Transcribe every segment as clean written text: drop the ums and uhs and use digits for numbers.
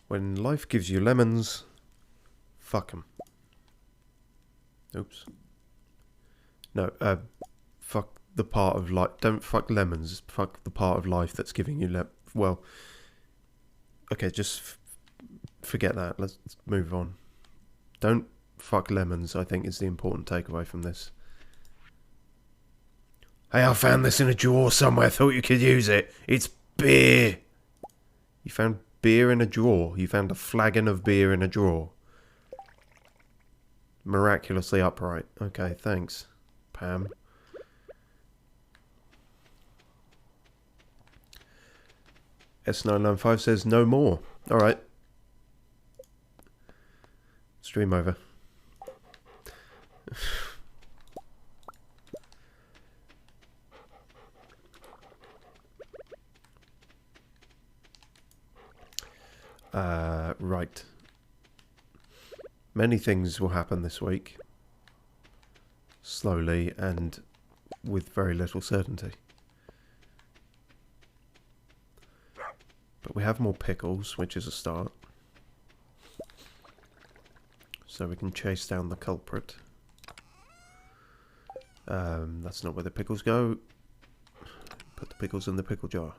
When life gives you lemons, fuck 'em. Oops. No, fuck the part of life. Don't fuck lemons. Fuck the part of life that's giving you well, okay, just forget that. Let's move on. Don't fuck lemons, I think, is the important takeaway from this. Hey, I found this in a drawer somewhere. Thought you could use it. It's beer. You found beer in a drawer? You found a flagon of beer in a drawer? Miraculously upright. Okay, thanks, Pam. S995 says no more. Alright. Stream over. Right. Many things will happen this week. Slowly and with very little certainty. But we have more pickles, which is a start. So we can chase down the culprit. That's not where the pickles go. Put the pickles in the pickle jar.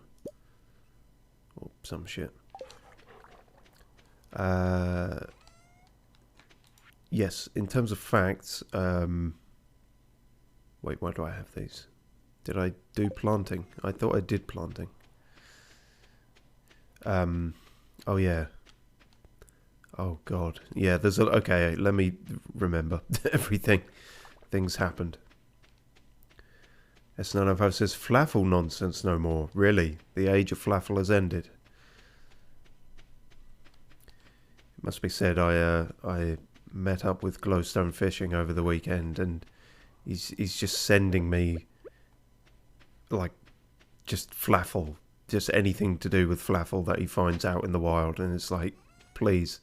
Or some shit. Yes, in terms of facts, wait, why do I have these? Did I do planting? I thought I did planting. Oh yeah. Oh god. Yeah, there's a... Okay, let me remember everything. Things happened. S905 says, Flaffle nonsense no more. Really? The age of Flaffle has ended. It must be said, I met up with glowstonefishing over the weekend, and he's just sending me, like, just Flaffle. Just anything to do with Flaffle that he finds out in the wild, and it's like, please.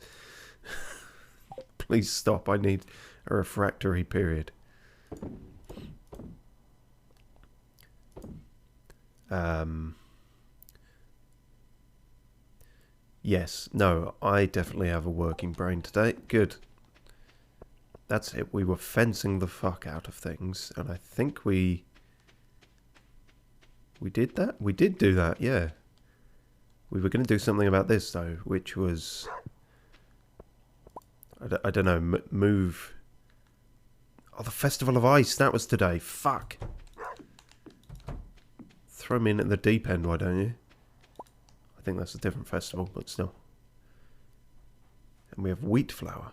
Please stop, I need a refractory period. Yes, no, I definitely have a working brain today. Good. That's it. We were fencing the fuck out of things, and I think we did that? We did do that, yeah. We were going to do something about this, though, which was... I don't know, move... Oh, the Festival of Ice, that was today. Fuck. Throw me in at the deep end, why don't you? I think that's a different festival, but still. And we have wheat flour.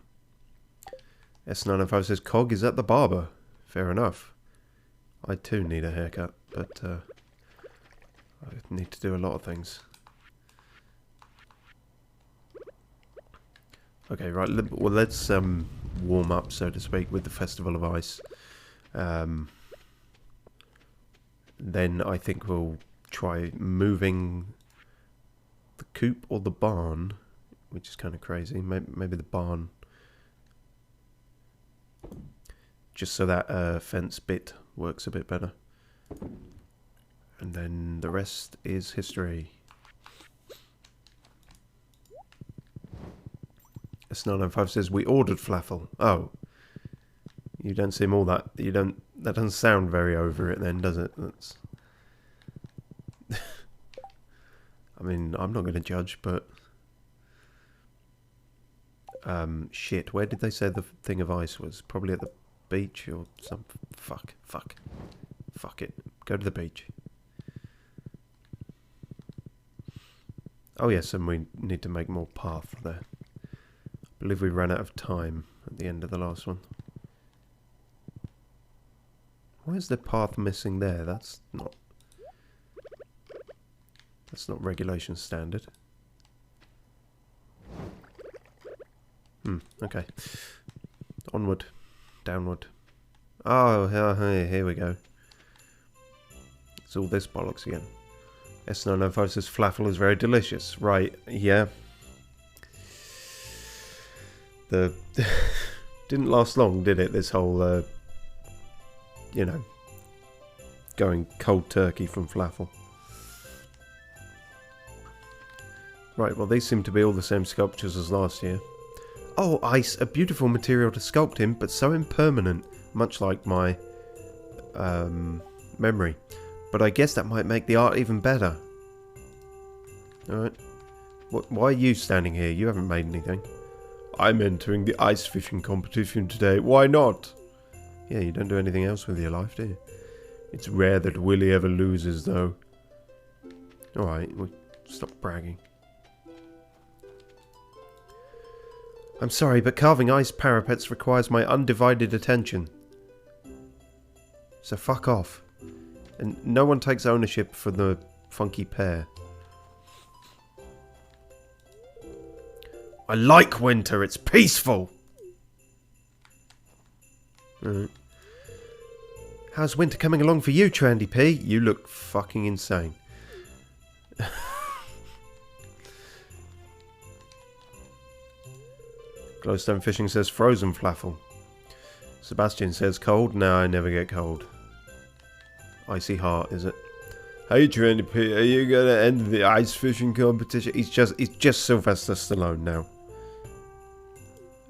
S905 says, Cog is at the barber. Fair enough. I too need a haircut, but I need to do a lot of things. Okay, right, well let's warm up, so to speak, with the Festival of Ice. Then I think we'll try moving the coop or the barn, which is kind of crazy. Maybe the barn. Just so that fence bit works a bit better. And then the rest is history. S905 says, we ordered Flaffle. Oh. You don't seem all that... That doesn't sound very over it then, does it? That's... I mean, I'm not going to judge, but... shit, where did they say the thing of ice was? Probably at the beach or some... Fuck it. Go to the beach. Oh yes, and we need to make more path there. I believe we ran out of time at the end of the last one. Why is the path missing there? That's not regulation standard. Okay. Onward. Downward. Oh, here we go. It's all this bollocks again. S905 says Flaffle is very delicious. Right, yeah. The didn't last long, did it? This whole, you know, going cold turkey from Flaffle. Right, well these seem to be all the same sculptures as last year. Oh, ice, a beautiful material to sculpt in, but so impermanent, much like my memory. But I guess that might make the art even better. Alright. Why are you standing here? You haven't made anything. I'm entering the ice fishing competition today. Why not? Yeah, you don't do anything else with your life, do you? It's rare that Willy ever loses, though. Alright, well, stop bragging. I'm sorry, but carving ice parapets requires my undivided attention. So fuck off. And no one takes ownership for the funky pear. I like winter, it's peaceful! Alright. How's winter coming along for you, Trendy P? You look fucking insane. Glowstone Fishing says frozen flaffle. Sebastian says cold. No, I never get cold. Icy heart, is it? Hey Trendy P, are you gonna end the ice fishing competition? He's just Sylvester Stallone now.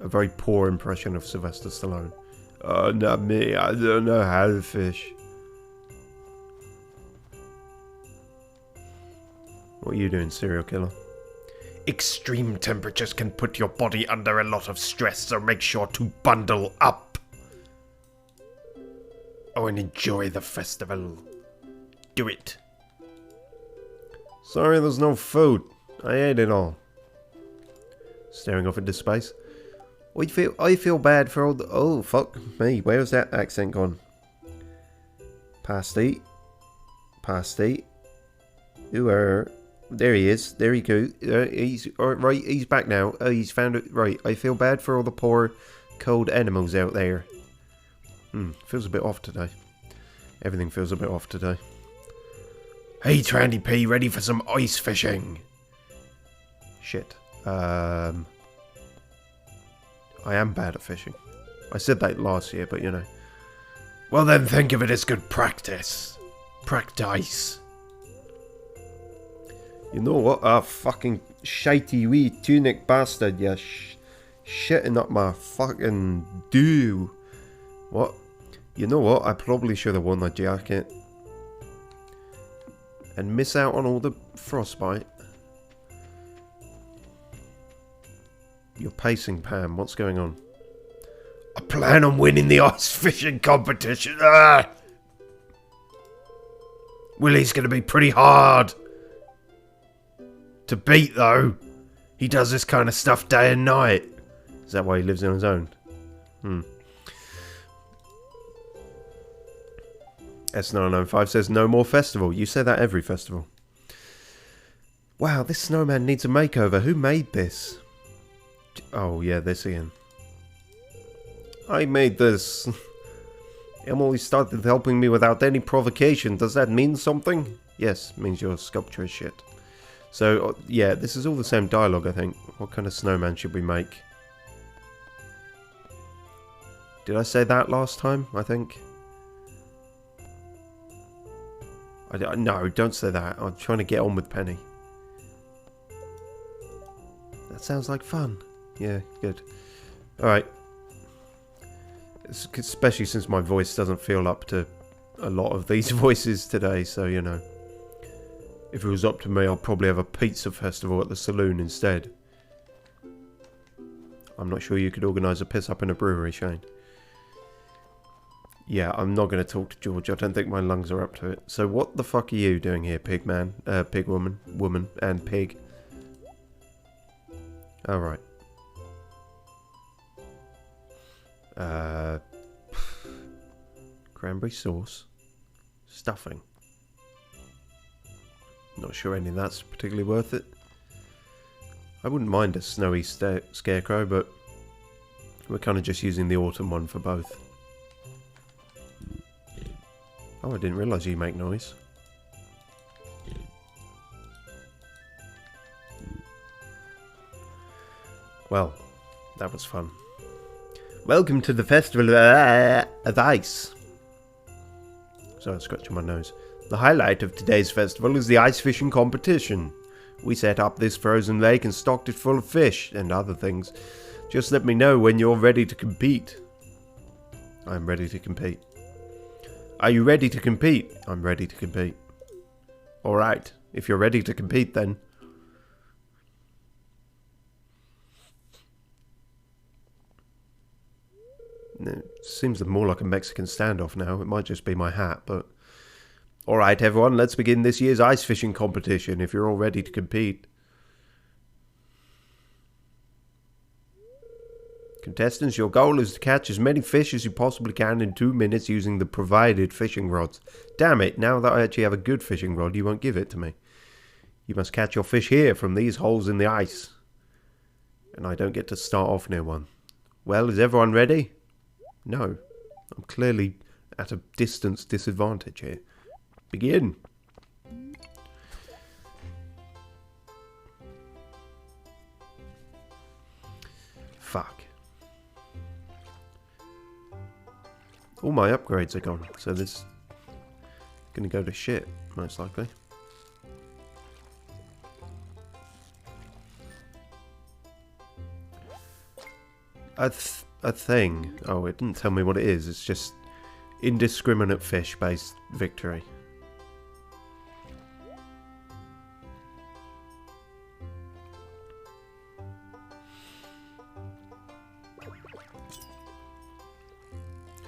A very poor impression of Sylvester Stallone. Oh, not me. I don't know how to fish. What are you doing, serial killer? Extreme temperatures can put your body under a lot of stress, so make sure to bundle up. Oh, and enjoy the festival. Do it. Sorry, there's no food. I ate it all. Staring off into space. I feel bad for all the... Oh, fuck me. Where's that accent gone? Pasty. Pasty. Ooh, there he is. There he goes. He's... right, he's back now. He's found it. Right, I feel bad for all the poor cold animals out there. Feels a bit off today. Everything feels a bit off today. Hey, Trendy P, ready for some ice fishing? Shit. I am bad at fishing. I said that last year, but you know. Well then, think of it as good practice. Practice. You know what? Ah, fucking shitey wee tunic bastard, you shitting up my fucking dew. What? You know what? I probably should have worn that jacket. And miss out on all the frostbite. You're pacing, Pam. What's going on? I plan on winning the ice fishing competition. Ah! Willy's going to be pretty hard to beat, though. He does this kind of stuff day and night. Is that why he lives on his own? S995 says no more festival. You say that every festival. Wow, this snowman needs a makeover. Who made this? Oh, yeah, this again. I made this. Emily started helping me without any provocation. Does that mean something? Yes, means your sculpture is shit. So, yeah, this is all the same dialogue, I think. What kind of snowman should we make? Did I say that last time, I think? No, don't say that. I'm trying to get on with Penny. That sounds like fun. Yeah, good. Alright. Especially since my voice doesn't feel up to a lot of these voices today, so you know. If it was up to me, I'll probably have a pizza festival at the saloon instead. I'm not sure you could organise a piss up in a brewery, Shane. Yeah, I'm not going to talk to George. I don't think my lungs are up to it. So what the fuck are you doing here, pig man? Pig woman, and pig. Alright. Cranberry sauce. Stuffing. Not sure any of that's particularly worth it. I wouldn't mind a snowy scarecrow, but we're kind of just using the autumn one for both. Oh, I didn't realise you make noise. Well, that was fun. Welcome to the festival of ice. Sorry, I'm scratching my nose. The highlight of today's festival is the ice fishing competition. We set up this frozen lake and stocked it full of fish and other things. Just let me know when you're ready to compete. I'm ready to compete. Are you ready to compete? I'm ready to compete. Alright, if you're ready to compete then. It seems more like a Mexican standoff now. It might just be my hat, but... Alright everyone, let's begin this year's ice fishing competition if you're all ready to compete. Contestants, your goal is to catch as many fish as you possibly can in 2 minutes using the provided fishing rods. Damn it, now that I actually have a good fishing rod, you won't give it to me. You must catch your fish here from these holes in the ice. And I don't get to start off near one. Well, is everyone ready? No. I'm clearly at a distance disadvantage here. Begin. Fuck. All my upgrades are gone, so this is gonna go to shit, most likely. A thing. Oh, it didn't tell me what it is. It's just indiscriminate fish-based victory.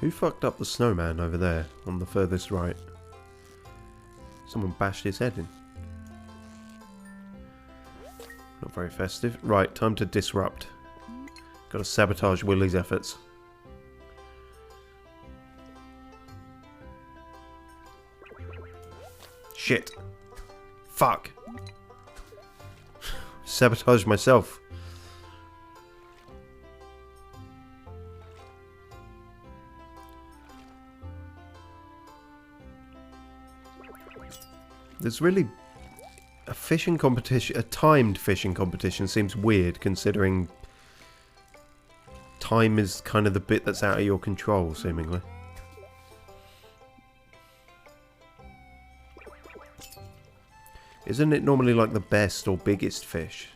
Who fucked up the snowman over there on the furthest right? Someone bashed his head in. Not very festive. Right, time to disrupt. Gotta sabotage Willie's efforts. Shit. Fuck. Sabotage myself. There's really a fishing competition, a timed fishing competition seems weird considering time is kind of the bit that's out of your control, seemingly. Isn't it normally like the best or biggest fish?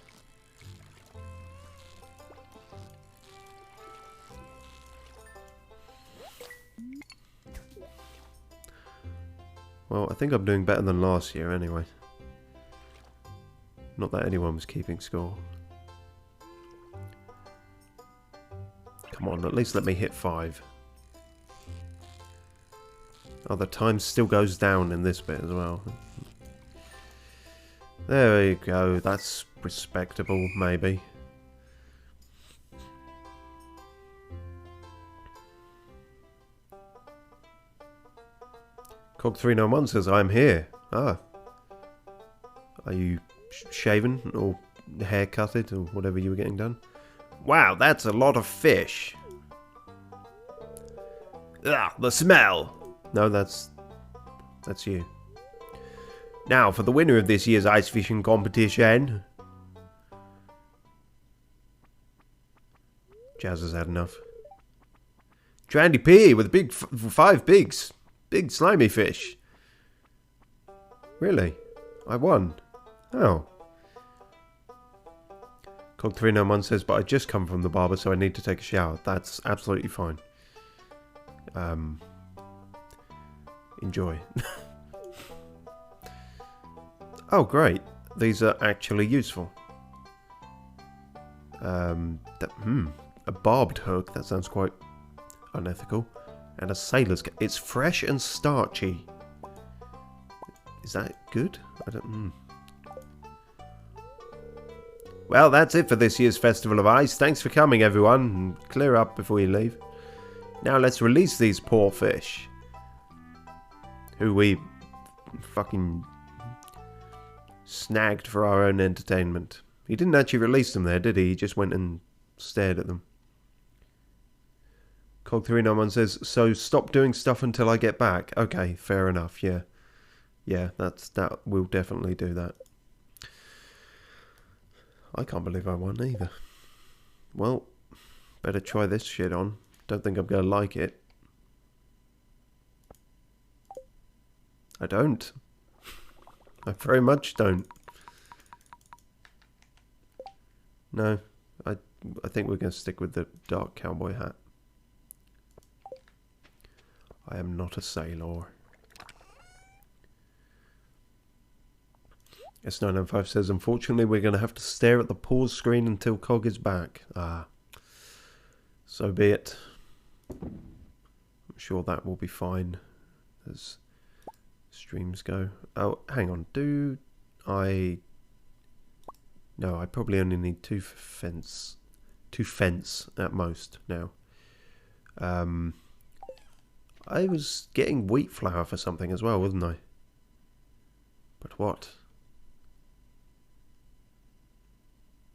Well, I think I'm doing better than last year anyway. Not that anyone was keeping score. Come on, at least let me hit 5. Oh, the time still goes down in this bit as well. There you go, that's respectable, maybe. Cog391 says, I'm here. Ah. Are you shaven or haircutted or whatever you were getting done? Wow, that's a lot of fish. Ah, the smell. No, that's you. Now, for the winner of this year's ice fishing competition. Jazz has had enough. Trandy P with a big 5 bigs. Big slimy fish. Really? I won. Oh. Cog391 says, but I just come from the barber, so I need to take a shower. That's absolutely fine. Enjoy. Oh, great. These are actually useful. A barbed hook. That sounds quite unethical. And a sailor's... It's fresh and starchy. Is that good? I don't... Well, that's it for this year's Festival of Ice. Thanks for coming, everyone. Clear up before you leave. Now let's release these poor fish. Who we fucking snagged for our own entertainment. He didn't actually release them there, did he? He just went and stared at them. Cog391 says, so stop doing stuff until I get back. Okay, fair enough, yeah. Yeah, that we'll definitely do that. I can't believe I won either. Well, better try this shit on. Don't think I'm going to like it. I don't. I very much don't. No, I think we're going to stick with the dark cowboy hat. I am not a sailor. S905 says, unfortunately, we're going to have to stare at the pause screen until Cog is back. Ah, so be it. I'm sure that will be fine as streams go. Oh, hang on. No, I probably only need two fence at most now. I was getting wheat flour for something as well, wasn't I? But what?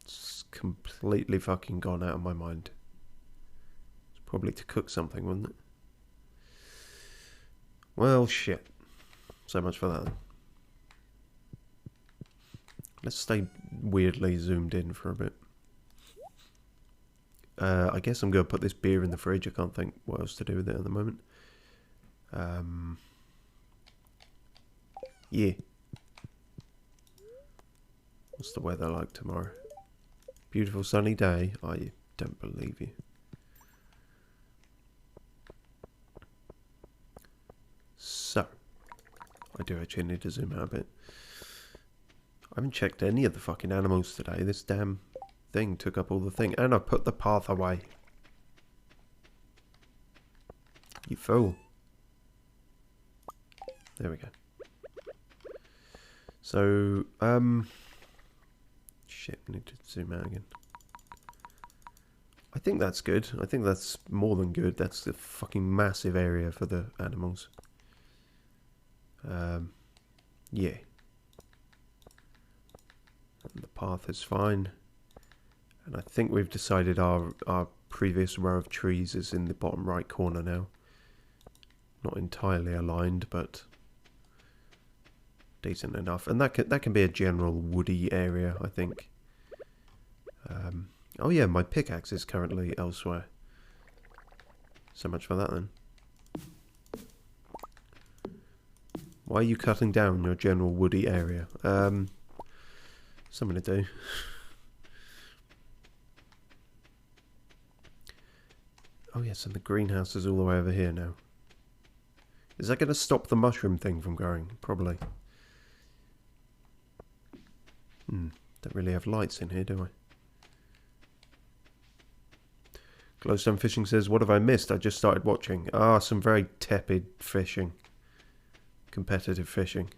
It's completely fucking gone out of my mind. It's probably to cook something, wasn't it? Well, shit. So much for that. Let's stay weirdly zoomed in for a bit. I guess I'm going to put this beer in the fridge. I can't think what else to do with it at the moment. Yeah. What's the weather like tomorrow? Beautiful sunny day. I don't believe you. So, I do actually need to zoom out a bit. I haven't checked any of the fucking animals today. This damn thing took up all the thing. And I put the path away. You fool. There we go. So, shit, I need to zoom out again. I think that's good. I think that's more than good. That's the fucking massive area for the animals. Yeah. And the path is fine. And I think we've decided our previous row of trees is in the bottom right corner now. Not entirely aligned, but decent enough. And that can be a general woody area, I think. Oh yeah, my pickaxe is currently elsewhere. So much for that then. Why are you cutting down your general woody area? Something to do. Oh yes, and the greenhouse is all the way over here now. Is that going to stop the mushroom thing from growing? Probably. Don't really have lights in here, do I? Glowstonefishing says, what have I missed? I just started watching. Ah, some very tepid fishing. Competitive fishing.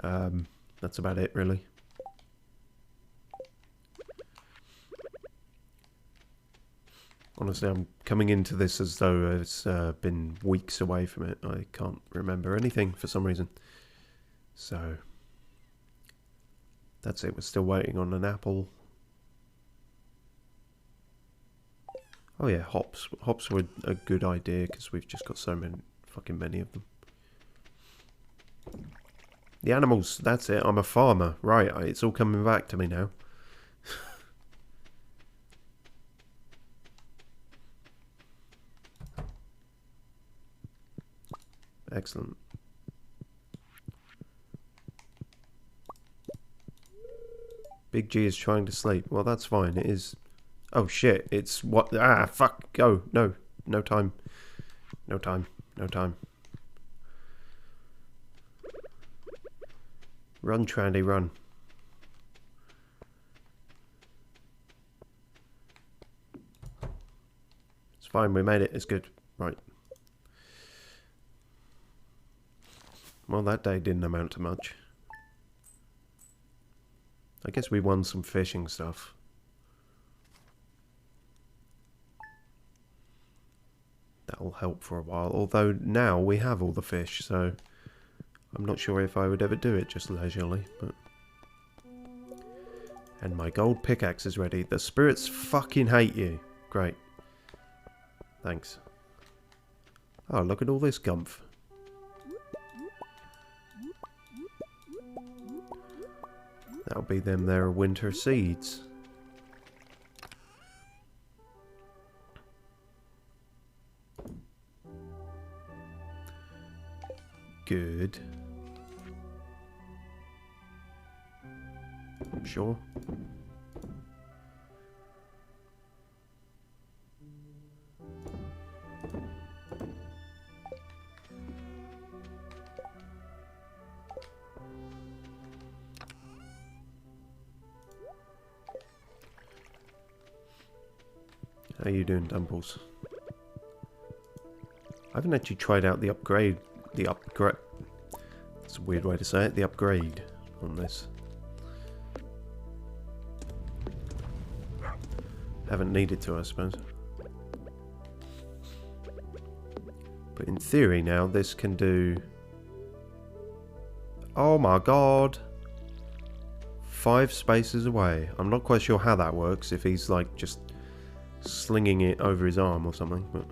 That's about it, really. Honestly, I'm coming into this as though it's been weeks away from it. I can't remember anything for some reason. So, that's it. We're still waiting on an apple. Oh yeah, hops. Hops were a good idea because we've just got so many of them. The animals, that's it. I'm a farmer. Right, it's all coming back to me now. Excellent. Big G is trying to sleep. Well, that's fine. It is... Oh, shit. It's what... Ah, fuck. Go. No. No time. No time. No time. Run, Trandy, run. It's fine. We made it. It's good. Right. Well, that day didn't amount to much. I guess we won some fishing stuff. That'll help for a while. Although now we have all the fish, so I'm not sure if I would ever do it just leisurely. But... And my gold pickaxe is ready. The spirits fucking hate you. Great. Thanks. Oh, look at all this gumph. That'll be them their winter seeds. Good. I'm sure. How you doing, Dumples? I haven't actually tried out the upgrade. That's a weird way to say it. The upgrade on this. Haven't needed to, I suppose. But in theory now, this can do... Oh my god! 5 spaces away. I'm not quite sure how that works, if he's like just slinging it over his arm or something, but...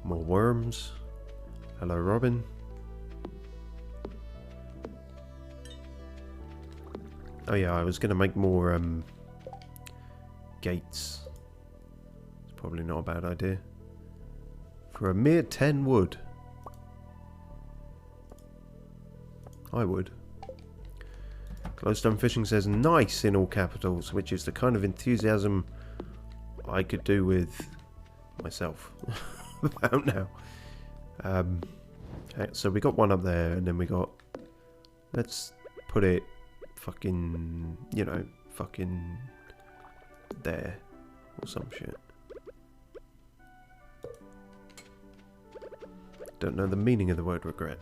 More worms. Hello, Robin. Oh yeah, I was going to make more gates. It's probably not a bad idea. For a mere 10 wood. I would. Glowstonefishing says nice in all capitals, which is the kind of enthusiasm I could do with myself. About now. So we got one up there, and then we got... Let's put it fucking... You know, fucking... there. Or some shit. Don't know the meaning of the word regret.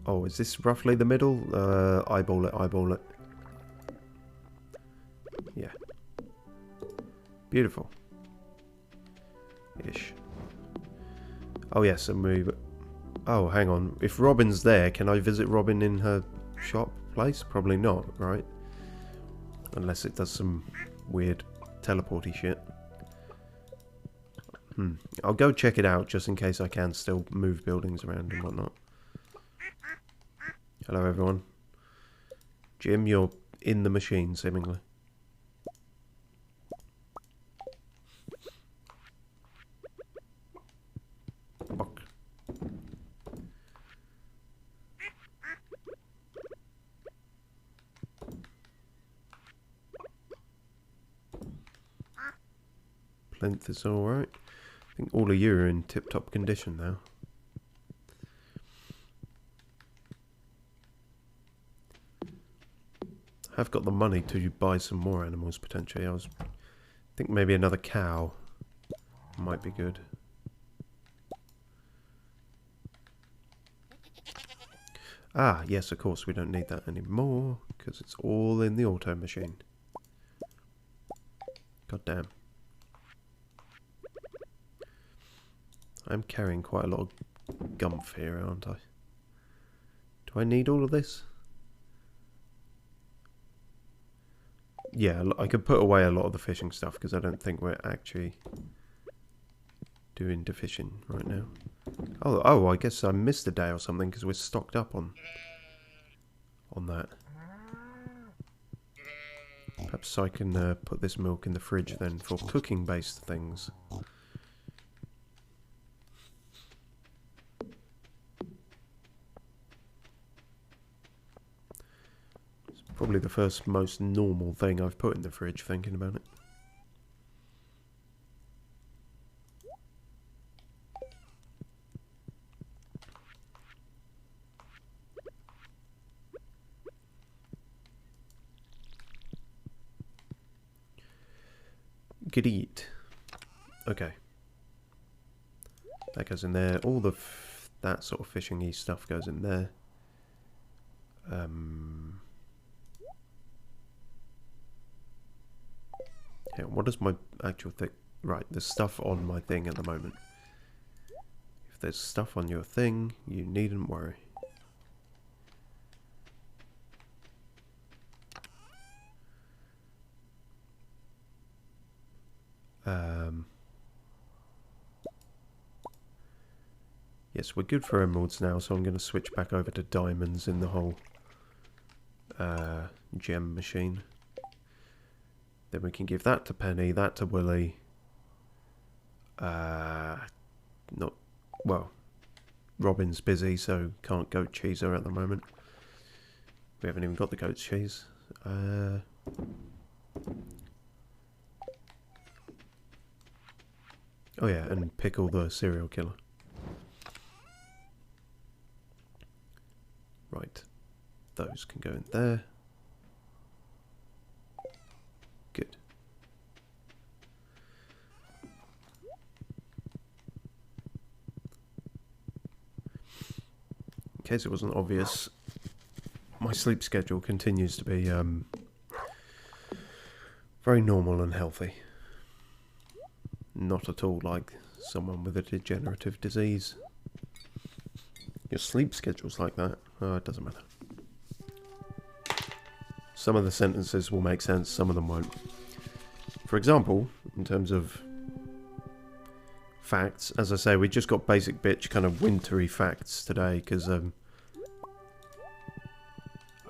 Oh, is this roughly the middle? Eyeball it, eyeball it. Yeah. Beautiful. Ish. Oh yes, and we... Oh, hang on. If Robin's there, can I visit Robin in her shop place? Probably not, right? Unless it does some weird teleporty shit. I'll go check it out just in case I can still move buildings around and whatnot. Hello everyone. Jim, you're in the machine seemingly. Fuck. Plinth is alright. I think all of you are in tip-top condition now. I've got the money to buy some more animals potentially. I think maybe another cow might be good. Ah, yes, of course, we don't need that anymore because it's all in the auto machine. God damn. I'm carrying quite a lot of gumph here, aren't I? Do I need all of this? Yeah, I could put away a lot of the fishing stuff because I don't think we're actually doing the fishing right now. Oh, I guess I missed a day or something because we're stocked up on that. Perhaps I can put this milk in the fridge then for cooking-based things. Probably the first most normal thing I've put in the fridge, thinking about it. Could eat. Okay. That goes in there. All the that sort of fishing-y stuff goes in there. Yeah, what is my actual thing? Right, there's stuff on my thing at the moment. If there's stuff on your thing, you needn't worry. Yes, we're good for emeralds now, so I'm going to switch back over to diamonds in the whole gem machine. Then we can give that to Penny, that to Willy. Not... Well, Robin's busy, so can't goat cheese her at the moment. We haven't even got the goat cheese. Oh yeah, and Pickle the serial killer. Right. Those can go in there. Good. In case it wasn't obvious, my sleep schedule continues to be very normal and healthy. Not at all like someone with a degenerative disease. Your sleep schedule's like that? Oh, it doesn't matter. Some of the sentences will make sense, some of them won't. For example, in terms of facts, as I say, we just got basic bitch kind of wintry facts today, because I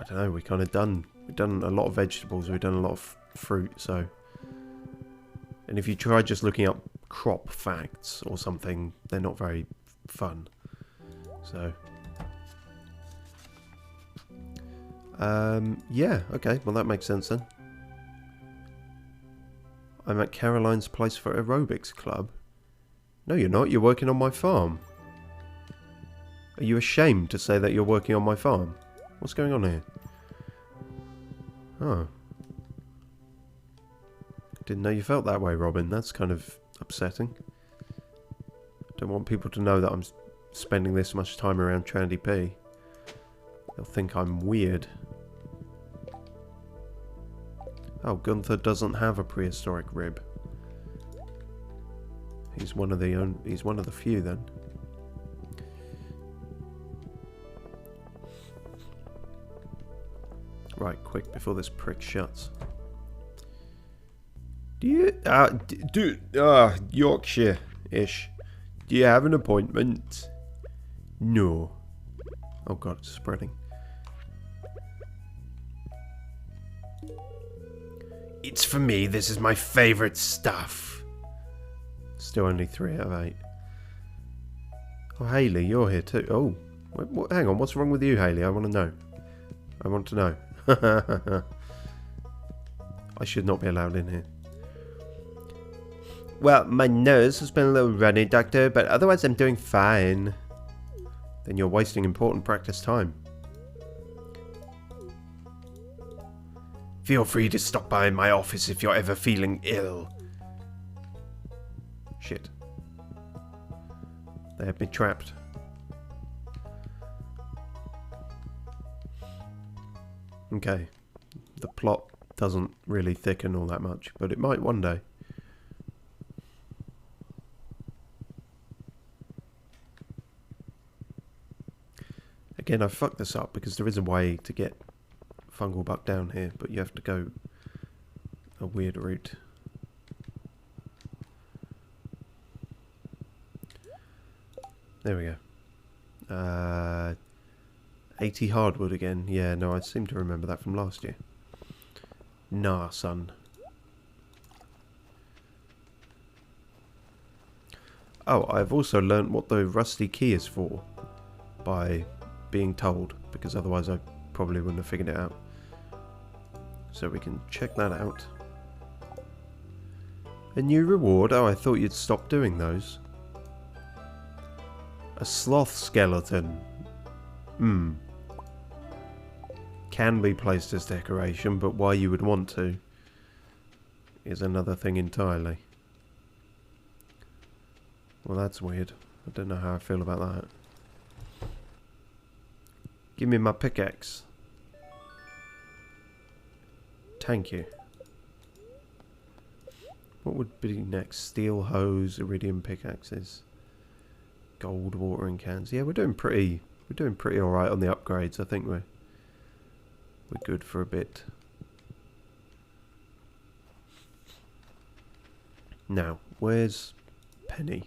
don't know, we've done a lot of vegetables, we've done a lot of fruit, so. And if you try just looking up crop facts or something, they're not very fun. So. Yeah, okay, well that makes sense then. I'm at Caroline's place for aerobics club. No, you're not, you're working on my farm. Are you ashamed to say that you're working on my farm? What's going on here? Oh. Didn't know you felt that way, Robin. That's kind of upsetting. Don't want people to know that I'm spending this much time around Trandy P. They'll think I'm weird. Oh, Gunther doesn't have a prehistoric rib. He's one of the few then. Right, quick before this prick shuts. Do you Yorkshire-ish? Do you have an appointment? No. Oh god, it's spreading. It's for me, this is my favourite stuff. Still only 3 out of 8. Oh, Hayley, you're here too. Oh, hang on, what's wrong with you, Hayley? I want to know. I want to know. I should not be allowed in here. Well, my nose has been a little runny, Doctor, but otherwise I'm doing fine. Then you're wasting important practice time. Feel free to stop by my office if you're ever feeling ill. Shit. They have me trapped. Okay. The plot doesn't really thicken all that much, but it might one day. Again, I fucked this up because there is a way to get fungal buck down here, but you have to go a weird route. There we go. 80 hardwood again. Yeah, no, I seem to remember that from last year. Nah, son. Oh, I've also learnt what the rusty key is for by being told, because otherwise I probably wouldn't have figured it out. So we can check that out. A new reward? Oh, I thought you'd stop doing those. A sloth skeleton. Can be placed as decoration, but why you would want to is another thing entirely. Well, that's weird. I don't know how I feel about that. Give me my pickaxe. Thank you. What would be next? Steel hose, iridium pickaxes, gold watering cans. Yeah, we're doing pretty all right on the upgrades. I think we're good for a bit. Now, where's Penny?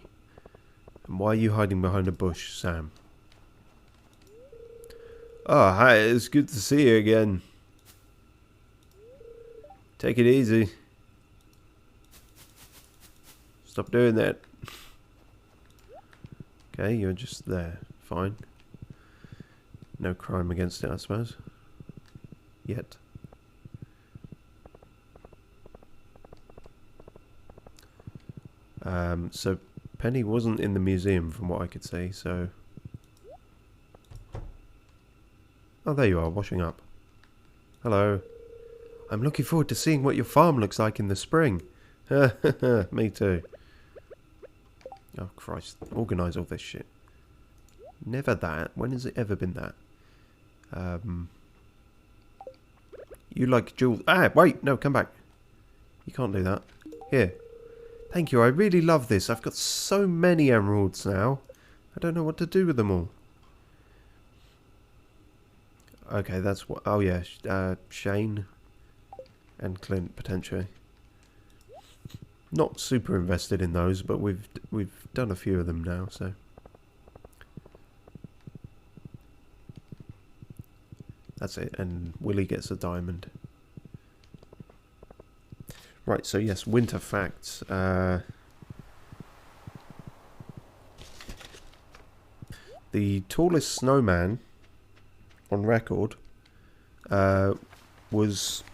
And why are you hiding behind a bush, Sam? Oh, hi, it's good to see you again. Take it easy. Stop doing that. Okay, you're just there. Fine. No crime against it, I suppose. Yet. So Penny wasn't in the museum from what I could see, so... Oh, there you are, washing up. Hello. I'm looking forward to seeing what your farm looks like in the spring. Me too. Oh, Christ. Organise all this shit. Never that. When has it ever been that? You like jewels... Ah, wait! No, come back. You can't do that. Here. Thank you, I really love this. I've got so many emeralds now. I don't know what to do with them all. Okay, that's what... Oh, yeah. Shane and Clint, potentially. Not super invested in those, but we've done a few of them now, so... That's it, and Willie gets a diamond. Right, so yes, winter facts. The tallest snowman on record was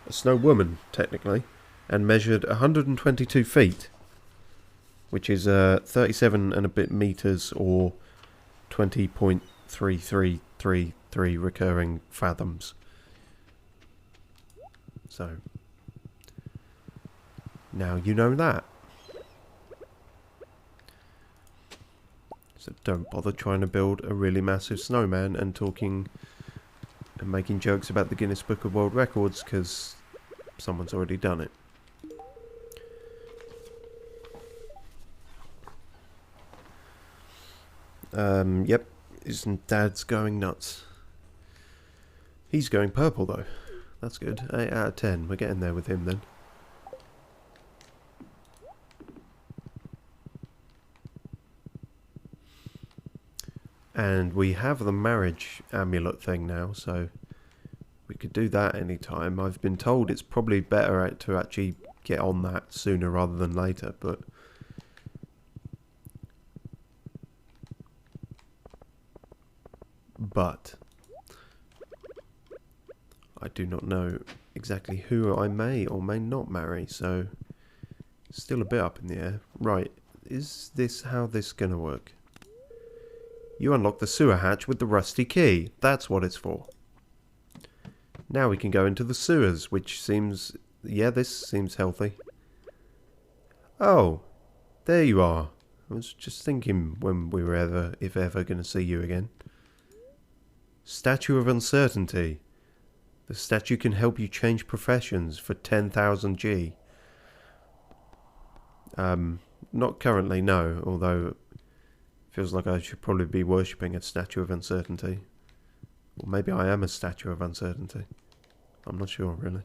a snow woman, technically, and measured 122 feet, which is 37 and a bit meters, or 20.3333 recurring fathoms. So, now you know that. So don't bother trying to build a really massive snowman and talking and making jokes about the Guinness Book of World Records, because someone's already done it. Yep, isn't Dad's going nuts? He's going purple though. That's good. 8 out of 10. We're getting there with him then. And we have the marriage amulet thing now, so we could do that anytime. I've been told it's probably better to actually get on that sooner rather than later, but... I do not know exactly who I may or may not marry, so still a bit up in the air. Right, is this how this is going to work? You unlock the sewer hatch with the rusty key. That's what it's for. Now we can go into the sewers, which seems... Yeah, this seems healthy. Oh, there you are. I was just thinking when we were ever, if ever, going to see you again. Statue of Uncertainty. The statue can help you change professions for 10,000 G. Not currently, no, although it feels like I should probably be worshipping a statue of uncertainty. Or maybe I am a statue of uncertainty. I'm not sure, really.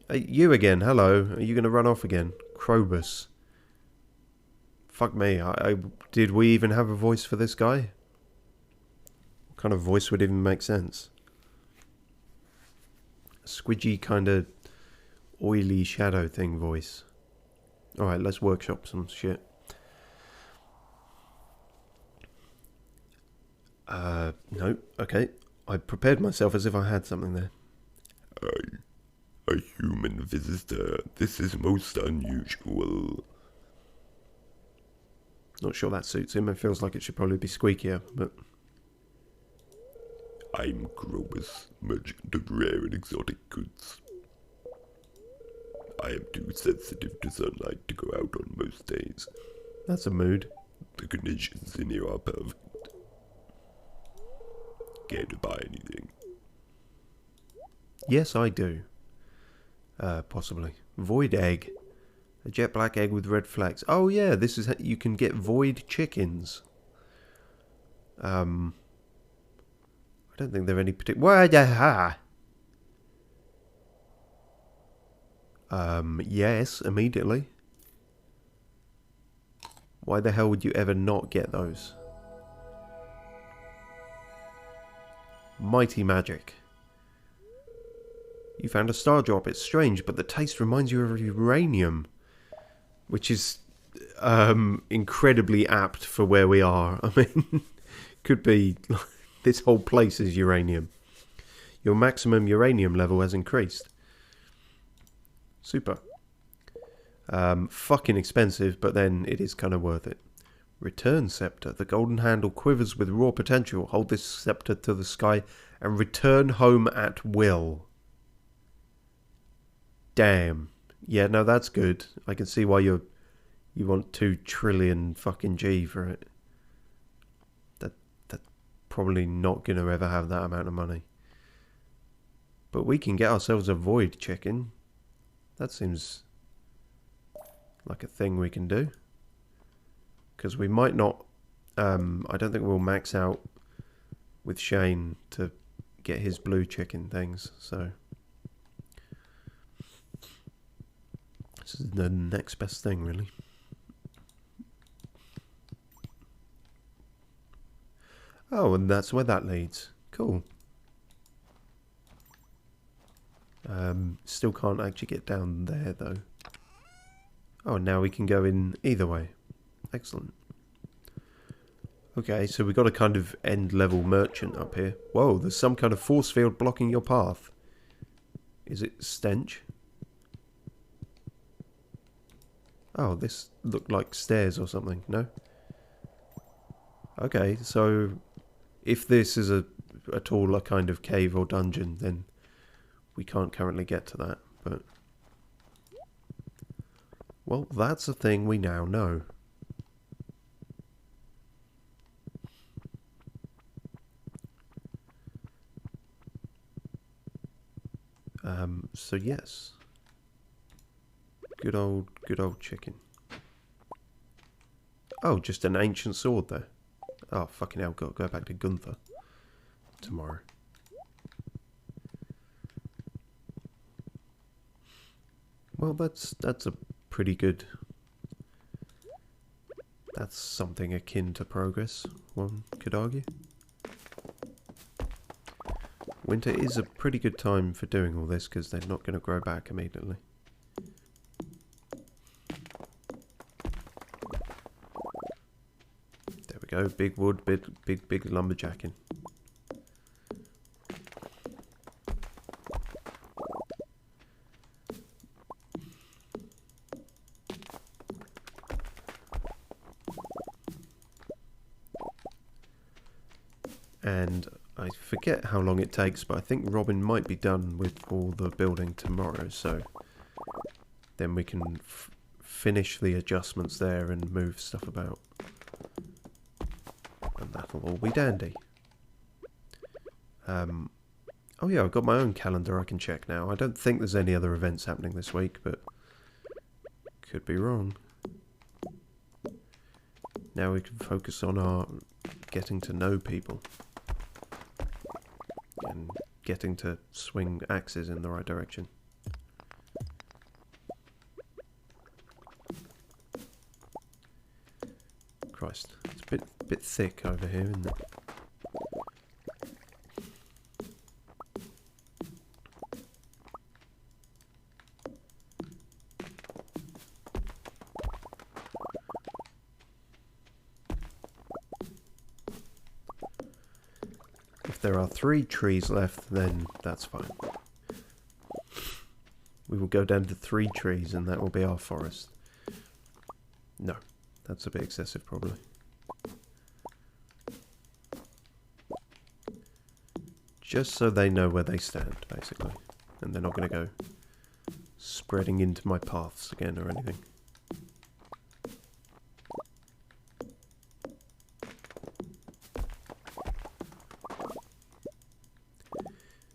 Hey, you again, hello. Are you going to run off again? Krobus. Fuck me, did we even have a voice for this guy? What kind of voice would even make sense? Squidgy kind of oily shadow thing voice. Alright, let's workshop some shit. No, okay. I prepared myself as if I had something there. A human visitor. This is most unusual. Not sure that suits him. It feels like it should probably be squeakier, but... I'm Krobus, merchant of rare and exotic goods. I am too sensitive to sunlight to go out on most days. That's a mood. The conditions in here are perfect. Care to buy anything? Yes, I do. Possibly. Void egg. A jet black egg with red flecks. Oh yeah, this is how you can get void chickens. I don't think there are any particular... yes, immediately. Why the hell would you ever not get those? Mighty magic. You found a star drop. It's strange, but the taste reminds you of uranium. Which is incredibly apt for where we are. I mean, could be... This whole place is uranium. Your maximum uranium level has increased. Super. Fucking expensive, but then it is kind of worth it. Return scepter. The golden handle quivers with raw potential. Hold this scepter to the sky and return home at will. Damn. Yeah, no, that's good. I can see why you want 2 trillion fucking G for it. That's probably not going to ever have that amount of money. But we can get ourselves a void chicken. That seems like a thing we can do. Because we might not... I don't think we'll max out with Shane to get his blue chicken things. So this is the next best thing, really. Oh, and that's where that leads. Cool. Still can't actually get down there, though. Oh, now we can go in either way. Excellent. Okay, so we got a kind of end-level merchant up here. Whoa, there's some kind of force field blocking your path. Is it stench? Oh, this looked like stairs or something, no? Okay, so if this is at all a kind of cave or dungeon, then we can't currently get to that, but... Well, that's a thing we now know. So yes. Good old chicken. Oh, just an ancient sword there. Oh, fucking hell, gotta go back to Gunther tomorrow. Well, that's a pretty good... That's something akin to progress, one could argue. Winter is a pretty good time for doing all this because they're not going to grow back immediately. There we go, big wood, big lumberjacking. And I forget how long it takes, but I think Robin might be done with all the building tomorrow, so then we can finish the adjustments there and move stuff about. And that'll all be dandy. Oh yeah, I've got my own calendar I can check now. I don't think there's any other events happening this week, but could be wrong. Now we can focus on our getting to know people. And getting to swing axes in the right direction. Christ, it's a bit thick over here, isn't it? There are 3 trees left, then that's fine. We will go down to 3 trees and that will be our forest. No, that's a bit excessive probably. Just so they know where they stand, basically. And they're not going to go spreading into my paths again or anything.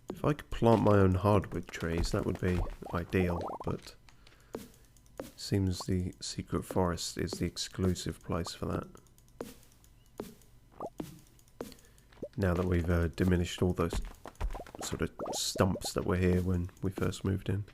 If I could plant my own hardwood trees, that would be ideal, but it seems the secret forest is the exclusive place for that. Now that we've diminished all those sort of stumps that were here when we first moved in.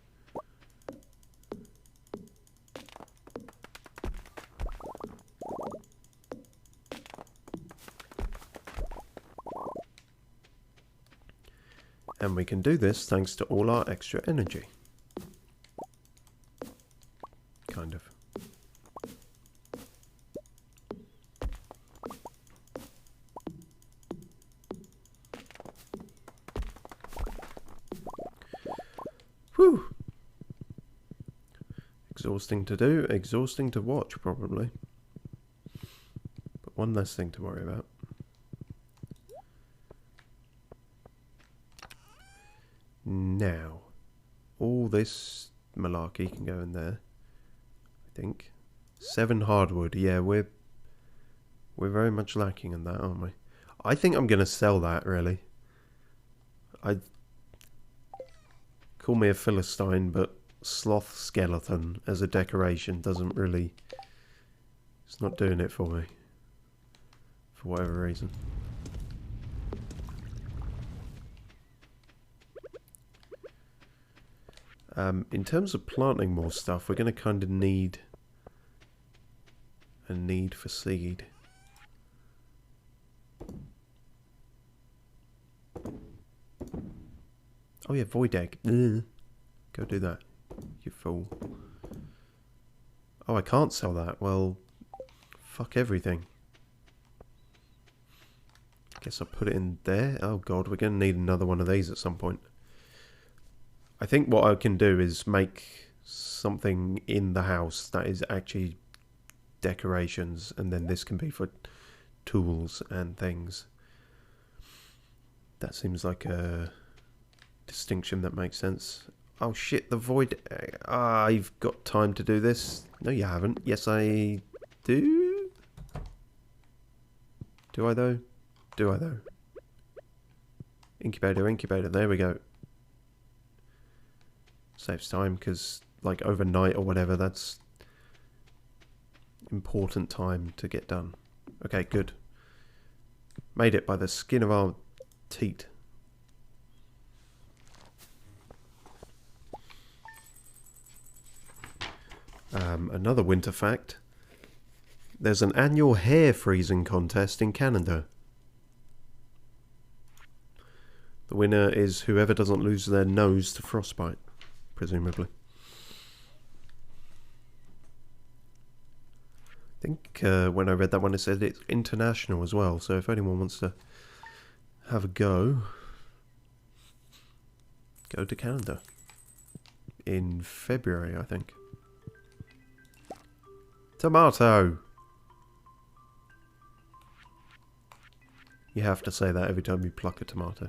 And we can do this thanks to all our extra energy. Kind of. Whew! Exhausting to do, exhausting to watch, probably. one less thing to worry about. Now, all this malarkey can go in there, I think. 7 hardwood. Yeah, we're very much lacking in that, aren't we? I think I'm going to sell that, really. I call me a Philistine, but sloth skeleton as a decoration doesn't really... It's not doing it for me. For whatever reason. In terms of planting more stuff, we're going to kind of need a need for seed. Oh yeah, void egg. Go do that, you fool. Oh, I can't sell that. Well, fuck everything. Guess I'll put it in there. Oh god, we're going to need another one of these at some point. I think what I can do is make something in the house that is actually decorations, and then this can be for tools and things. That seems like a distinction that makes sense. Oh shit, the void... I've got time to do this. No, you haven't. Yes, I do. Do I though? Do I though? Incubator, incubator. There we go. Saves time because, like, overnight or whatever, that's important time to get done. Okay, good. Made it by the skin of our teat. Another winter fact. There's an annual hair freezing contest in Canada. The winner is whoever doesn't lose their nose to frostbite, presumably. I think when I read that one it said it's international as well, so if anyone wants to have a go to Canada in February, I think. Tomato! You have to say that every time you pluck a tomato.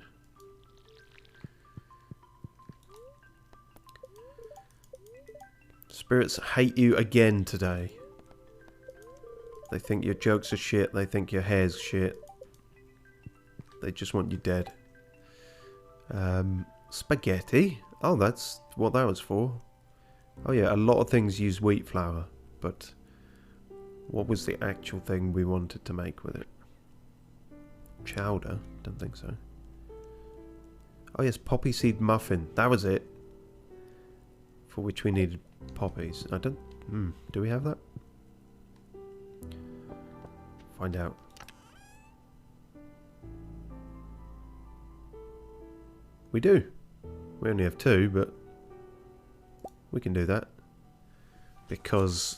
Spirits hate you again today. They think your jokes are shit, they think your hair's shit. They just want you dead. Spaghetti? Oh, that's what that was for. Oh yeah, a lot of things use wheat flour, but what was the actual thing we wanted to make with it? Chowder? Don't think so. Oh yes, poppy seed muffin. That was it. For which we needed poppies. I don't... do we have that? Find out. We do. We only have 2, but we can do that. Because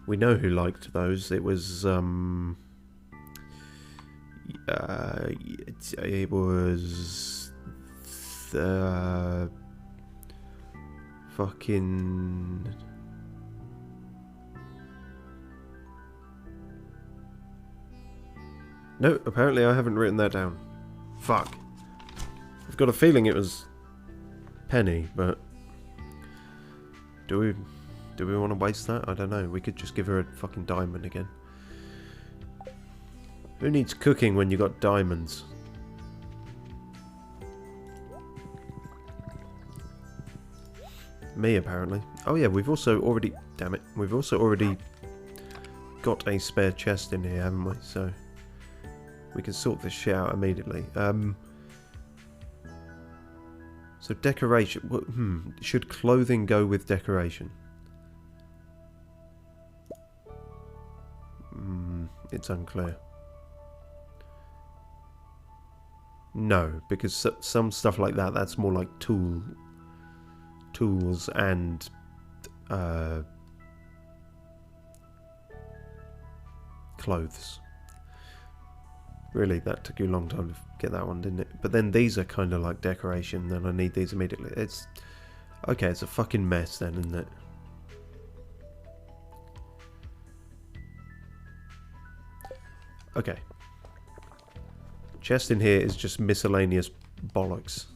we know who liked those. It was it was fucking no, apparently I haven't written that down. Fuck. I've got a feeling it was Penny, but do we want to waste that? I don't know. We could just give her a fucking diamond again. Who needs cooking when you got diamonds? Me, apparently. Oh yeah, we've also already... Damn it. We've also already got a spare chest in here, haven't we? So we can sort this shit out immediately. So decoration... Should clothing go with decoration? It's unclear. No, because some stuff like that, that's more like tools and clothes. Really, that took you a long time to get that one, didn't it? But then these are kind of like decoration, and I need these immediately. It's okay. It's a fucking mess then, isn't it? Okay. Chest in here is just miscellaneous bollocks.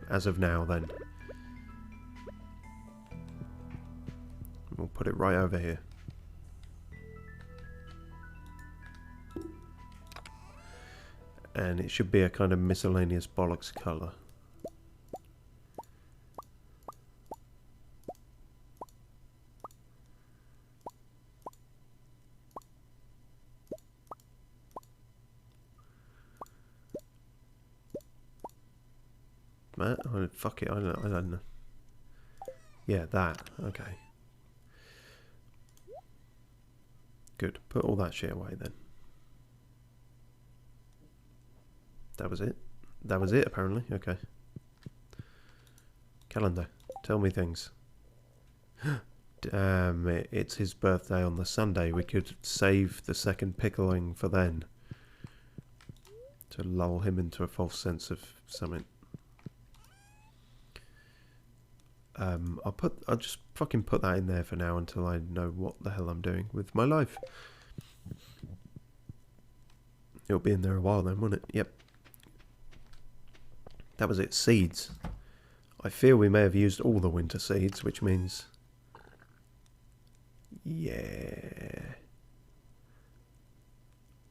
As of now, then. We'll put it right over here. And it should be a kind of miscellaneous bollocks colour. Matt? Oh, fuck it, I don't know. Yeah, that. Okay. Good. Put all that shit away then. That was it? That was it, apparently. Okay. Calendar. Tell me things. Damn it. It's his birthday on the Sunday. We could save the second pickling for then. To lull him into a false sense of something. I'll just fucking put that in there for now until I know what the hell I'm doing with my life. It'll be in there a while then, won't it? Yep. That was it. Seeds. I fear we may have used all the winter seeds, which means... yeah.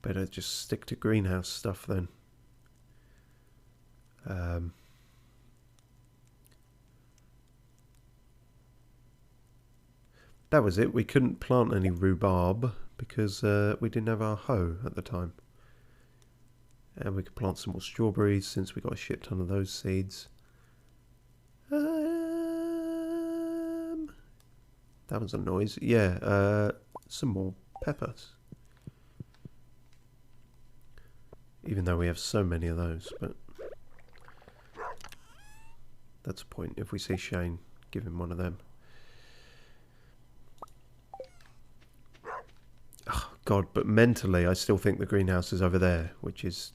Better just stick to greenhouse stuff then. That was it. We couldn't plant any rhubarb because we didn't have our hoe at the time. And we could plant some more strawberries since we got a shit ton of those seeds. That was a noise. Yeah, some more peppers. Even though we have so many of those, but that's a point. If we see Shane, give him one of them. Oh, God, but mentally I still think the greenhouse is over there, which is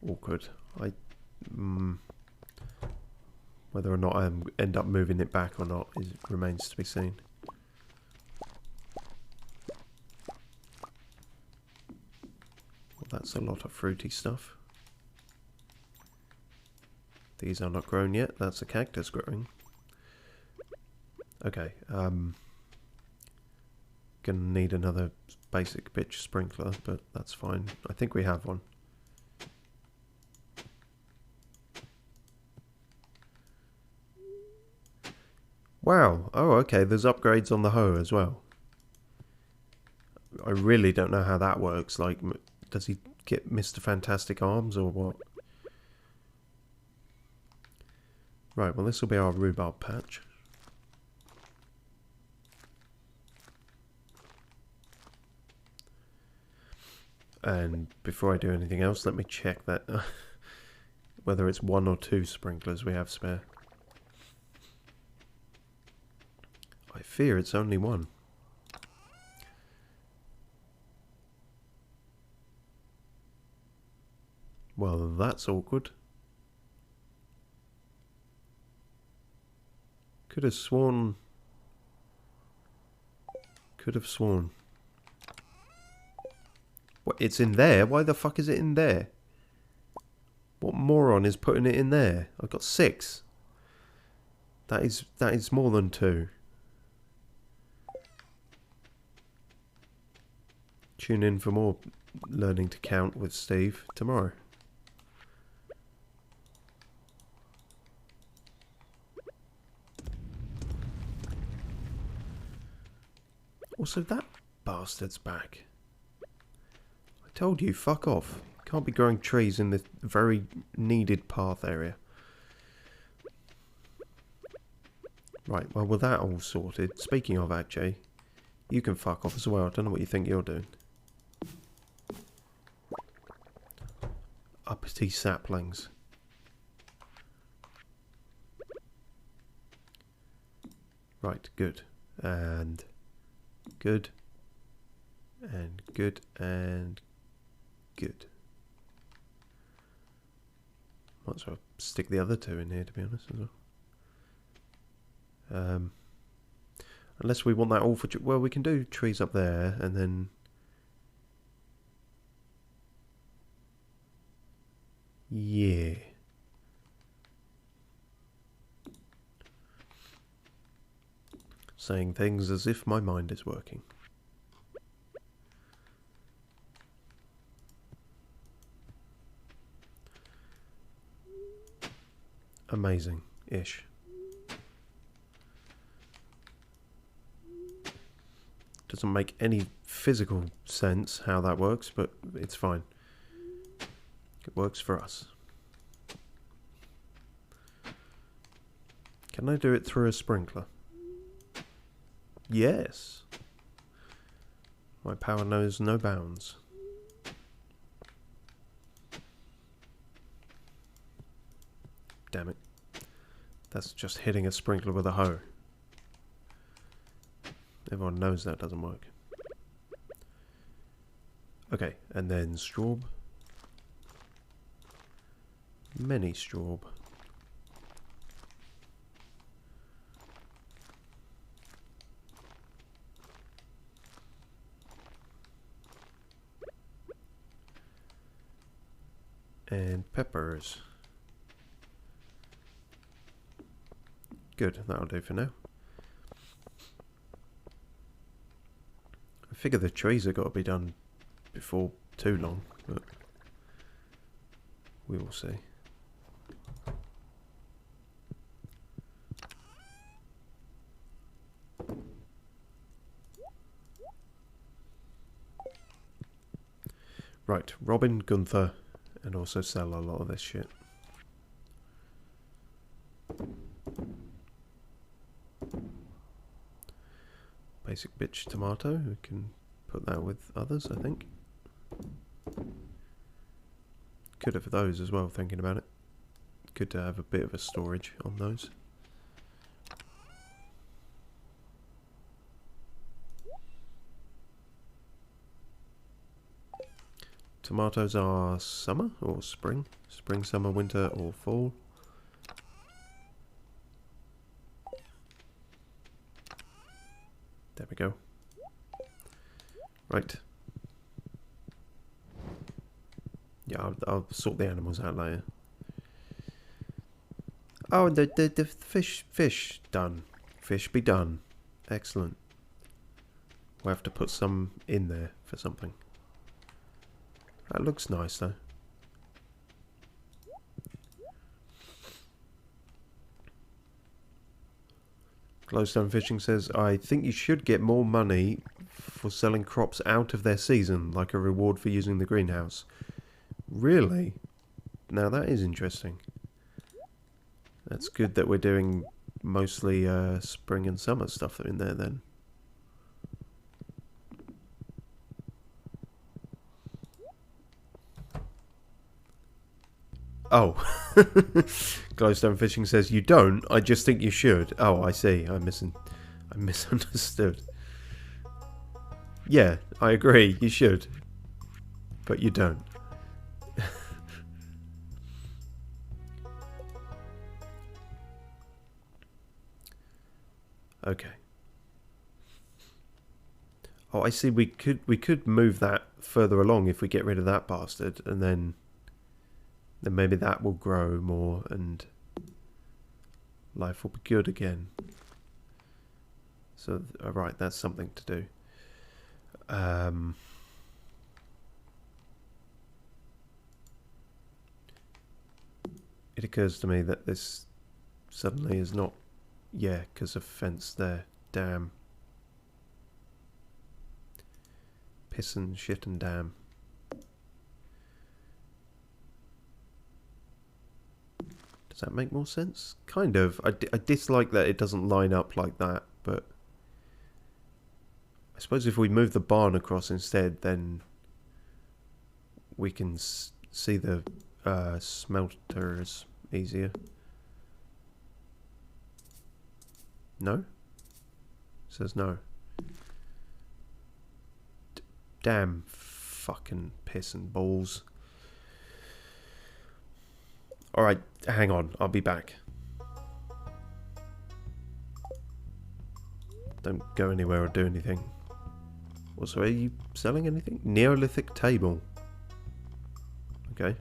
awkward. Whether or not I end up moving it back or not remains to be seen. Well, that's a lot of fruity stuff. These are not grown yet. That's a cactus growing. Okay, gonna need another basic bitch sprinkler, but that's fine. I think we have one. Wow. Oh, okay. There's upgrades on the hoe as well. I really don't know how that works. Like, does he get Mr. Fantastic arms or what? Right, well, this will be our rhubarb patch. And before I do anything else, let me check that whether it's 1 or 2 sprinklers we have spare. I fear it's only 1. Well, that's awkward. Could have sworn. What, it's in there? Why the fuck is it in there? What moron is putting it in there? I've got 6. That is more than 2. Tune in for more learning to count with Steve tomorrow. Also, that bastard's back. I told you, fuck off. Can't be growing trees in this very needed path area. Right, well, with that all sorted, speaking of actually, you can fuck off as well. I don't know what you think you're doing. Uppity saplings. Right, good. And good. And good. And good. Might as well stick the other 2 in here, to be honest, as well. Unless we want that all for... well, we can do trees up there, and then Yeah. Saying things as if my mind is working. Amazing-ish. Doesn't make any physical sense how that works, but it's fine. It works for us. Can I do it through a sprinkler? Yes. My power knows no bounds. Damn it. That's just hitting a sprinkler with a hoe. Everyone knows that doesn't work. Okay, and then straw. Many straw. And peppers. Good, that'll do for now. I figure the trees have got to be done before too long, but we will see. Right, Robin, Gunther, and also sell a lot of this shit. Basic bitch tomato, we can put that with others, I think. Could have those as well, thinking about it. Good to have a bit of a storage on those. Tomatoes are summer or spring? Spring, summer, winter or fall? There we go. Right. Yeah, I'll sort the animals out later. Oh, the fish done. Fish be done. Excellent. We'll have to put some in there for something. That looks nice though. Glowstonefishing says, I think you should get more money for selling crops out of their season, like a reward for using the greenhouse. Really? Now that is interesting. That's good that we're doing mostly spring and summer stuff in there then. Oh. Glowstonefishing says, you don't? I just think you should. Oh, I see. I misunderstood. Yeah, I agree. You should. But you don't. Okay. Oh, I see. We could move that further along if we get rid of that bastard, and then maybe that will grow more and life will be good again. So, alright, that's something to do. It occurs to me that this suddenly is not... Yeah, because of fence there. Damn. Piss and shit and damn. Does that make more sense? Kind of. I dislike that it doesn't line up like that, but I suppose if we move the barn across instead, then we can see the smelters easier. No? Says no. Damn fucking piss and balls. Alright, hang on. I'll be back. Don't go anywhere or do anything. Also, are you selling anything? Neolithic table. Okay.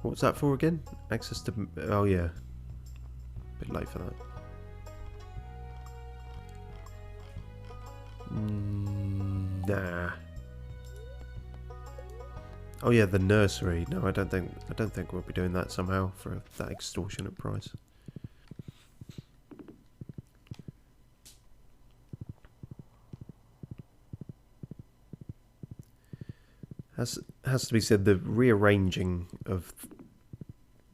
What was that for again? Access to... Oh, yeah. Bit late for that. Nah. Oh yeah, the nursery. No, I don't think we'll be doing that somehow for that extortionate price. Has to be said, the rearranging of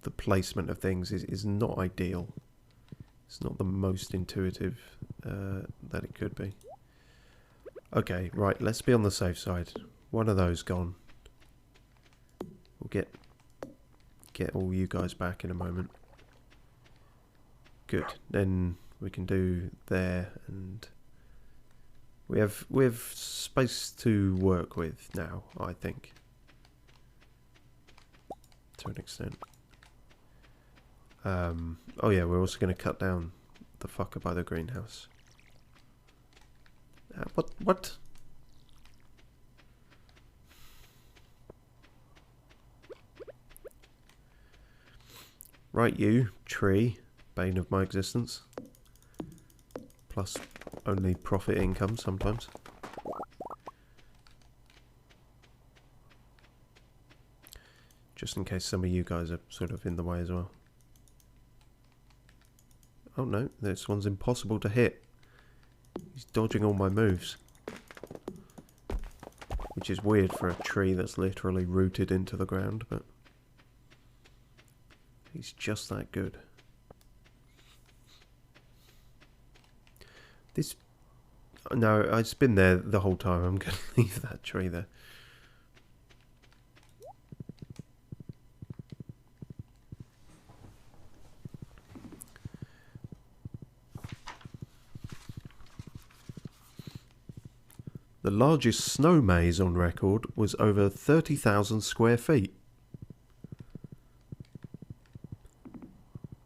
the placement of things is not ideal. It's not the most intuitive that it could be. Okay, right, let's be on the safe side. One of those gone. We'll get all you guys back in a moment. Good. Then we can do there, and we have space to work with now, I think. To an extent. Oh yeah, we're also going to cut down the fucker by the greenhouse. What? Right, you, tree, bane of my existence. Plus, only profit income sometimes. Just in case some of you guys are sort of in the way as well. Oh no, this one's impossible to hit. He's dodging all my moves. Which is weird for a tree that's literally rooted into the ground, but he's just that good. This... No, it's been there the whole time. I'm going to leave that tree there. The largest snow maze on record was over 30,000 square feet.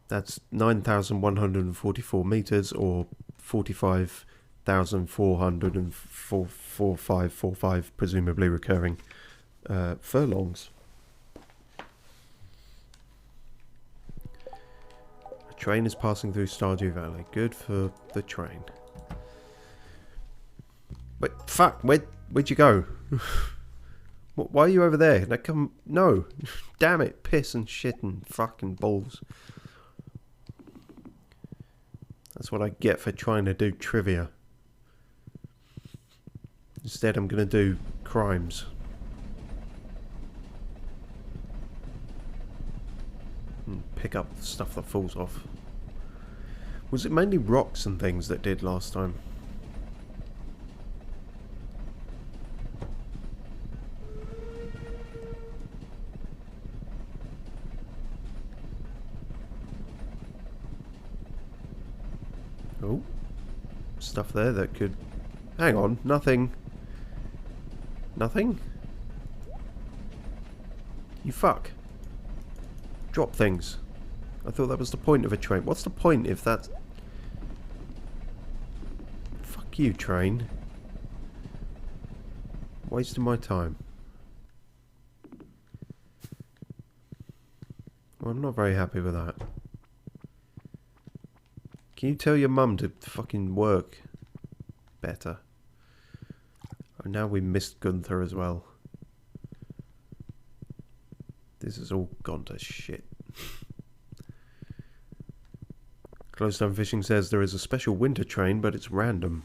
That's 9,144 metres, or 45,445, presumably recurring, furlongs. A train is passing through Stardew Valley. Good for the train. Wait, fuck, where'd you go? Why are you over there? Now come, no. Damn it, piss and shit and fucking balls. That's what I get for trying to do trivia. Instead I'm going to do crimes. And pick up the stuff that falls off. Was it mainly rocks and things that did last time? Oh, stuff there that could... Hang on, nothing. Nothing? You fuck. Drop things. I thought that was the point of a train. What's the point if that's... Fuck you, train. Wasting my time. Well, I'm not very happy with that. Can you tell your mum to fucking work better? Oh, now we missed Gunther as well. This has all gone to shit. Glowstonefishing says there is a special winter train, but it's random.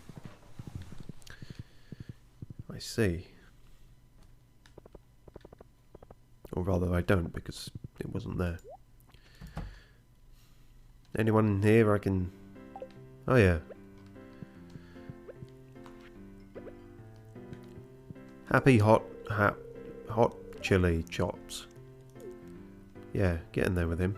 I see. Or rather, I don't, because it wasn't there. Anyone here I can... Oh yeah. Happy hot chili chops. Yeah, get in there with him.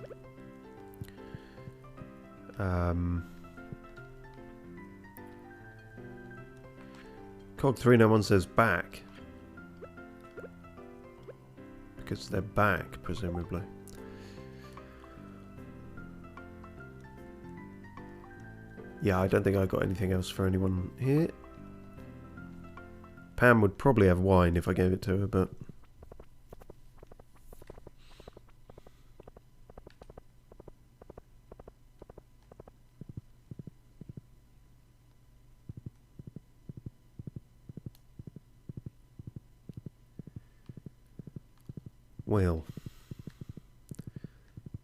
Cog391 says back. Because they're back, presumably. Yeah, I don't think I got anything else for anyone here. Pam would probably have wine if I gave it to her, but... Well,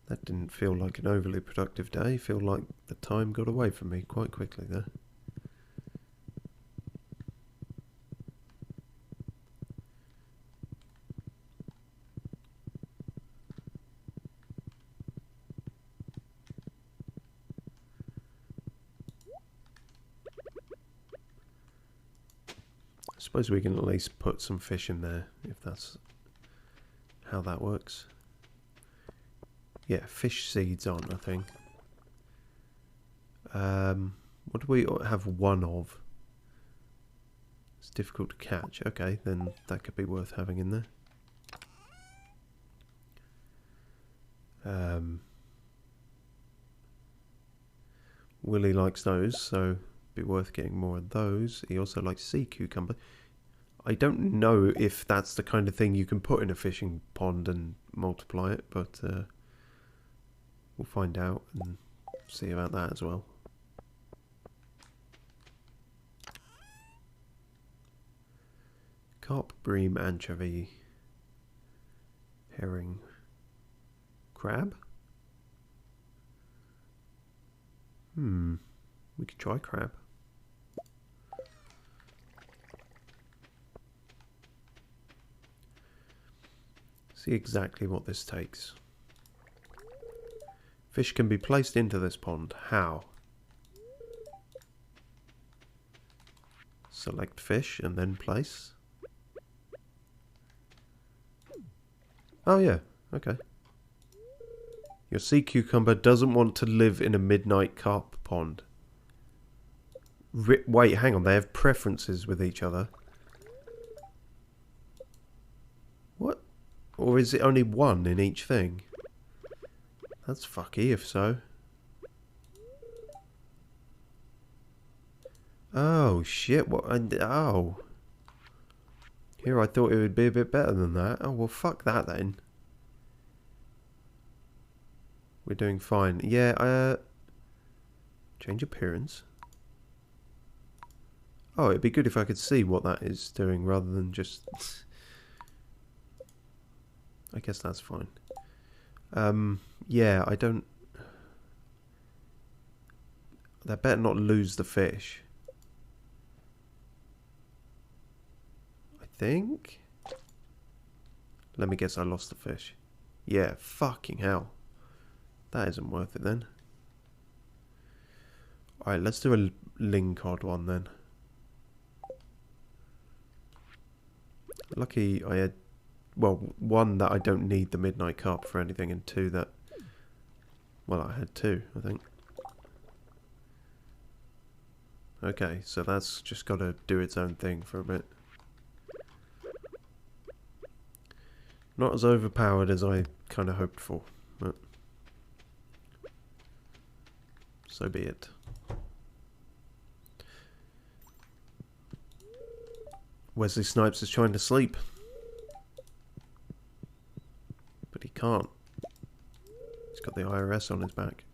that didn't feel like an overly productive day. Feel like the time got away from me quite quickly there. I suppose we can at least put some fish in there, if that's how that works. Yeah, fish seeds on, I think. What do we have one of? It's difficult to catch. Okay, then that could be worth having in there. Willie likes those, so be worth getting more of those. He also likes sea cucumber. I don't know if that's the kind of thing you can put in a fishing pond and multiply it, but we'll find out and see about that as well. Carp, bream, anchovy, herring, crab? We could try crab. See exactly what this takes. Fish can be placed into this pond. How? Select fish and then place. Oh yeah, okay. Your sea cucumber doesn't want to live in a midnight carp pond. Wait, hang on, they have preferences with each other. What? Or is it only one in each thing? That's fucky if so. Oh shit, what? Oh. Here I thought it would be a bit better than that. Oh well, fuck that then. We're doing fine. Yeah, change appearance. Oh, it'd be good if I could see what that is doing rather than just... I guess that's fine. Yeah, I don't... They better not lose the fish. I think? Let me guess I lost the fish. Yeah, fucking hell. That isn't worth it then. Alright, let's do a lingcod one then. Lucky I had... Well, one, that I don't need the midnight carp for anything, and two, that... Well, I had two, I think. Okay, so that's just got to do its own thing for a bit. Not as overpowered as I kind of hoped for, but... So be it. Wesley Snipes is trying to sleep. But he can't. He's got the IRS on his back.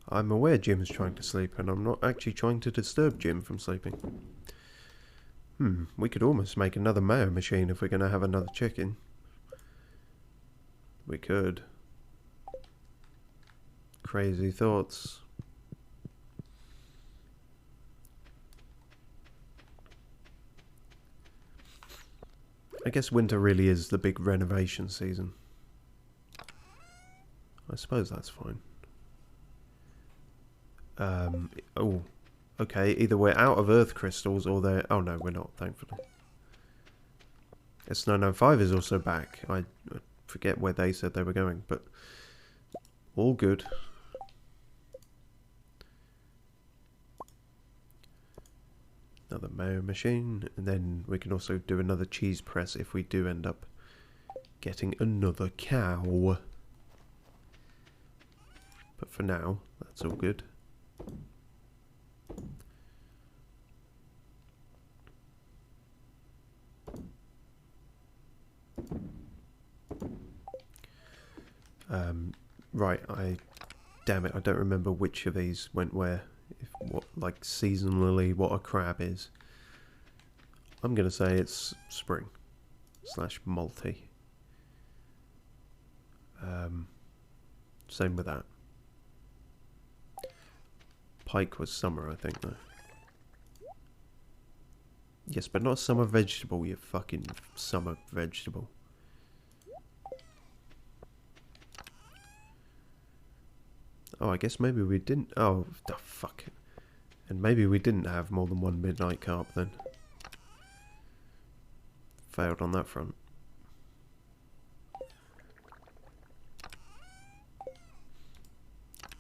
I'm aware Jim's trying to sleep, and I'm not actually trying to disturb Jim from sleeping. We could almost make another mayo machine if we're going to have another chicken. We could. Crazy thoughts. I guess winter really is the big renovation season. I suppose that's fine. Oh, okay. Either we're out of earth crystals or they're... Oh no, we're not, thankfully. S905 is also back. I forget where they said they were going, but all good. Another mayo machine, and then we can also do another cheese press if we do end up getting another cow. But for now, that's all good. Right, damn it, I don't remember which of these went where. What, like, seasonally, what a crab is. I'm going to say it's spring / multi. Same with that. Pike was summer, I think, though. Yes, but not summer vegetable, you fucking summer vegetable. Oh, I guess maybe we didn't... Oh, the fuck. And maybe we didn't have more than one midnight carp then. Failed on that front.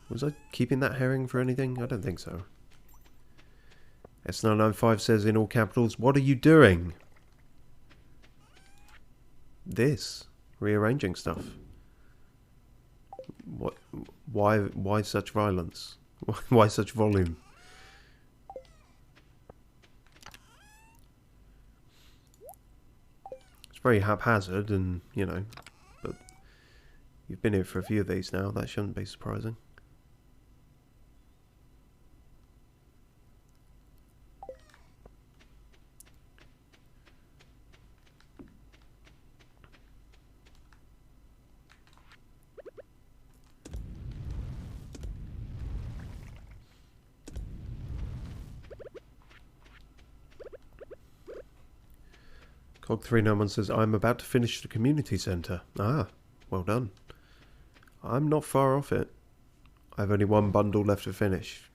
Was I keeping that herring for anything? I don't think so. S995 says in all capitals, what are you doing? This. Rearranging stuff. What? Why such violence? Why such volume? It's very haphazard and, you know, but you've been here for a few of these now, that shouldn't be surprising. Cog391 says, I'm about to finish the community centre. Ah, well done. I'm not far off it. I've only one bundle left to finish.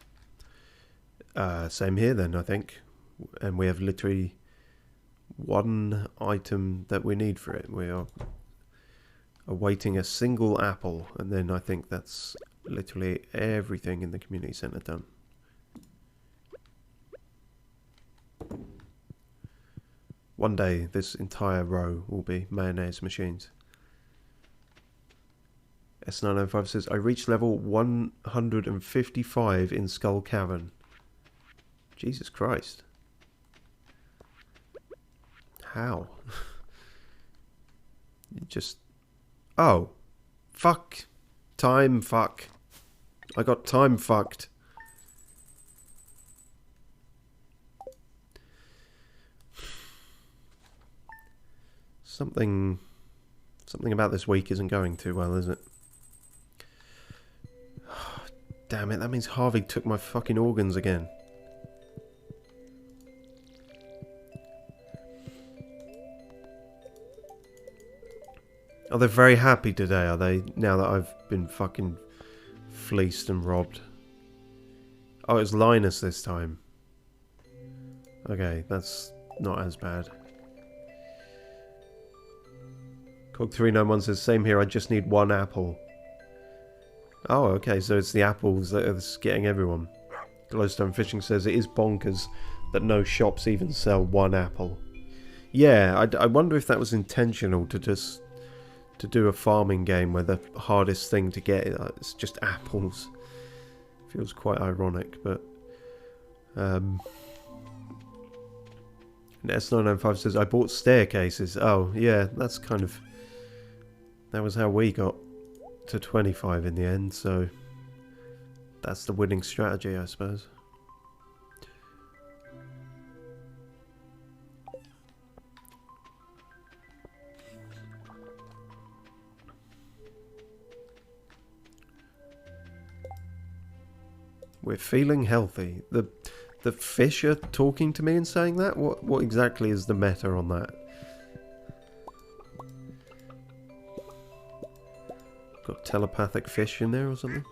Same here then, I think. And we have literally one item that we need for it. We are awaiting a single apple, and then I think that's literally everything in the community centre done. One day, this entire row will be mayonnaise machines. S905 says, I reached level 155 in Skull Cavern. Jesus Christ. How? You just... Oh. Fuck. Time fuck. I got time fucked. Something about this week isn't going too well, is it? Damn it, that means Harvey took my fucking organs again. Oh, they're very happy today, are they? Now that I've been fucking fleeced and robbed. Oh, it's Linus this time. Okay, that's not as bad. Cog391 says, same here, I just need one apple. Oh, okay, so it's the apples that are getting everyone. Glowstonefishing says, it is bonkers that no shops even sell one apple. Yeah, I wonder if that was intentional to just... to do a farming game where the hardest thing to get is just apples. Feels quite ironic, but... And S995 says, I bought staircases. Oh, yeah, that's kind of... That was how we got to 25 in the end, so... That's the winning strategy, I suppose. We're feeling healthy. The fish are talking to me and saying that? What exactly is the meta on that? Got telepathic fish in there or something?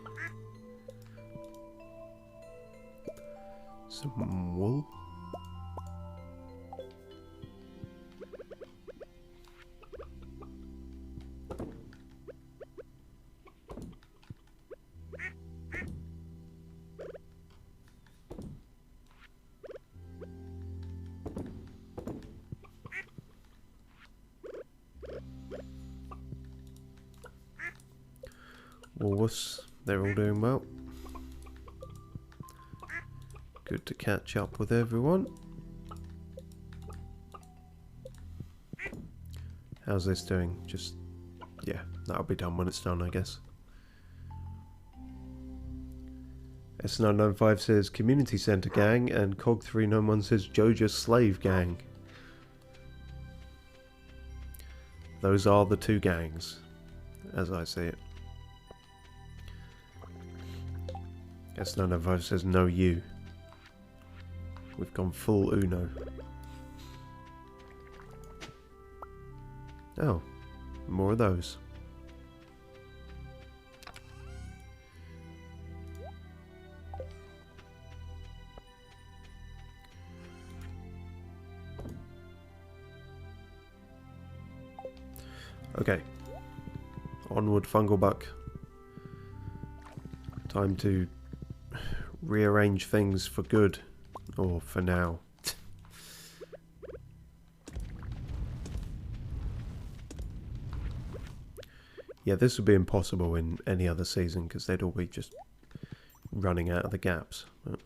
Some wool? Walrus, they're all doing well. Good to catch up with everyone. How's this doing? Just, yeah, That'll be done when it's done, I guess. S995 says Community Centre Gang, and Cog391 says Joja Slave Gang. Those are the two gangs, as I see it. S995 says no you. We've gone full Uno. Oh, more of those. Okay. Onward, Funglebuck. Time to rearrange things for good. Or for now. Yeah, this would be impossible in any other season because they'd all be just running out of the gaps. But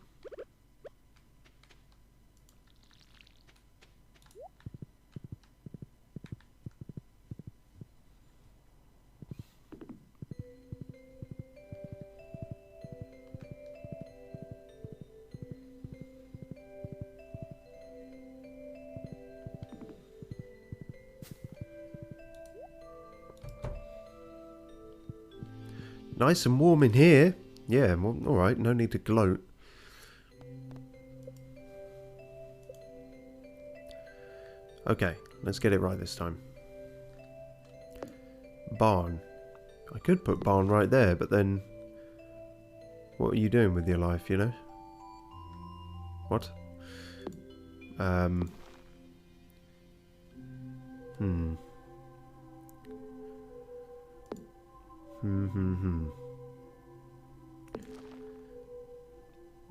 nice and warm in here. Yeah, well, alright, no need to gloat. Okay, let's get it right this time. Barn. I could put barn right there, but then... what are you doing with your life, you know? What?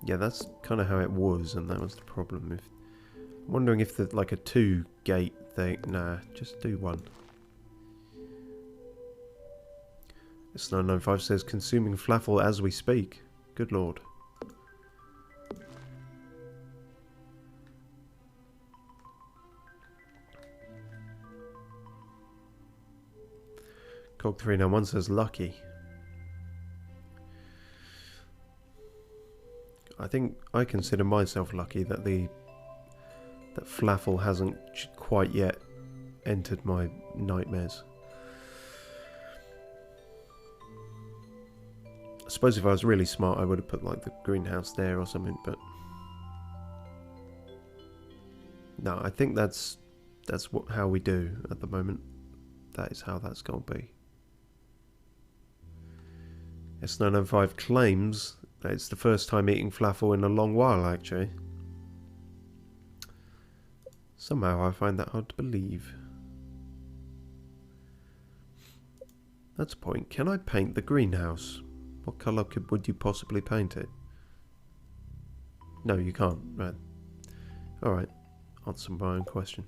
Yeah, that's kind of how it was, and that was the problem. If I'm wondering if the like a 2-gate thing. Nah, just do one. S995 says consuming flaffle as we speak. Good lord. Cog391 says lucky. I think I consider myself lucky that that flaffle hasn't quite yet entered my nightmares. I suppose if I was really smart I would have put like the greenhouse there or something, but no, I think that's how we do at the moment. That is how that's going to be. S905 claims that it's the first time eating flaffle in a long while, actually. Somehow I find that hard to believe. That's a point. Can I paint the greenhouse? What colour would you possibly paint it? No, you can't. Right. Alright. Answer my own question.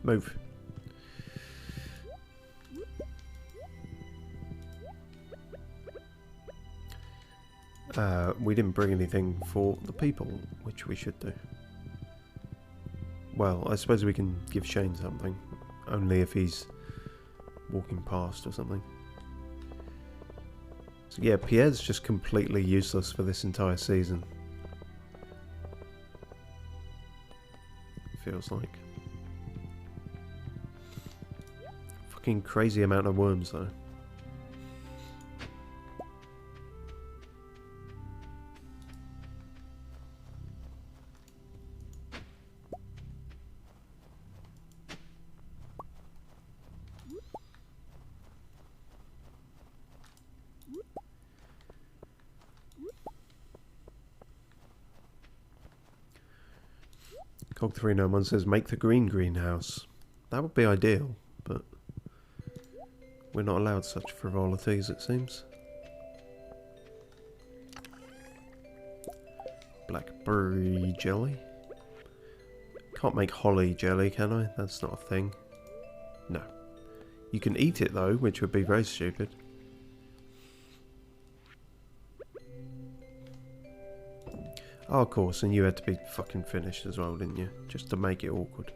Move. We didn't bring anything for the people, which we should do. Well, I suppose we can give Shane something. Only if he's walking past or something. So yeah, Pierre's just completely useless for this entire season. Feels like. Fucking crazy amount of worms though. Cog391 says make the greenhouse. That would be ideal, but we're not allowed such frivolities, it seems. Blackberry jelly? Can't make holly jelly, can I? That's not a thing. No. You can eat it though, which would be very stupid. Oh, of course, and you had to be fucking finished as well, didn't you? Just to make it awkward.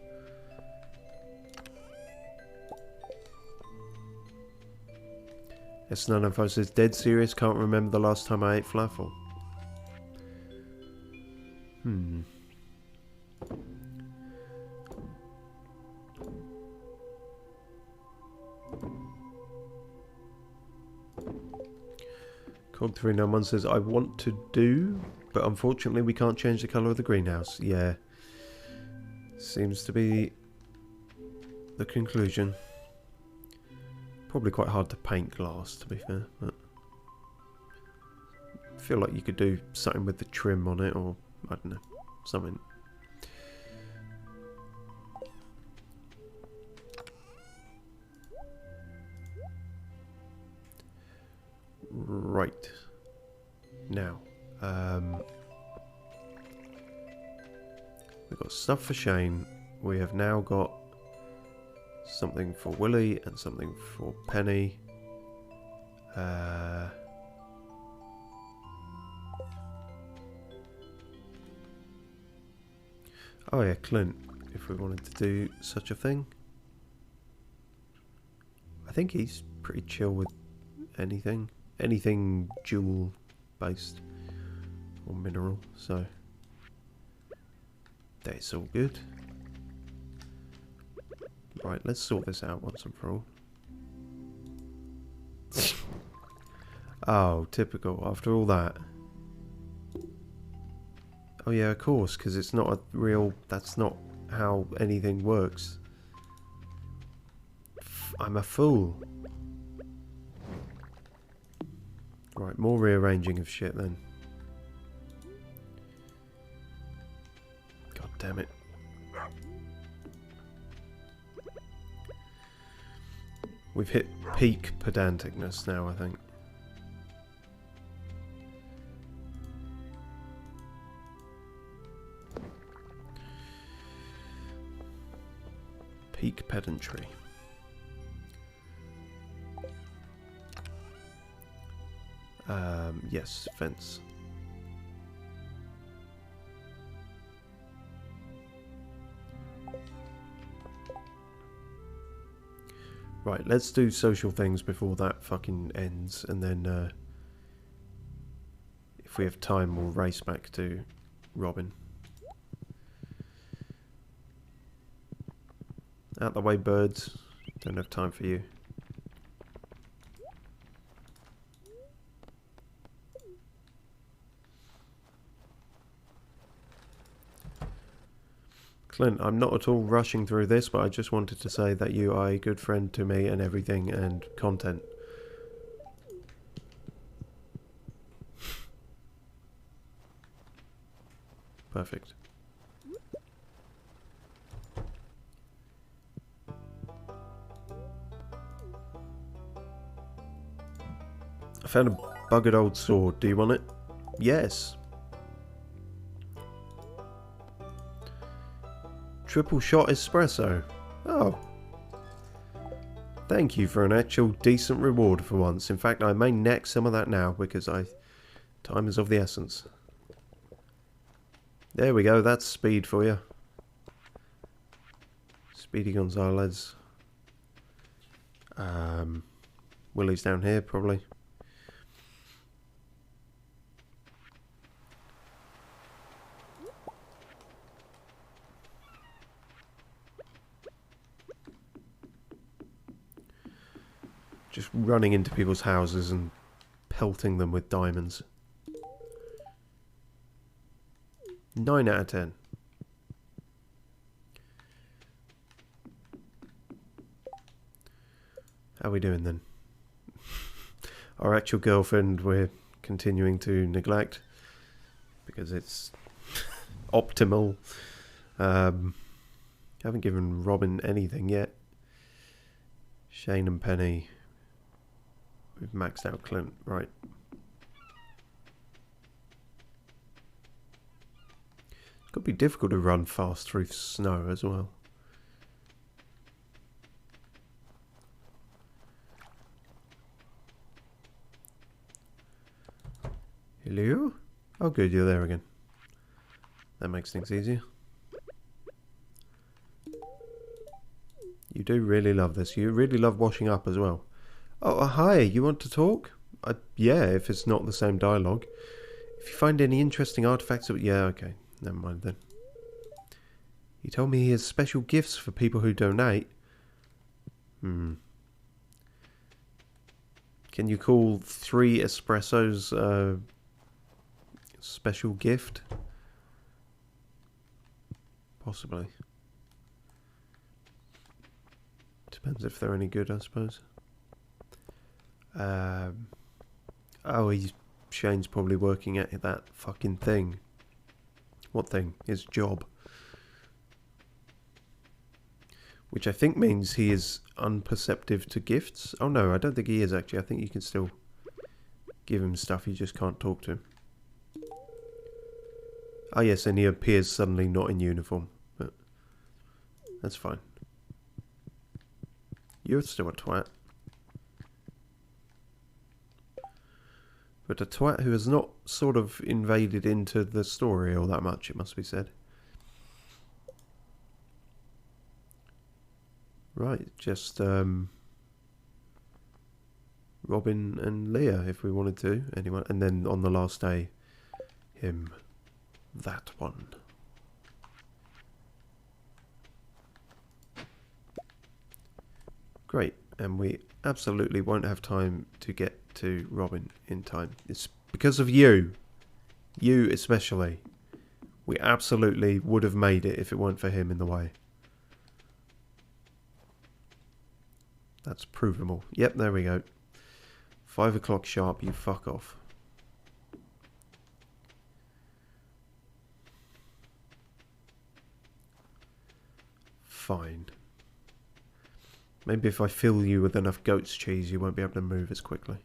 S905 says, dead serious, can't remember the last time I ate falafel. Cog391 says, I want to do, but unfortunately we can't change the colour of the greenhouse. Yeah. Seems to be the conclusion. Probably quite hard to paint glass, to be fair, but I feel like you could do something with the trim on it, or I don't know, something. Right. Now, we've got stuff for Shane. We have now got something for Willie and something for Penny. Oh yeah, Clint, if we wanted to do such a thing. I think he's pretty chill with anything. Anything jewel based or mineral, so that's all good. Right, let's sort this out once and for all. Oh, typical, after all that. Oh yeah, of course, because it's not a real... That's not how anything works. I'm a fool. Right, more rearranging of shit then. God damn it. We've hit peak pedanticness now, I think. Peak pedantry. Yes, fence. Right, let's do social things before that fucking ends, and then if we have time we'll race back to Robin. Out the way, birds. Don't have time for you. Clint, I'm not at all rushing through this, but I just wanted to say that you are a good friend to me and everything and content. Perfect. I found a buggered old sword. Do you want it? Yes. Triple shot espresso. Oh. Thank you for an actual decent reward for once. In fact, I may neck some of that now because time is of the essence. There we go. That's speed for you. Speedy Gonzalez. Willie's down here probably. Just running into people's houses and pelting them with diamonds. 9 out of 10. How are we doing then? Our actual girlfriend we're continuing to neglect because it's optimal. Haven't given Robin anything yet. Shane and Penny. We've maxed out Clint, right. Could be difficult to run fast through snow as well. Hello? Oh good, you're there again. That makes things easier. You do really love this. You really love washing up as well. Oh, hi. You want to talk? Yeah, if it's not the same dialogue. If you find any interesting artifacts... Yeah, okay. Never mind then. He told me he has special gifts for people who donate. Can you call 3 espressos special gift? Possibly. Depends if they're any good, I suppose. Oh, Shane's probably working at that fucking thing. What thing? His job. Which I think means he is unperceptive to gifts. Oh no, I don't think he is actually. I think you can still give him stuff, you just can't talk to him. Oh yes, and he appears suddenly not in uniform. But that's fine. You're still a twat. But a twat who has not sort of invaded into the story all that much, it must be said. Right, just Robin and Leah if we wanted to. Anyone, and then on the last day, him. That one. Great, and we absolutely won't have time to get to Robin in time. It's because of you. You especially. We absolutely would have made it if it weren't for him in the way. That's provable. Yep, there we go. 5 o'clock sharp, you fuck off. Fine. Maybe if I fill you with enough goat's cheese, you won't be able to move as quickly.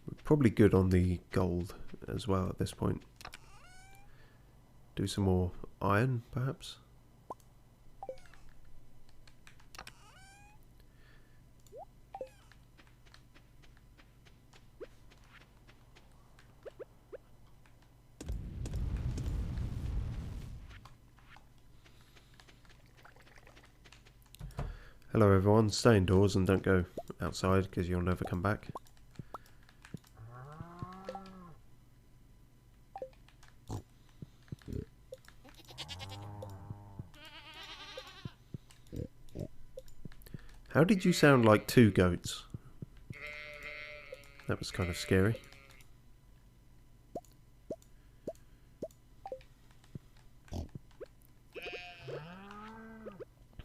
We're probably good on the gold as well at this point. Do some more iron, perhaps? Hello everyone, stay indoors and don't go outside because you'll never come back. How did you sound like 2 goats? That was kind of scary.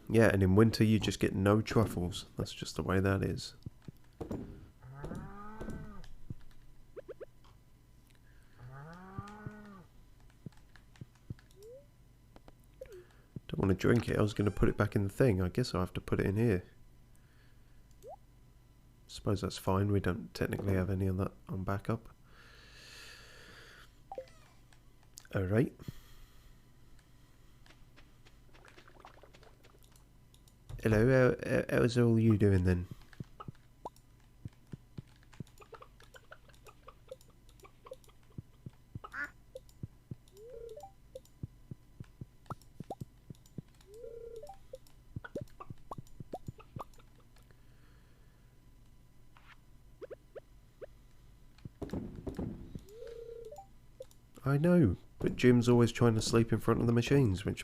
Yeah, and in winter you just get no truffles. That's just the way that is. Don't want to drink it. I was going to put it back in the thing. I guess I'll have to put it in here. Suppose that's fine. We don't technically have any of that on backup. Alright. Hello, how's all you doing then? I know, but Jim's always trying to sleep in front of the machines, which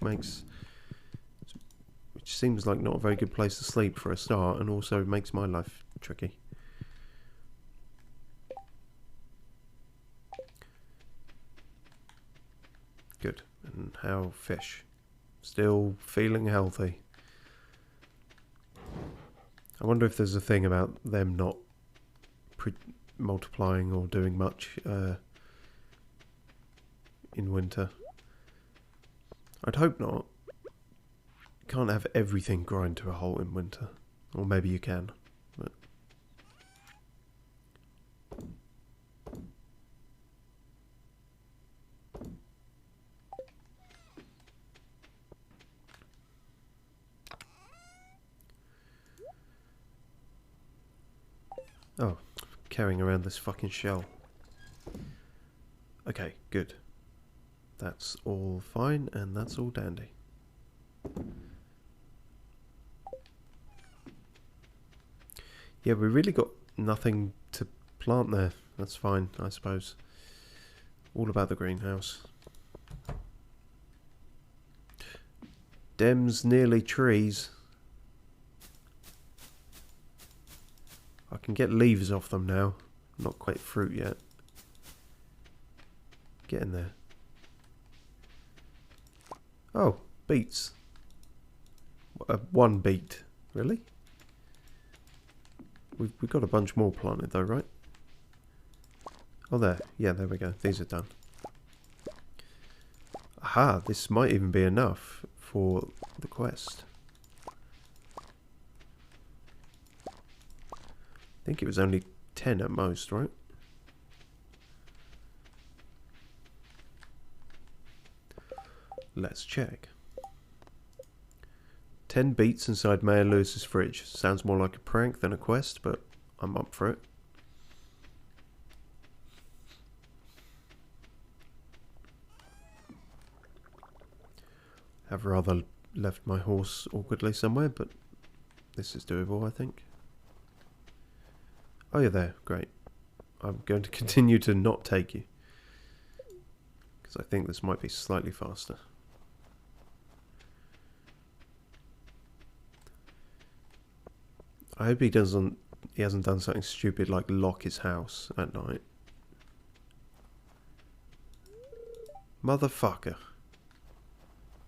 seems like not a very good place to sleep for a start, and also makes my life tricky. Good. And how fish? Still feeling healthy. I wonder if there's a thing about them not multiplying or doing much in winter. I'd hope not. Can't have everything grind to a halt in winter. Or maybe you can. But oh, carrying around this fucking shell. Okay, good. That's all fine, and that's all dandy. Yeah, we really got nothing to plant there. That's fine, I suppose. All about the greenhouse. Dem's nearly trees. I can get leaves off them now. Not quite fruit yet. Get in there. Oh, beets. One beet. Really? We've got a bunch more planted though, right? Oh, there. Yeah, there we go. These are done. Aha, this might even be enough for the quest. I think it was only 10 at most, right? Let's check. 10 beets inside Mayor Lewis's fridge. Sounds more like a prank than a quest, but I'm up for it. Have rather left my horse awkwardly somewhere, but this is doable, I think. Oh, you're there. Great. I'm going to continue to not take you, because I think this might be slightly faster. I hope he hasn't done something stupid like lock his house at night. Motherfucker.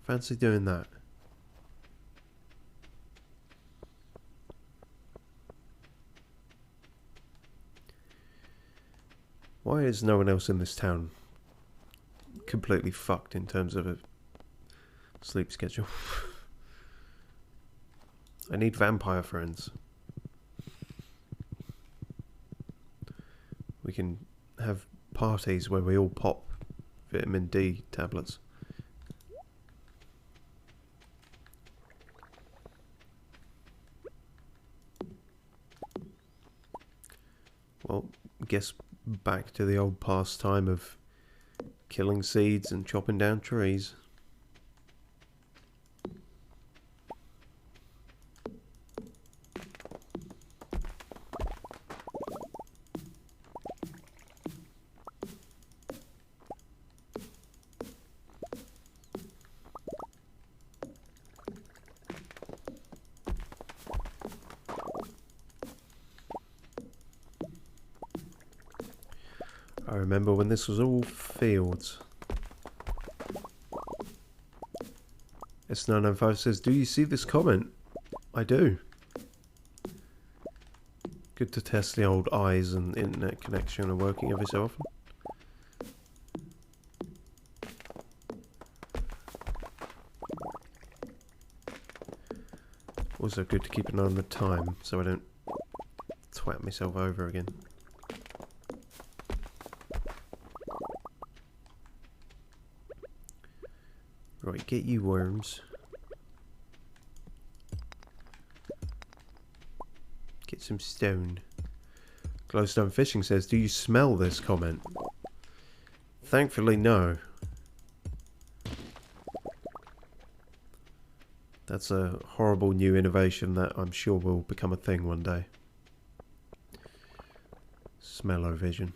Fancy doing that. Why is no one else in this town completely fucked in terms of a sleep schedule? I need vampire friends. We can have parties where we all pop vitamin D tablets. Well, guess back to the old pastime of killing seeds and chopping down trees. I remember when this was all fields. S995 says, do you see this comment? I do. Good to test the old eyes and internet connection are working every so often. Also good to keep an eye on the time so I don't twat myself over again. Right, get you worms. Get some stone. Glowstonefishing says, do you smell this comment? Thankfully, no. That's a horrible new innovation that I'm sure will become a thing one day. Smell-o-vision.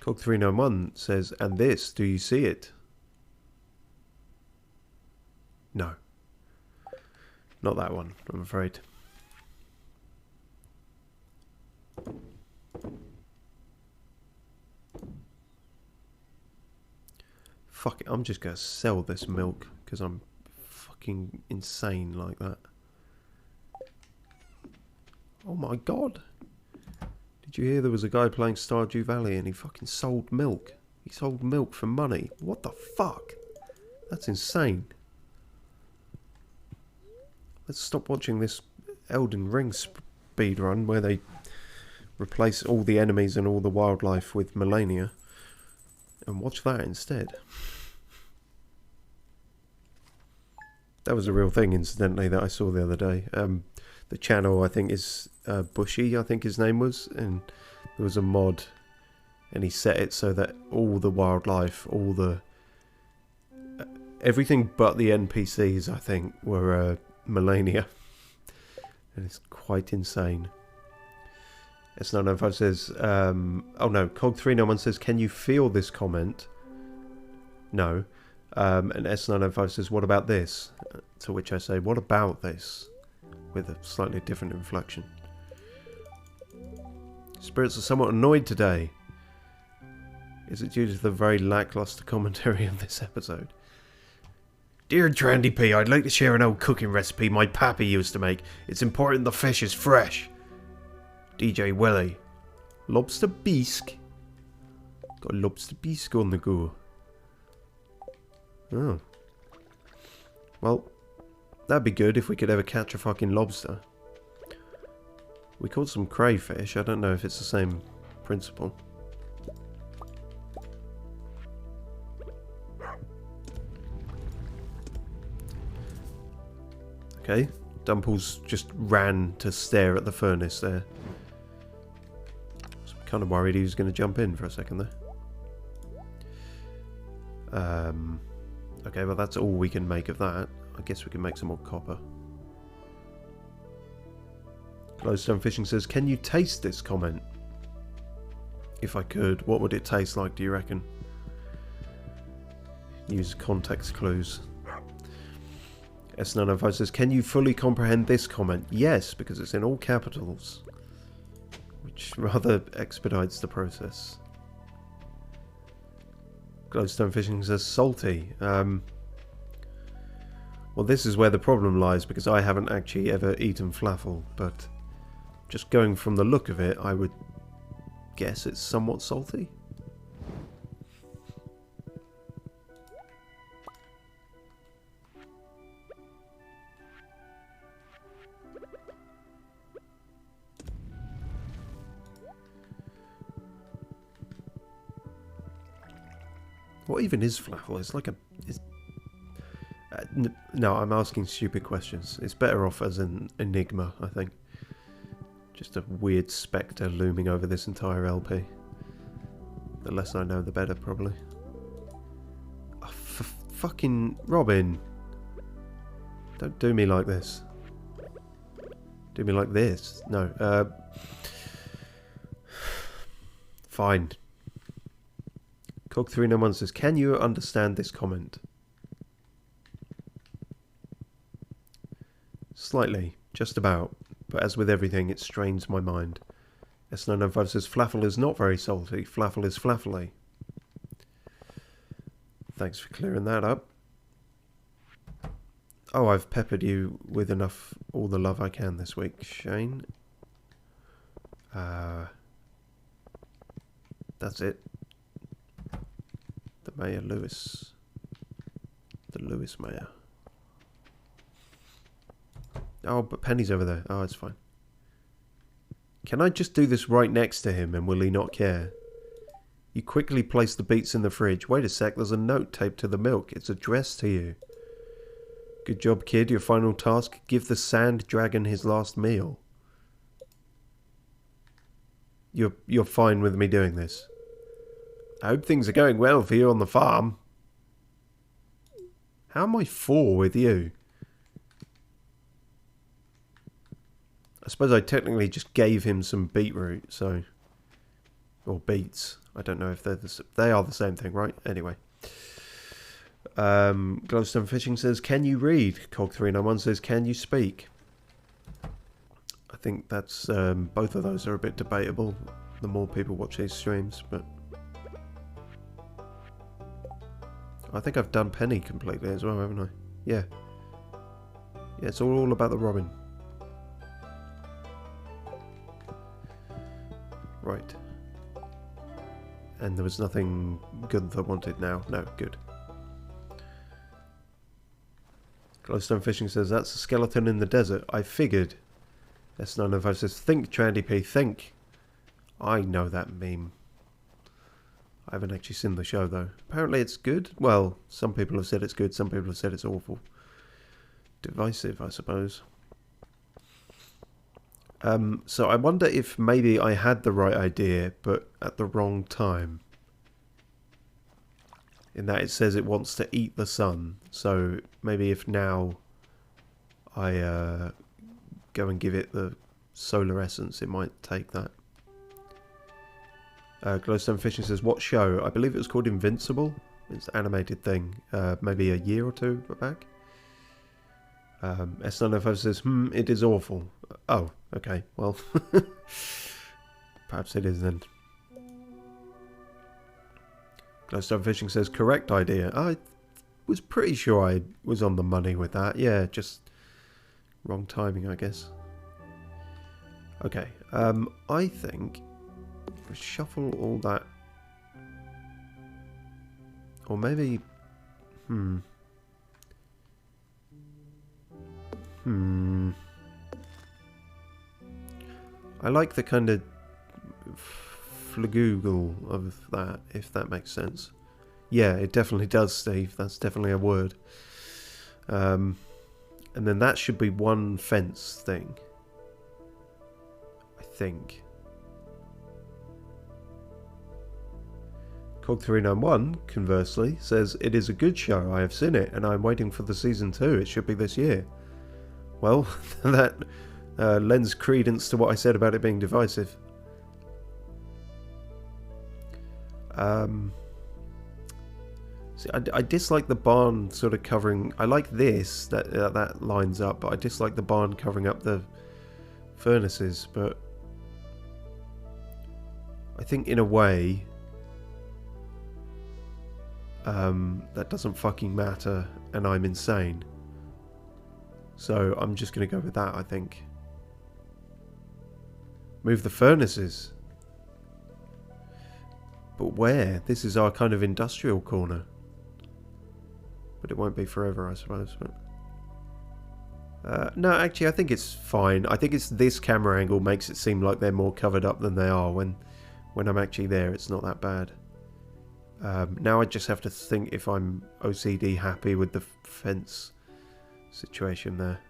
Cog391 says, and this, do you see it? No. Not that one, I'm afraid. Fuck it, I'm just going to sell this milk because I'm fucking insane like that. Oh my god. Did you hear there was a guy playing Stardew Valley and he fucking sold milk? He sold milk for money. What the fuck? That's insane. Let's stop watching this Elden Ring speedrun where they replace all the enemies and all the wildlife with Melania and watch that instead. That was a real thing, incidentally, that I saw the other day. the channel, I think, is Bushy, I think his name was, and there was a mod, and he set it so that all the wildlife, all the everything but the NPCs, I think, were Millennia, and it's quite insane. S905 says, oh no, Cog391 says, can you feel this comment? No. And S905 says, what about this? To which I say, what about this? With a slightly different inflection. Spirits are somewhat annoyed today. Is it due to the very lackluster commentary of this episode? Dear Trendy P, I'd like to share an old cooking recipe my pappy used to make. It's important the fish is fresh. DJ Willie. Lobster bisque. Got lobster bisque on the go. Oh. Well, that'd be good if we could ever catch a fucking lobster. We caught some crayfish. I don't know if it's the same principle. Okay. Dumples just ran to stare at the furnace there. I was kind of worried he was going to jump in for a second there. Okay, well that's all we can make of that. I guess we can make some more copper. Glowstonefishing says, can you taste this comment? If I could, what would it taste like, do you reckon? Use context clues. S905 says, can you fully comprehend this comment? Yes, because it's in all capitals. Which rather expedites the process. Glowstonefishing says, salty. Well, this is where the problem lies, because I haven't actually ever eaten flaffle, but just going from the look of it, I would guess it's somewhat salty. What even is flaffle? It's like a... no, I'm asking stupid questions. It's better off as an enigma, I think. Just a weird spectre looming over this entire LP. The less I know, the better, probably. Oh, fucking Robin. Don't do me like this. Do me like this. No. Fine. Cog391 says, can you understand this comment? Slightly. Just about. But as with everything, it strains my mind. S995 says, flaffle is not very salty. Flaffle is flaffly. Thanks for clearing that up. Oh, I've peppered you with enough, all the love I can this week, Shane. That's it. The Mayor Lewis. The Lewis Mayor. Oh, but Penny's over there. Oh, it's fine. Can I just do this right next to him and will he not care? You quickly place the beets in the fridge. Wait a sec, there's a note taped to the milk. It's addressed to you. Good job, kid. Your final task, give the sand dragon his last meal. You're fine with me doing this? I hope things are going well for you on the farm. How am I four with you? I suppose I technically just gave him some beetroot, so... Or beets. I don't know if they are the same thing, right? Anyway. Glowstonefishing says, can you read? Cog391 says, can you speak? I think that's... both of those are a bit debatable. The more people watch these streams, but... I think I've done Penny completely as well, haven't I? Yeah. Yeah, it's all about the Robin. Right. And there was nothing good that I wanted now. No, good. Glowstonefishing says, that's a skeleton in the desert. I figured. S905 says, think, Trandy P, think. I know that meme. I haven't actually seen the show, though. Apparently it's good. Well, some people have said it's good. Some people have said it's awful. Divisive, I suppose. So I wonder if maybe I had the right idea, but at the wrong time. In that it says it wants to eat the sun. So maybe if now I go and give it the solar essence, it might take that. Glowstonefishing says, what show? I believe it was called Invincible. It's an animated thing. Maybe a year or two back. S905 says, it is awful. Oh, okay. Well, perhaps it is then. Glowstonefishing says, correct idea. I was pretty sure I was on the money with that. Yeah, just wrong timing, I guess. Okay. I think we shuffle all that. Or maybe... I like the kind of flagoogle of that, if that makes sense. Yeah, it definitely does, Steve. That's definitely a word. And then that should be one fence thing. I think. Cog391, conversely, says, it is a good show. I have seen it, and I'm waiting for the season 2. It should be this year. Well, that lends credence to what I said about it being divisive. See, I dislike the barn sort of covering... I like this, that lines up, but I dislike the barn covering up the furnaces, but... I think in a way... that doesn't fucking matter, and I'm insane. So I'm just going to go with that, I think. Move the furnaces. But where? This is our kind of industrial corner. But it won't be forever, I suppose. But no, actually, I think it's fine. I think it's this camera angle makes it seem like they're more covered up than they are. When I'm actually there, it's not that bad. Now I just have to think if I'm OCD happy with the fence situation there.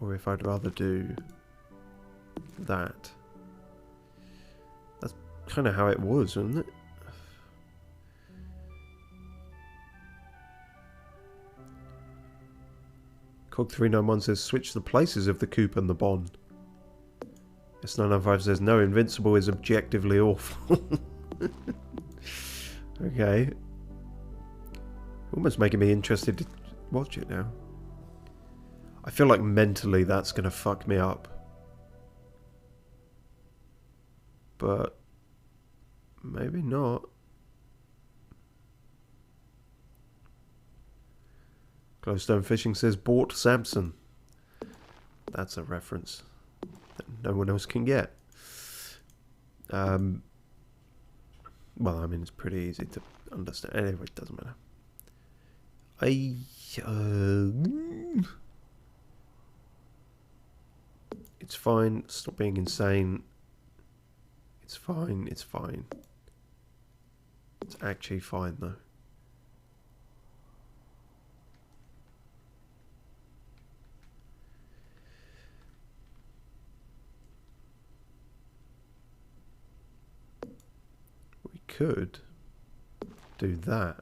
Or if I'd rather do that. That's kind of how it was, wasn't it? Cog391 says, switch the places of the coop and the bond. S995 says, no, Invincible is objectively awful. Okay. Almost making me interested to watch it now. I feel like mentally that's going to fuck me up. But maybe not. Glowstonefishing says, bought Samson. That's a reference that no one else can get. Well, I mean, it's pretty easy to understand. Anyway, it doesn't matter. It's fine. Stop being insane. It's fine. It's fine. It's actually fine, though. We could do that.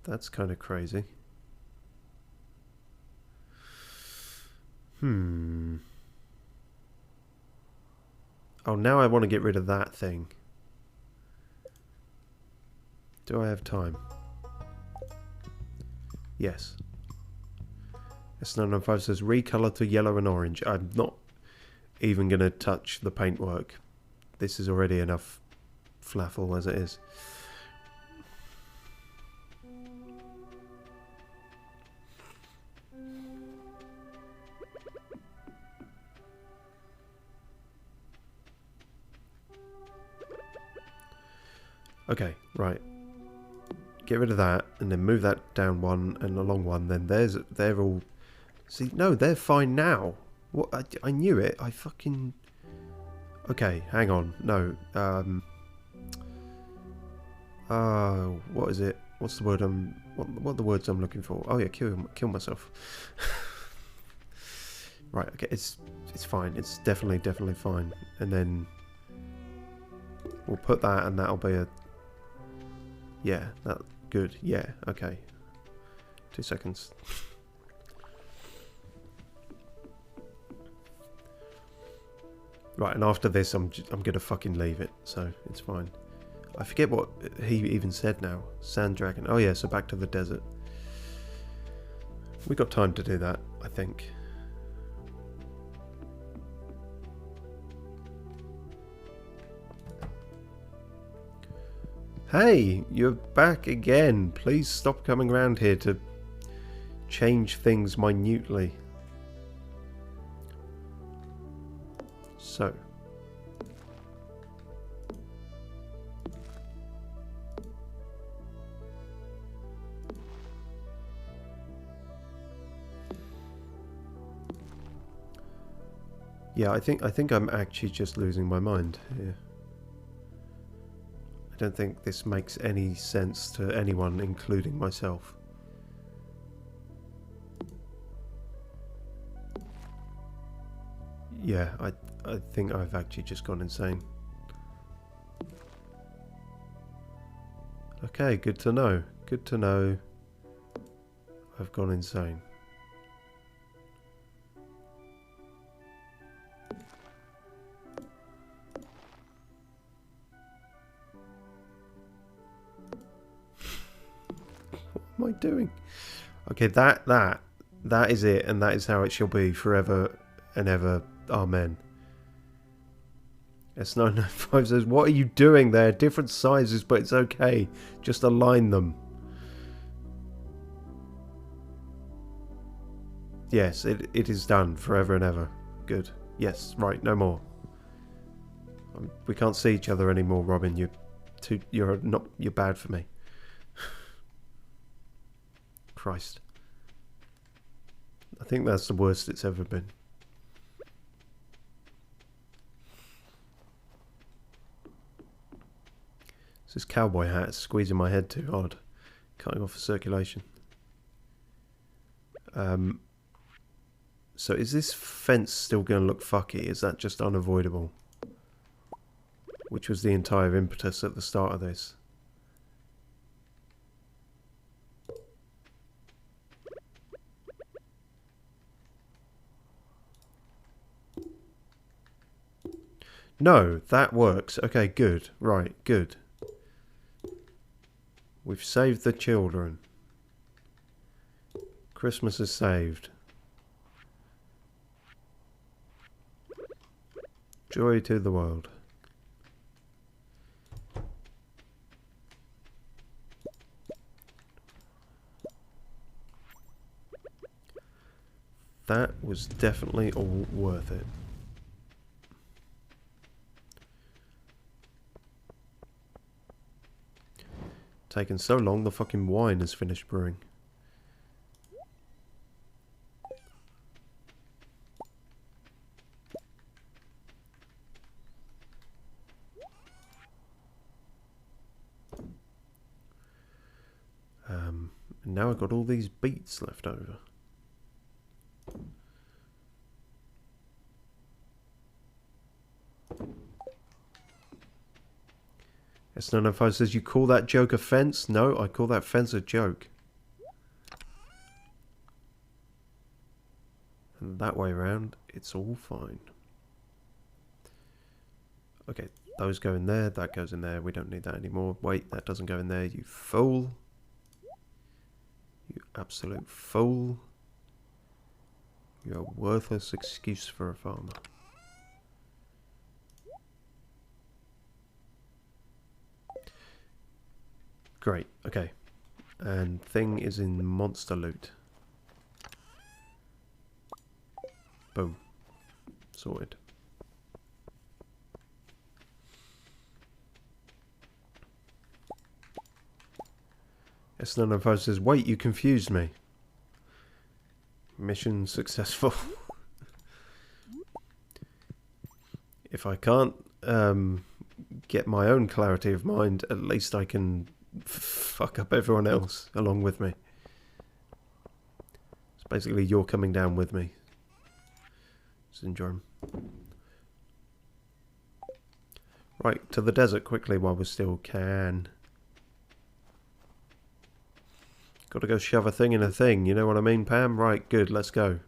That's kind of crazy. Oh, now I want to get rid of that thing. Do I have time? Yes. S995 says recolor to yellow and orange. I'm not even going to touch the paintwork. This is already enough flaffle as it is. Okay, right. Get rid of that, and then move that down one and along one. Then they're all. See, no, they're fine now. What? I knew it. I fucking. Okay, hang on. No. What is it? What's the word I'm what are the words I'm looking for? Oh yeah, kill myself. Right, okay, it's fine. It's definitely fine. And then we'll put that, and that'll be a... Yeah, that good. Yeah, okay. 2 seconds. Right, and after this, I'm gonna fucking leave it, so it's fine. I forget what he even said now. Sand dragon. Oh yeah, so back to the desert. We got time to do that, I think. Hey, you're back again. Please stop coming around here to change things minutely. So. Yeah, I think I'm actually just losing my mind here. I don't think this makes any sense to anyone, including myself. Yeah, I think I've actually just gone insane. Okay, good to know. Good to know. I've gone insane. What am I doing? Okay, that is it, and that is how it shall be forever and ever. Amen. S995 says, what are you doing there? Different sizes, but it's okay. Just align them. Yes, it is done forever and ever. Good. Yes, right, no more. We can't see each other anymore, Robin. You're bad for me. Christ. I think that's the worst it's ever been. This cowboy hat is squeezing my head too hard. Cutting off the circulation. So is this fence still going to look fucky? Is that just unavoidable? Which was the entire impetus at the start of this. No, that works. Okay, good. Right, good. We've saved the children. Christmas is saved. Joy to the world. That was definitely all worth it. Taken so long, the fucking wine is finished brewing. And now I've got all these beets left over. S905 says, you call that joke a fence? No, I call that fence a joke. And that way around, it's all fine. Okay, those go in there, that goes in there. We don't need that anymore. Wait, that doesn't go in there, you fool. You absolute fool. You're a worthless excuse for a farmer. Great, okay. And thing is in monster loot. Boom. Sorted. S905 says, wait, you confused me. Mission successful. If I can't get my own clarity of mind, at least I can fuck up everyone else along with me. It's basically you're coming down with me. Syndrome. Right, to the desert quickly while we still can. Gotta go shove a thing in a thing, you know what I mean, Pam? Right, good, let's go.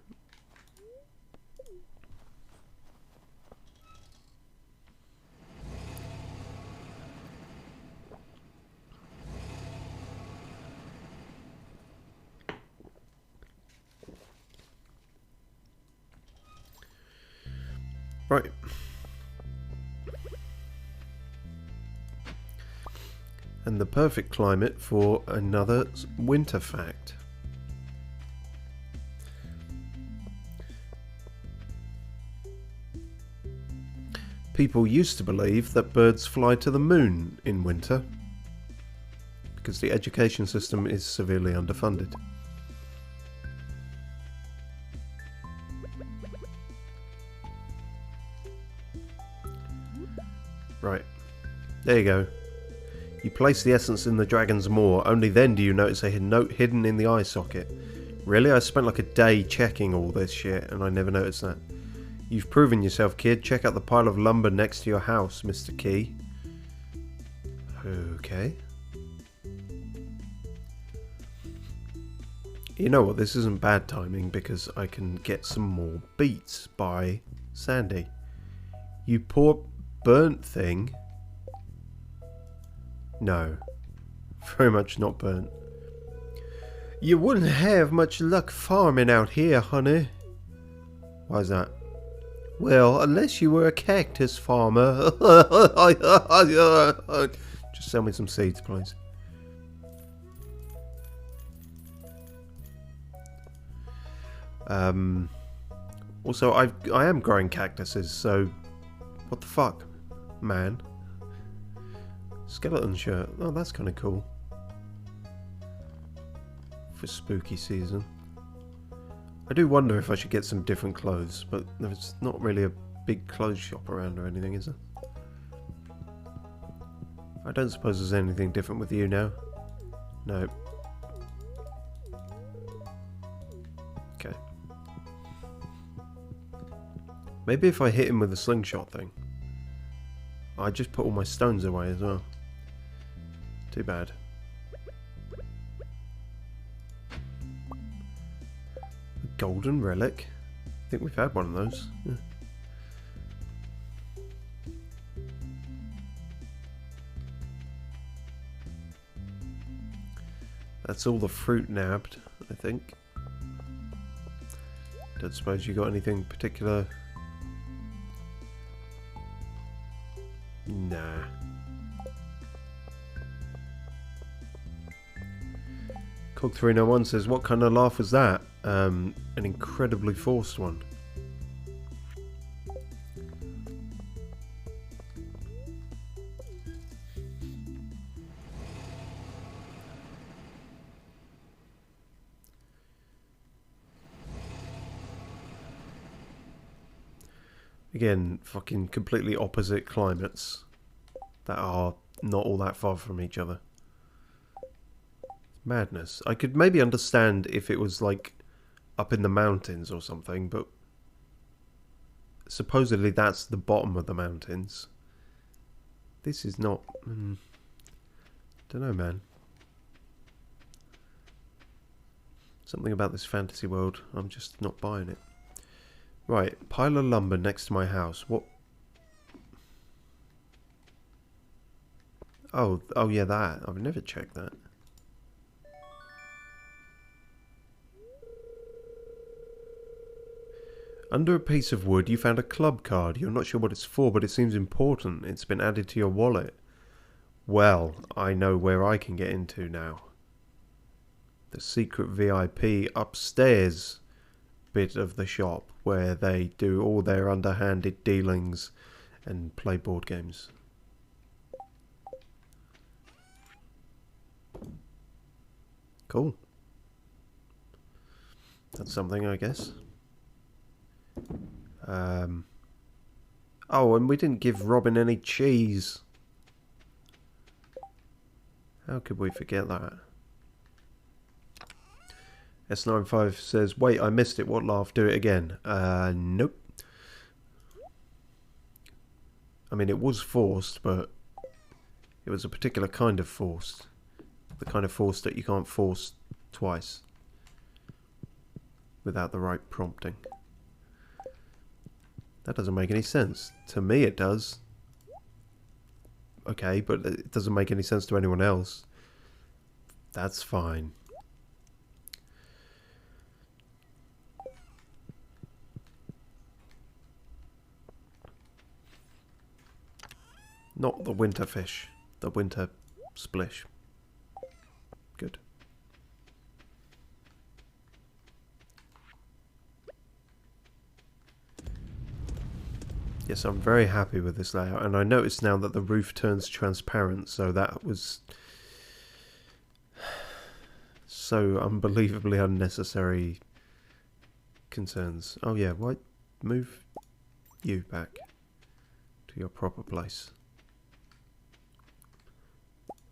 Right. And the perfect climate for another winter fact. People used to believe that birds fly to the moon in winter because the education system is severely underfunded. Right, there you go. You place the essence in the dragon's maw, only then do you notice a note hidden in the eye socket. Really? I spent like a day checking all this shit and I never noticed that. You've proven yourself, kid. Check out the pile of lumber next to your house, Mr. Key. Okay. You know what, this isn't bad timing because I can get some more beats by Sandy. You poor burnt thing. No. Very much not burnt. You wouldn't have much luck farming out here, honey. Why is that? Well, unless you were a cactus farmer. Just sell me some seeds, please. Also, I am growing cactuses, so what the fuck, man? Skeleton shirt. Oh, that's kind of cool. For spooky season. I do wonder if I should get some different clothes, but there's not really a big clothes shop around or anything, is there? I don't suppose there's anything different with you now. No. Okay. Maybe if I hit him with a slingshot thing. I just put all my stones away as well. Too bad. A golden relic? I think we've had one of those. Yeah. That's all the fruit nabbed, I think. Don't suppose you got anything particular? Nah. Cog391 says, what kind of laugh was that? An incredibly forced one. Again, fucking completely opposite climates that are not all that far from each other. Madness. I could maybe understand if it was like up in the mountains or something, but supposedly that's the bottom of the mountains. This is not... don't know, man. Something about this fantasy world, I'm just not buying it. Right, pile of lumber next to my house. What? Oh yeah, that. I've never checked that. Under a piece of wood, you found a club card. You're not sure what it's for, but it seems important. It's been added to your wallet. Well, I know where I can get into now. The secret VIP upstairs bit of the shop where they do all their underhanded dealings and play board games. Cool. That's something, I guess. Oh, and we didn't give Robin any cheese. How could we forget that? S95 says, wait, I missed it. What laugh? Do it again. Nope. I mean, it was forced, but it was a particular kind of forced. The kind of force that you can't force twice without the right prompting. That doesn't make any sense. To me it does. Okay, but it doesn't make any sense to anyone else. That's fine. Not the winter fish. The winter splish. Good. Yes, I'm very happy with this layout, and I notice now that the roof turns transparent, so that was so unbelievably unnecessary concerns. Oh yeah, why move you back to your proper place?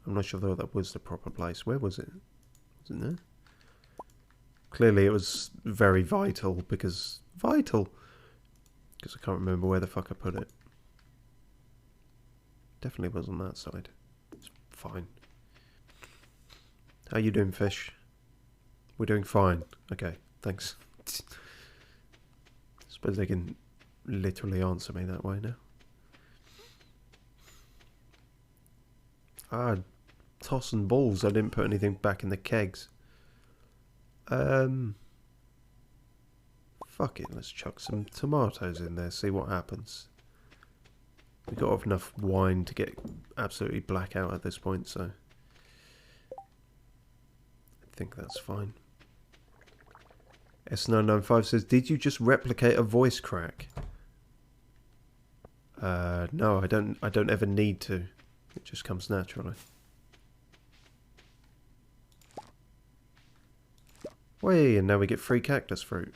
I'm not sure though that was the proper place. Where was it? Was it there? Clearly it was very vital because I can't remember where the fuck I put it. Definitely was on that side. It's fine. How you doing, fish? We're doing fine. Okay, thanks. Suppose they can literally answer me that way now. Ah, tossing balls. I didn't put anything back in the kegs. Fuck it, let's chuck some tomatoes in there, see what happens. We've got enough wine to get absolutely black out at this point, so I think that's fine. S995 says, did you just replicate a voice crack? No, I don't ever need to. It just comes naturally. Way, and now we get free cactus fruit.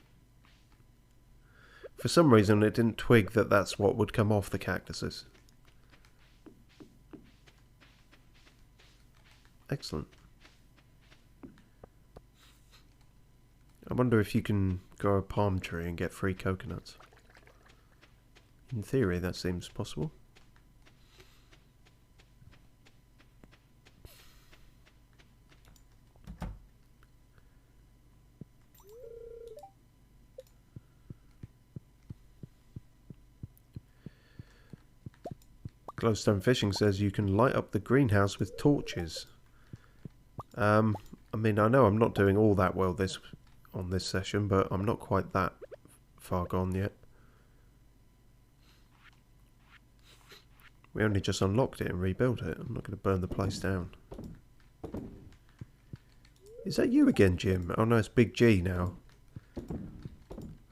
For some reason it didn't twig that that's what would come off the cactuses. Excellent. I wonder if you can grow a palm tree and get free coconuts. In theory that seems possible. Glowstonefishing says you can light up the greenhouse with torches. I mean, I know I'm not doing all that well on this session, but I'm not quite that far gone yet. We only just unlocked it and rebuilt it. I'm not going to burn the place down. Is that you again, Jim? Oh no, it's Big G now.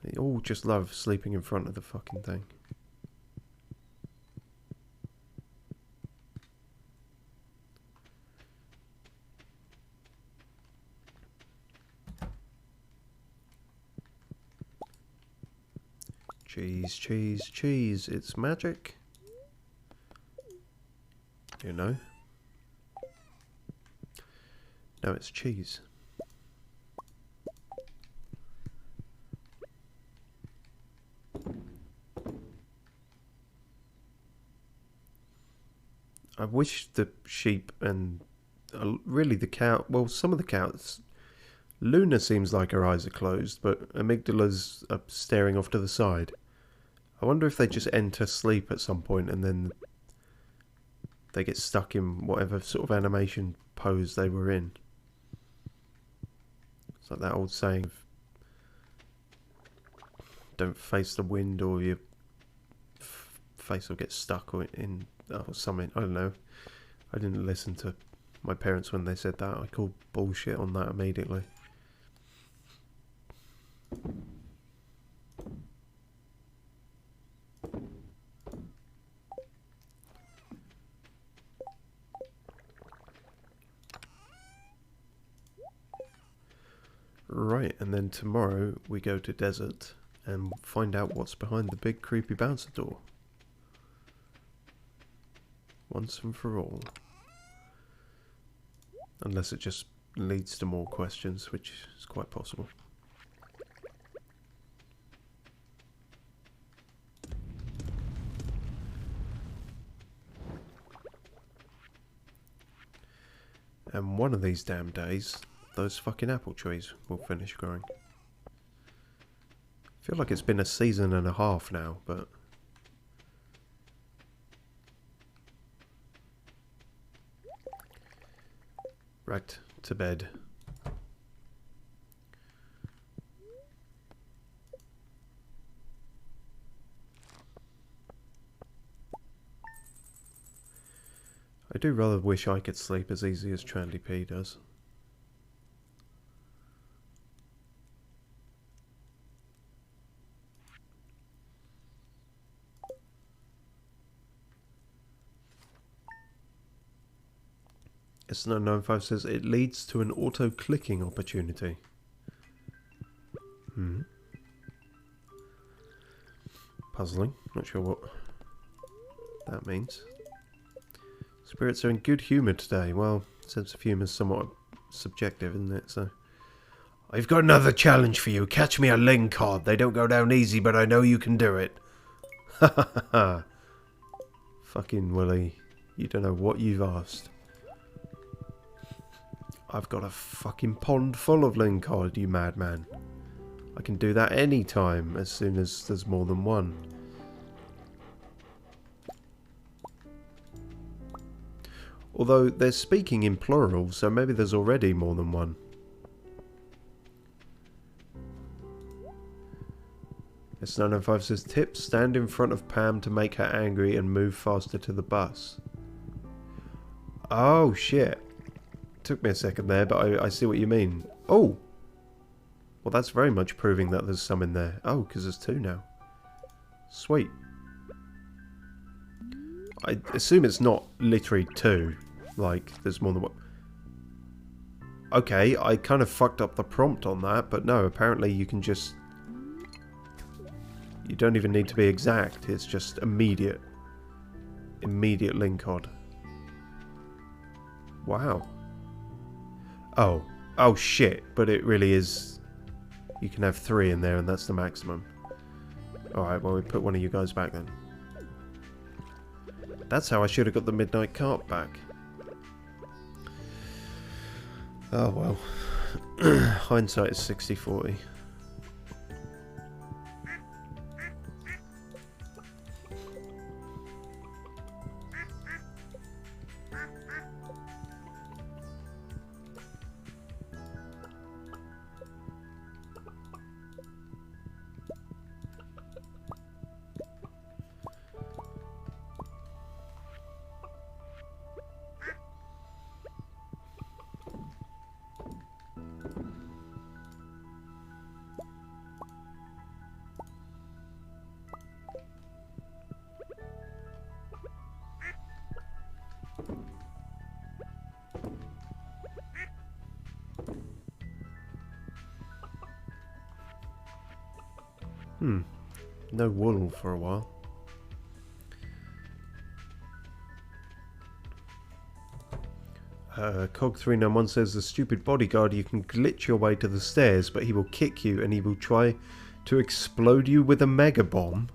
They all just love sleeping in front of the fucking thing. Cheese, cheese, cheese. It's magic. You know. No, it's cheese. I wish the sheep and really the cow, well, some of the cows, Luna seems like her eyes are closed, but Amygdala's staring off to the side. I wonder if they just enter sleep at some point and then they get stuck in whatever sort of animation pose they were in. It's like that old saying of, don't face the wind or your face will get stuck or in or something. I don't know. I didn't listen to my parents when they said that. I called bullshit on that immediately. Right, and then tomorrow we go to desert and find out what's behind the big creepy bouncer door. Once and for all. Unless it just leads to more questions, which is quite possible. And one of these damn days, those fucking apple trees will finish growing. I feel like it's been a season and a half now, but... Right, to bed. I do rather wish I could sleep as easy as Trandy P does. S995 says it leads to an auto-clicking opportunity. Puzzling. Not sure what that means. Spirits are in good humour today. Well, sense of humour is somewhat subjective, isn't it? So, I've got another challenge for you. Catch me a ling cod. They don't go down easy, but I know you can do it. Ha ha ha ha. Fucking Willy. You don't know what you've asked. I've got a fucking pond full of ling cod, you madman. I can do that any time, as soon as there's more than one. Although they're speaking in plural, so maybe there's already more than one. S905 says, tip, stand in front of Pam to make her angry and move faster to the bus. Oh, shit. Took me a second there, but I see what you mean. Oh! Well, that's very much proving that there's some in there. Oh, because there's two now. Sweet. I assume it's not literally two. Like, there's more than one. Okay, I kind of fucked up the prompt on that, but no, apparently you can just... You don't even need to be exact, it's just immediate. Immediate link cod. Wow. Oh. Oh shit, but it really is... You can have 3 in there and that's the maximum. Alright, well we put one of you guys back then. That's how I should have got the midnight cart back. Oh well. Hindsight is 60-40. No wool for a while. Cog391 says the stupid bodyguard, you can glitch your way to the stairs, but he will kick you and he will try to explode you with a mega bomb.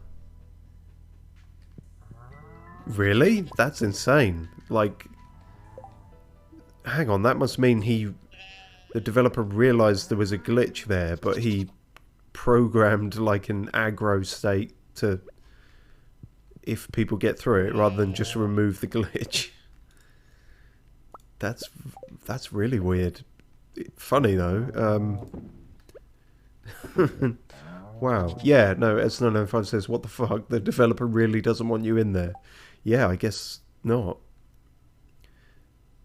Really? That's insane. Like, hang on, that must mean the developer realized there was a glitch there, but he programmed like an aggro state to, if people get through it, rather than just remove the glitch. That's really weird. Funny though. Wow. Yeah, no, S905 says, what the fuck? The developer really doesn't want you in there. Yeah, I guess not.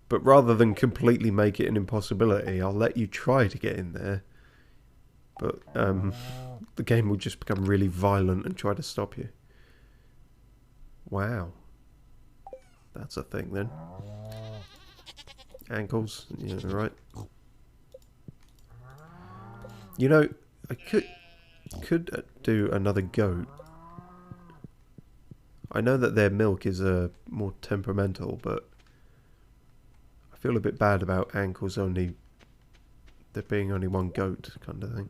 But rather than completely make it an impossibility, I'll let you try to get in there. But the game will just become really violent and try to stop you. Wow. That's a thing then. Ankles, yeah, right. You know, I could do another goat. I know that their milk is more temperamental, but I feel a bit bad about ankles only. There being only one goat kind of thing.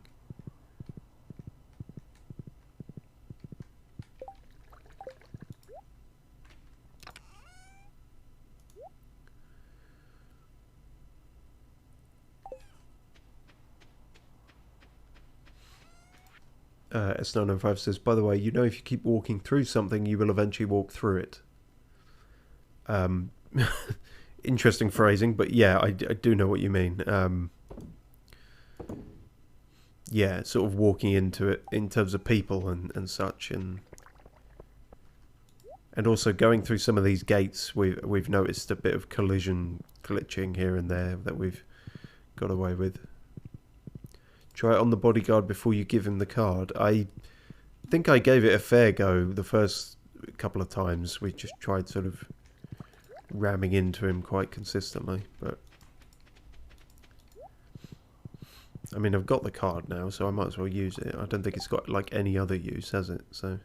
S905 says, by the way, you know if you keep walking through something, you will eventually walk through it. Interesting phrasing, but yeah, I do know what you mean. Yeah, sort of walking into it in terms of people and such, and also going through some of these gates, we've noticed a bit of collision glitching here and there that we've got away with. Try it on the bodyguard before you give him the card. I think I gave it a fair go the first couple of times. We just tried sort of ramming into him quite consistently, but I mean, I've got the card now, so I might as well use it. I don't think it's got like any other use, has it? So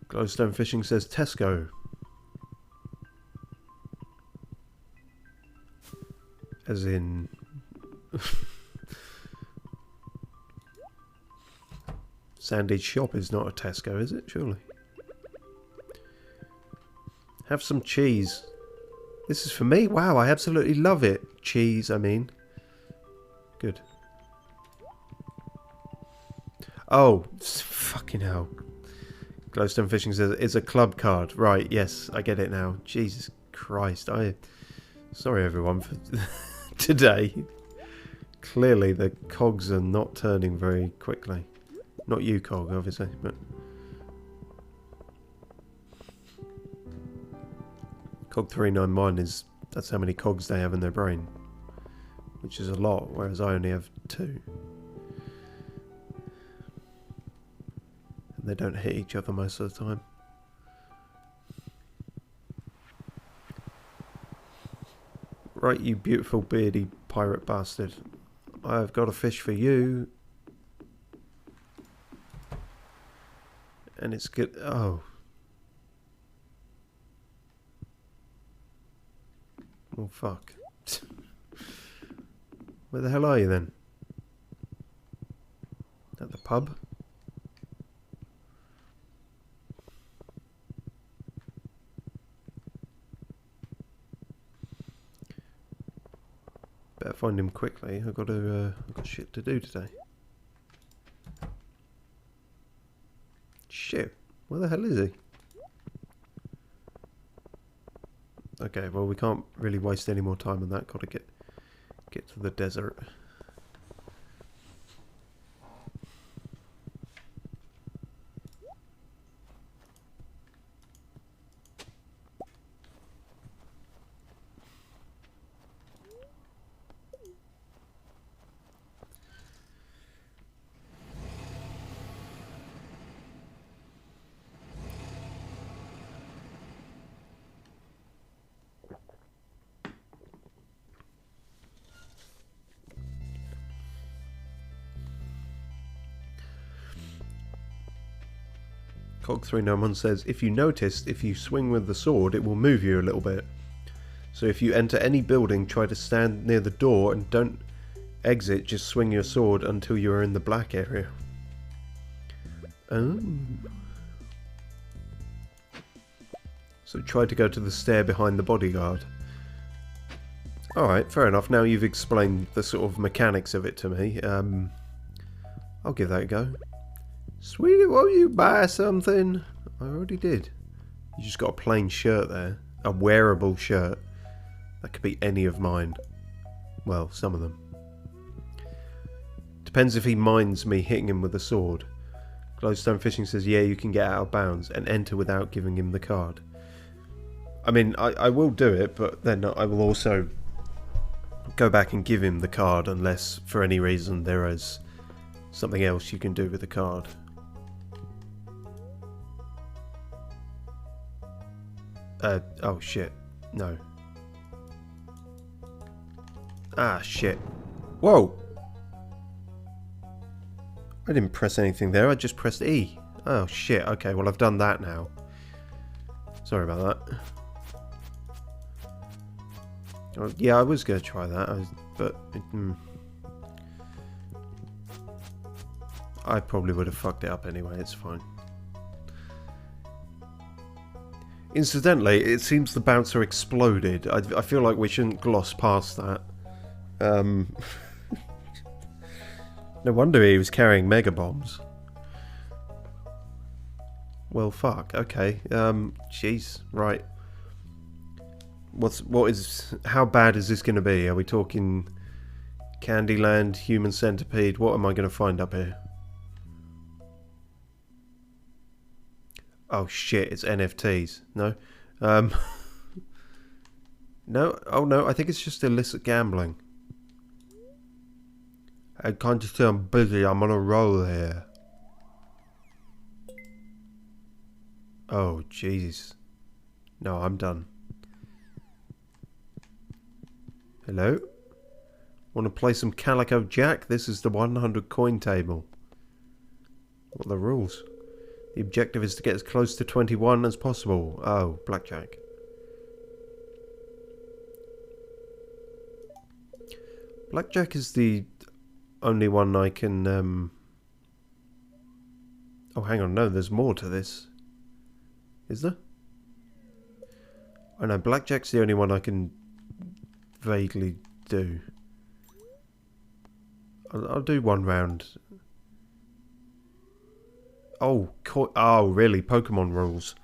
glowstonefishing says Tesco. As in... Sandy's shop is not a Tesco, is it? Surely. Have some cheese. This is for me? Wow, I absolutely love it. Cheese, I mean. Good. Oh, fucking hell. Glowstone Fishing says it's a club card. Right, yes, I get it now. Jesus Christ. Sorry everyone for today. Clearly the cogs are not turning very quickly. Not you, Cog, obviously, but Cog 391 is, that's how many cogs they have in their brain, which is a lot, whereas I only have 2. And they don't hit each other most of the time. Right, you beautiful beardy pirate bastard. I've got a fish for you. And it's good. Oh. Oh, fuck. Where the hell are you then? At the pub? Better find him quickly. I've got shit to do today. Shit. Where the hell is he? Okay, well we can't really waste any more time on that. Got to get to the desert. Cog391 says, if you noticed, if you swing with the sword, it will move you a little bit. So if you enter any building, try to stand near the door and don't exit, just swing your sword until you are in the black area. Oh. So try to go to the stair behind the bodyguard. Alright, fair enough. Now you've explained the sort of mechanics of it to me. I'll give that a go. Sweetie, won't you buy something? I already did. You just got a plain shirt there. A wearable shirt. That could be any of mine. Well, some of them. Depends if he minds me hitting him with a sword. Glowstone Fishing says, yeah, you can get out of bounds and enter without giving him the card. I mean, I will do it, but then I will also go back and give him the card unless, for any reason, there is something else you can do with the card. Oh shit, no. Ah, shit. Whoa! I didn't press anything there, I just pressed E. Oh, shit. Okay, well, I've done that now. Sorry about that. Oh, yeah, I was going to try that, but... I probably would have fucked it up anyway, it's fine. Incidentally, it seems the bouncer exploded. I feel like we shouldn't gloss past that. No wonder he was carrying mega bombs. Well, fuck. Okay. Jeez. Right. How bad is this going to be? Are we talking Candyland, Human Centipede? What am I going to find up here? Oh shit! It's NFTs. No. No. Oh no. I think it's just illicit gambling. I can't just say I'm busy. I'm on a roll here. Oh, jeez. No, I'm done. Hello? Want to play some Calico Jack? This is the 100 coin table. What are the rules? The objective is to get as close to 21 as possible. Oh, blackjack. Blackjack is the only one I can... Oh, hang on. No, there's more to this. Is there? Oh no, blackjack's the only one I can vaguely do. I'll do one round. Oh, really? Pokemon rules.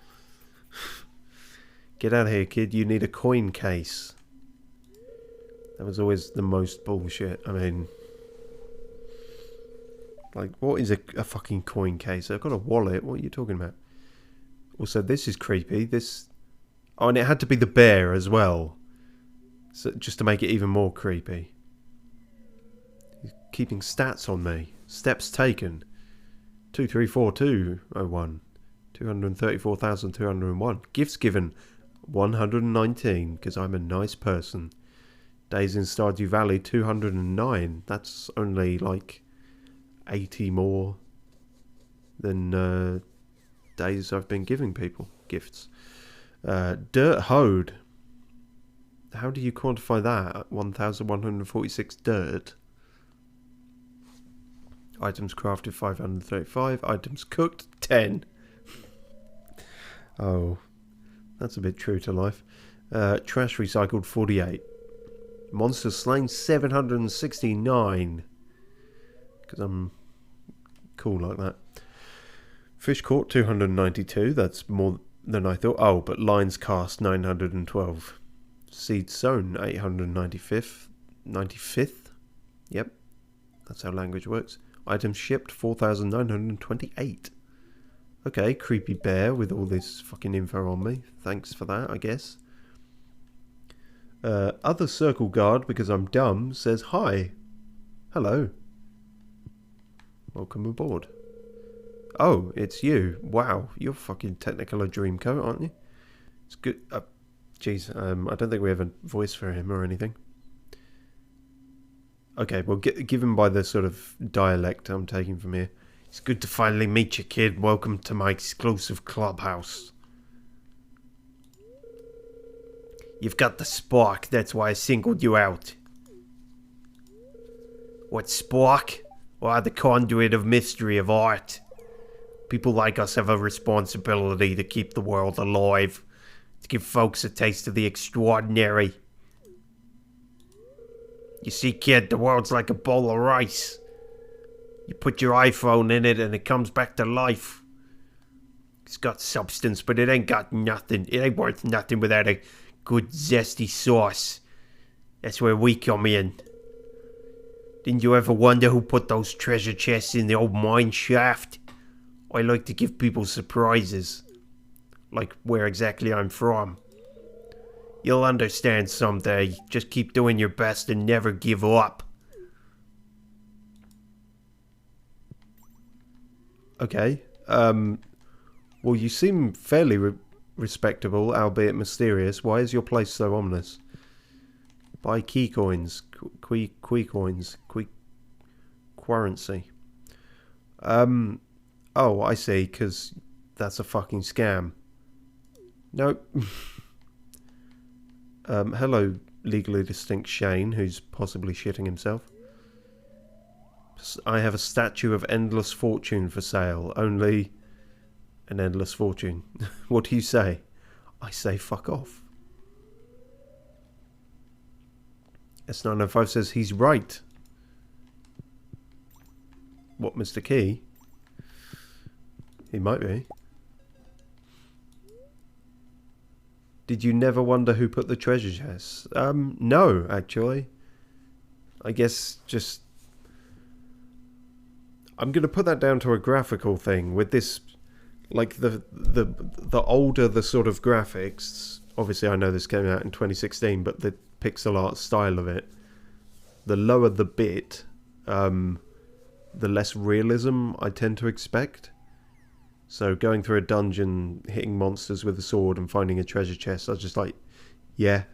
Get out of here, kid. You need a coin case. That was always the most bullshit. I mean... Like, what is a fucking coin case? I've got a wallet. What are you talking about? Also, this is creepy. Oh, and it had to be the bear as well. So, just to make it even more creepy. He's keeping stats on me. Steps taken. 234201. 234,201. Gifts given. 119. Because I'm a nice person. Days in Stardew Valley. 209. That's only like 80 more than... days I've been giving people gifts. Dirt hoed. How do you quantify that? 1,146 dirt. Items crafted 535. Items cooked 10. Oh, that's a bit true to life. Trash recycled 48. Monsters slain 769. Because I'm cool like that. Fish caught 292, that's more than I thought. Oh, but lines cast 912. Seeds sown 895th. 95th? Yep, that's how language works. Items shipped 4,928. Okay, creepy bear with all this fucking info on me. Thanks for that, I guess. Other circle guard, because I'm dumb, says hi. Hello. Welcome aboard. Oh, it's you. Wow, you're fucking Technicolor Dreamcoat, aren't you? It's good. Jeez, I don't think we have a voice for him or anything. Okay, well, given by the sort of dialect I'm taking from here. It's good to finally meet you, kid. Welcome to my exclusive clubhouse. You've got the spark, that's why I singled you out. What spark? Why, the conduit of mystery of art. People like us have a responsibility to keep the world alive, to give folks a taste of the extraordinary. You see, kid, the world's like a bowl of rice. You put your iPhone in it and it comes back to life. It's got substance, but it ain't got nothing. It ain't worth nothing without a good zesty sauce. That's where we come in. Didn't you ever wonder who put those treasure chests in the old mine shaft? I like to give people surprises. Like where exactly I'm from. You'll understand someday. Just keep doing your best and never give up. Okay. Well, you seem fairly respectable, albeit mysterious. Why is your place so ominous? Buy key coins. Key coins. Currency. Oh, I see, because that's a fucking scam. Nope. Hello, legally distinct Shane, who's possibly shitting himself. I have a statue of endless fortune for sale. Only an endless fortune. What do you say? I say fuck off. S905 says he's right. What, Mr. Key? He might be. Did you never wonder who put the treasure chests? No, actually. I guess just... I'm going to put that down to a graphical thing with this... Like, the older the sort of graphics... Obviously, I know this came out in 2016, but the pixel art style of it... The lower the bit, the less realism I tend to expect. So going through a dungeon, hitting monsters with a sword and finding a treasure chest, I was just like, yeah,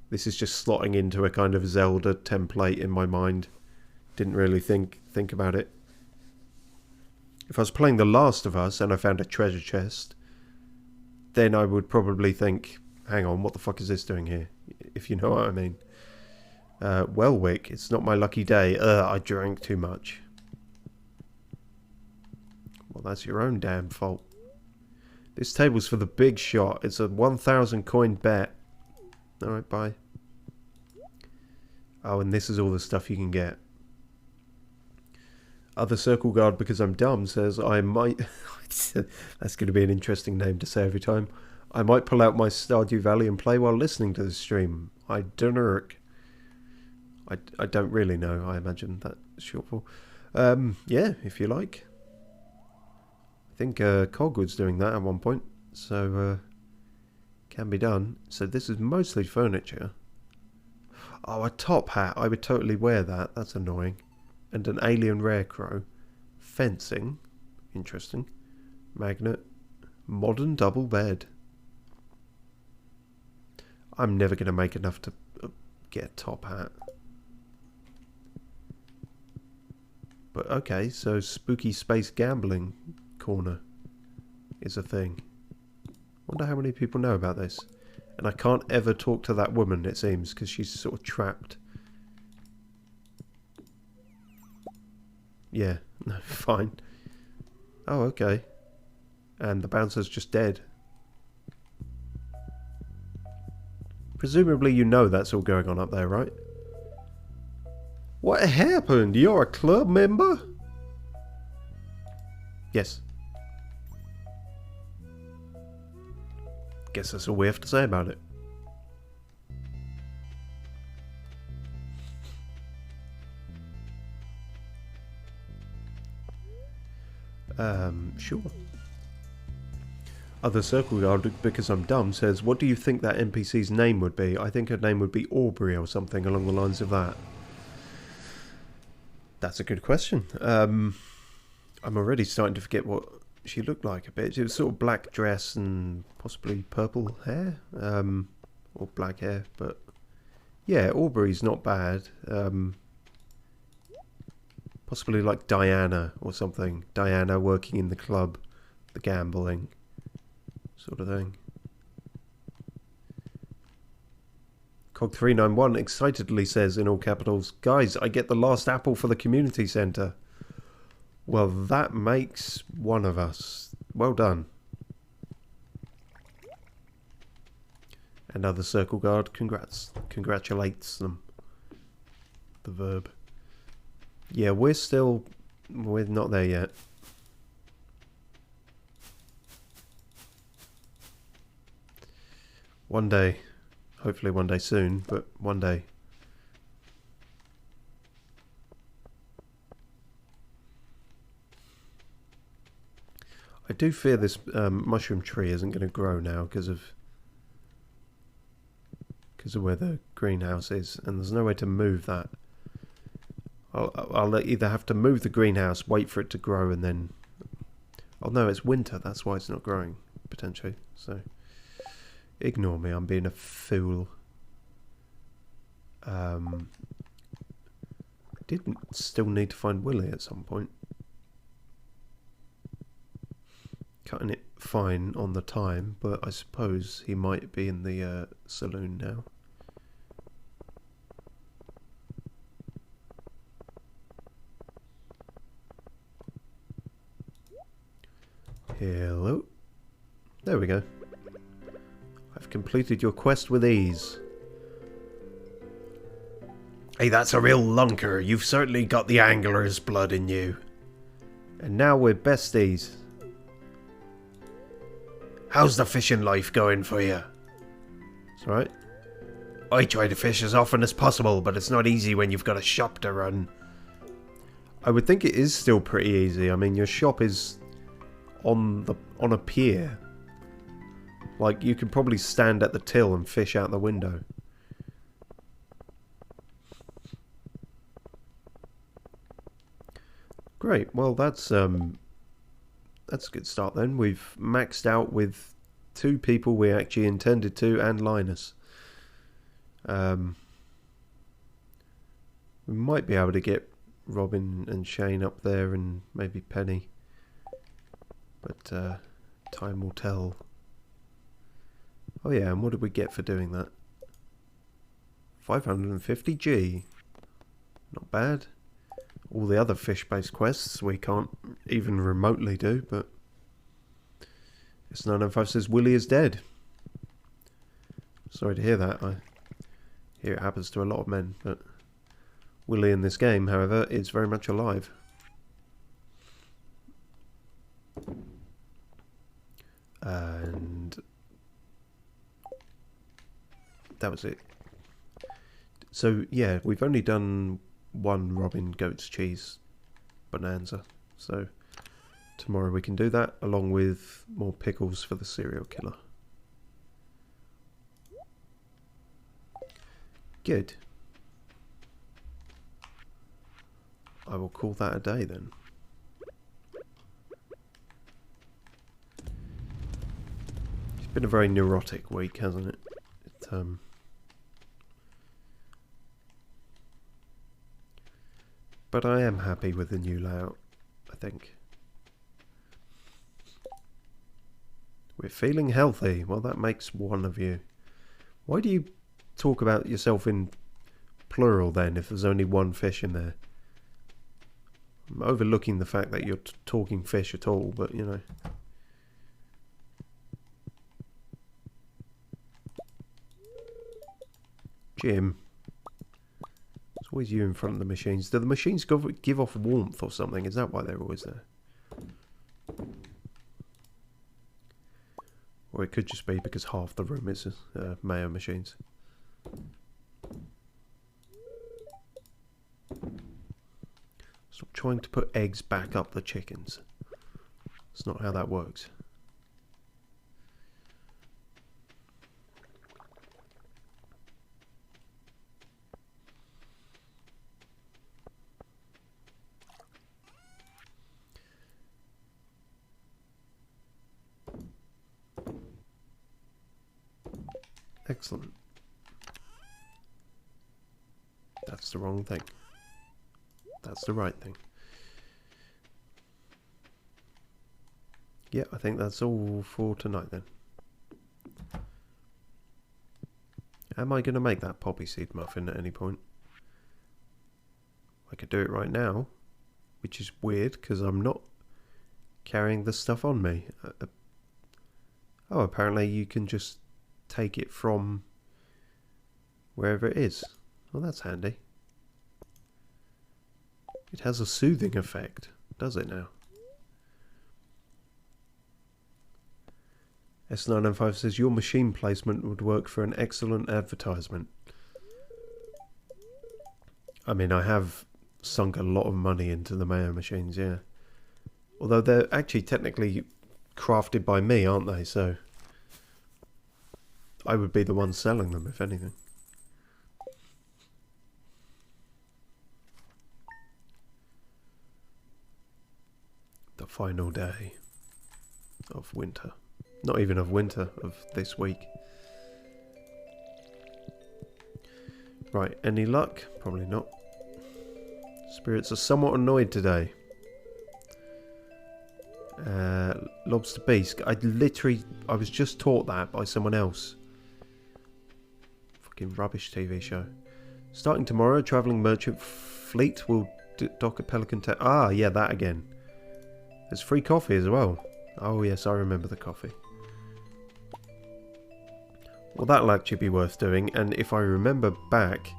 this is just slotting into a kind of Zelda template in my mind. Didn't really think about it. If I was playing The Last of Us and I found a treasure chest, then I would probably think, hang on, what the fuck is this doing here? If you know what I mean. Well, Wick, it's not my lucky day. I drank too much. Well, that's your own damn fault. This table's for the big shot. It's a 1,000 coin bet. Alright, bye. Oh, and this is all the stuff you can get. Other Circle Guard, because I'm dumb, says I might... That's going to be an interesting name to say every time. I might pull out my Stardew Valley and play while listening to the stream. I dunno. I don't really know. I imagine that's short for. Yeah, if you like. I think Cog was doing that at one point, so can be done. So this is mostly furniture. Oh, a top hat. I would totally wear that. That's annoying. And an alien rare crow. Fencing. Interesting. Magnet. Modern double bed. I'm never going to make enough to get a top hat. But okay, so spooky space gambling corner is a thing. Wonder how many people know about this. And I can't ever talk to that woman, it seems, because she's sort of trapped. Yeah, no, fine. Oh, okay. And the bouncer's just dead. Presumably you know that's all going on up there, right? What happened? You're a club member? Yes. Guess that's all we have to say about it. Sure. Other Circle Guard, because I'm dumb, says, what do you think that NPC's name would be? I think her name would be Aubrey or something along the lines of that. That's a good question. I'm already starting to forget what she looked like a bit. She was sort of black dress and possibly purple hair, or black hair. But yeah, Aubrey's not bad. Possibly like Diana or something. Diana working in the club, the gambling sort of thing. Cog391 excitedly says in all capitals, guys, I get the last apple for the community centre. Well, that makes one of us. Well done. And other Circle Guard, congratulates them. The verb. Yeah, we're not there yet. One day. Hopefully one day soon, but one day. I do fear this mushroom tree isn't going to grow now because of where the greenhouse is, and there's no way to move that. I'll either have to move the greenhouse, wait for it to grow, and then... Oh no, it's winter, that's why it's not growing, potentially, so... Ignore me, I'm being a fool. Didn't still need to find Willie at some point. Cutting it fine on the time, but I suppose he might be in the saloon now. Hello. There we go. I've completed your quest with ease. Hey, that's a real lunker. You've certainly got the angler's blood in you. And now we're besties. How's the fishing life going for you? It's alright. I try to fish as often as possible, but it's not easy when you've got a shop to run. I would think it is still pretty easy. I mean, your shop is on a pier. Like, you could probably stand at the till and fish out the window. Great. Well, that's a good start then. We've maxed out with 2 people we actually intended to, and Linus. We might be able to get Robin and Shane up there, and maybe Penny. But time will tell. Oh yeah, and what did we get for doing that? 550G. Not bad. All the other fish-based quests we can't even remotely do, but S905 says Willie is dead. Sorry to hear that. I hear it happens to a lot of men, but Willie in this game, however, is very much alive. And that was it. So yeah, we've only done 1 Robin Goat's Cheese bonanza, so tomorrow we can do that along with more pickles for the serial killer. Good. I will call that a day then. It's been a very neurotic week, hasn't it? But I am happy with the new layout, I think. We're feeling healthy. Well, that makes 1 of you. Why do you talk about yourself in plural then, if there's only 1 fish in there? I'm overlooking the fact that you're talking fish at all, but you know. Jim. It's always you in front of the machines. Do the machines give off warmth or something? Is that why they're always there? Or it could just be because half the room is mayo machines. Stop trying to put eggs back up the chickens. It's not how that works. Excellent. That's the wrong thing. That's the right thing. Yeah, I think that's all for tonight then. Am I going to make that poppy seed muffin at any point? I could do it right now, which is weird because I'm not carrying the stuff on me. Oh, apparently you can just take it from wherever it is. Well, that's handy. It has a soothing effect, does it now? S905 says your machine placement would work for an excellent advertisement. I mean, I have sunk a lot of money into the mayo machines, yeah. Although they're actually technically crafted by me, aren't they? So I would be the one selling them, if anything. The final day of winter. Not even of winter, of this week. Right, any luck? Probably not. Spirits are somewhat annoyed today. Lobster Beast. I was just taught that by someone else. Fucking rubbish TV show. Starting tomorrow, a travelling merchant fleet will dock at Pelican Town. Ah, yeah, that again. There's free coffee as well. Oh yes, I remember the coffee. Well, that'll actually be worth doing, and if I remember back,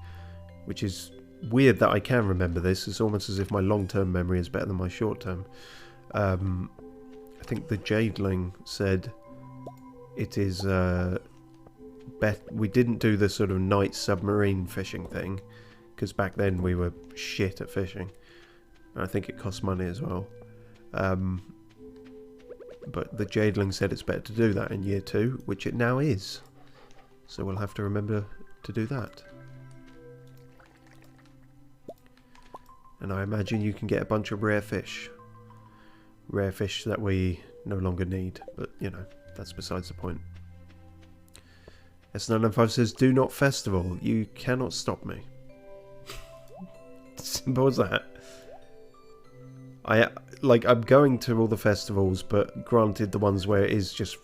which is weird that I can remember this, it's almost as if my long-term memory is better than my short-term. I think the Jadeling said it is we didn't do the sort of night submarine fishing thing, because back then we were shit at fishing. And I think it cost money as well. But the Jadeling said it's better to do that in year 2, which it now is. So we'll have to remember to do that. And I imagine you can get a bunch of rare fish. Rare fish that we no longer need. But, you know, that's besides the point. S995 says, do not festival. You cannot stop me. Simple as that. I'm going to all the festivals, but granted the ones where it is just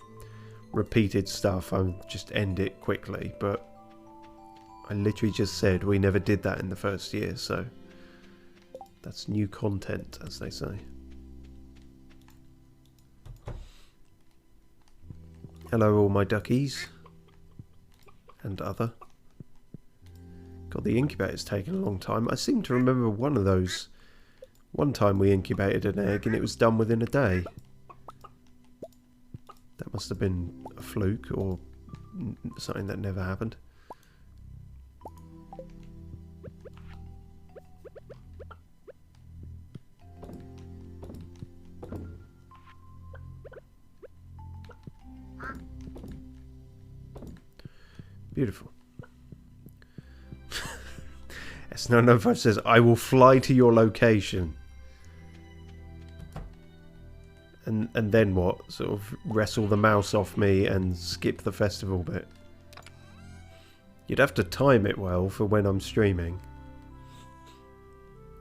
repeated stuff, I'll just end it quickly, but I literally just said we never did that in the first year, so that's new content, as they say. Hello all my duckies and other. God, the incubator's taken a long time. I seem to remember one of those. One time we incubated an egg and it was done within a day. That must have been a fluke or something that never happened. Beautiful. S995 says, I will fly to your location. And then what? Sort of wrestle the mouse off me and skip the festival bit. You'd have to time it well for when I'm streaming.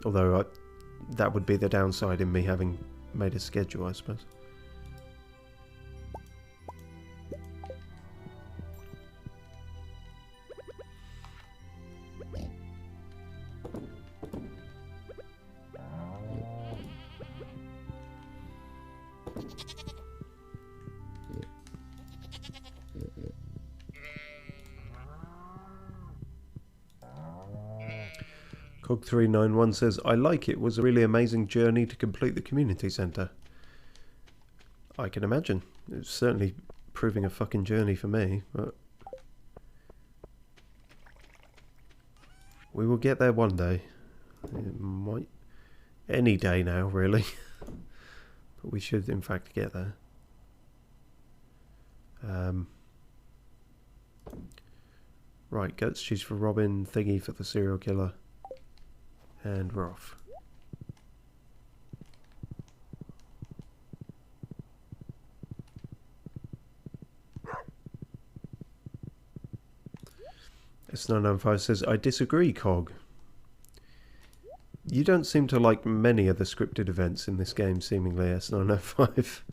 Although that would be the downside in me having made a schedule, I suppose. Cog391 says, I like it. Was a really amazing journey to complete the community centre. I can imagine. It's certainly proving a fucking journey for me, but we will get there one day. It might any day now, really. But we should in fact get there. Right, goat's cheese for Robin, thingy for the serial killer. And we're off. S995 says, I disagree, Cog. You don't seem to like many of the scripted events in this game, seemingly, S995.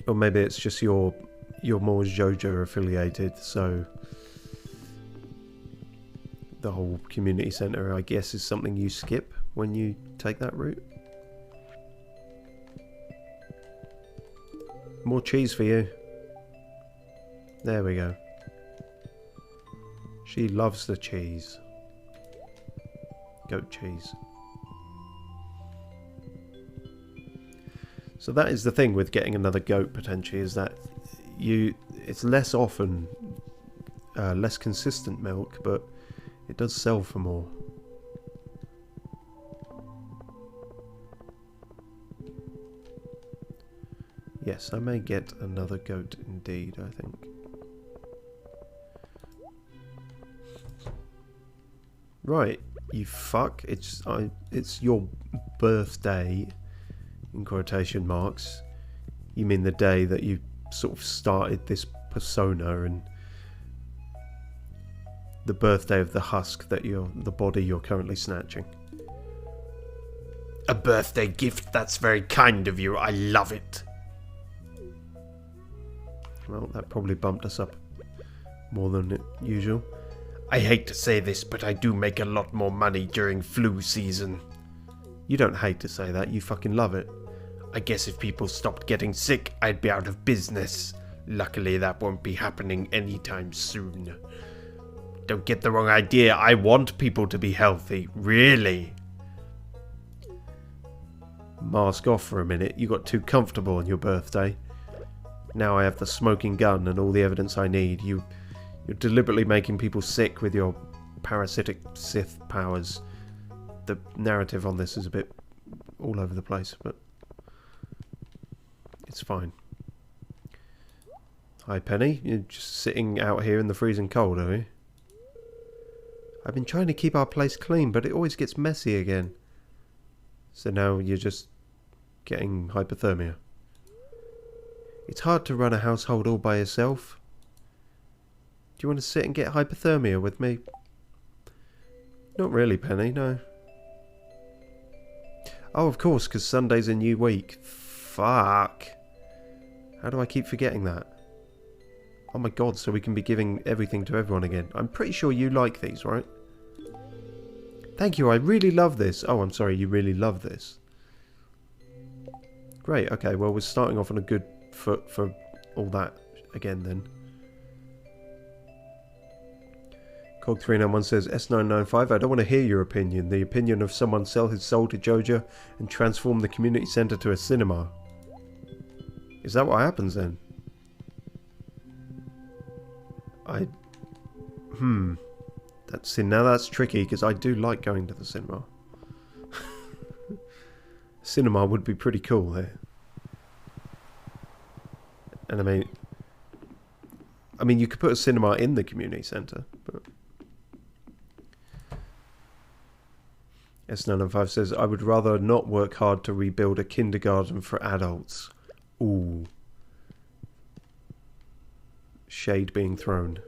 Or maybe it's just you're more JoJo affiliated, so the whole community centre, I guess, is something you skip when you take that route. More cheese for you. There we go. She loves the cheese. Goat cheese. So that is the thing with getting another goat potentially, is that it's less often, less consistent milk, but it does sell for more. Yes, I may get another goat indeed, I think. Right, you fuck. It's your birthday. in quotation marks. You mean the day that you sort of started this persona and the birthday of the husk that the body you're currently snatching. A birthday gift? That's very kind of you. I love it. Well, that probably bumped us up more than usual. I hate to say this, but I do make a lot more money during flu season. You don't hate to say that, you fucking love it. I guess if people stopped getting sick, I'd be out of business. Luckily, that won't be happening anytime soon. Don't get the wrong idea, I want people to be healthy, really. Mask off for a minute, you got too comfortable on your birthday. Now I have the smoking gun and all the evidence I need. You're deliberately making people sick with your parasitic Sith powers. The narrative on this is a bit all over the place, but it's fine. Hi Penny, you're just sitting out here in the freezing cold, are you? I've been trying to keep our place clean, but it always gets messy again. So now you're just getting hypothermia. It's hard to run a household all by yourself. Do you want to sit and get hypothermia with me? Not really, Penny, no. Oh, of course, because Sunday's a new week. Fuck. How do I keep forgetting that? Oh my god, so we can be giving everything to everyone again. I'm pretty sure you like these, right? Thank you, I really love this. Oh, I'm sorry, you really love this. Great, okay, well, we're starting off on a good foot for all that again then. Cog391 says, S995, I don't want to hear your opinion. The opinion of someone sell his soul to Joja and transform the community centre to a cinema. Is that what happens then? Now that's tricky because I do like going to the cinema. Cinema would be pretty cool there. And I mean you could put a cinema in the community centre, but S905 says, I would rather not work hard to rebuild a kindergarten for adults. Ooh. Shade being thrown.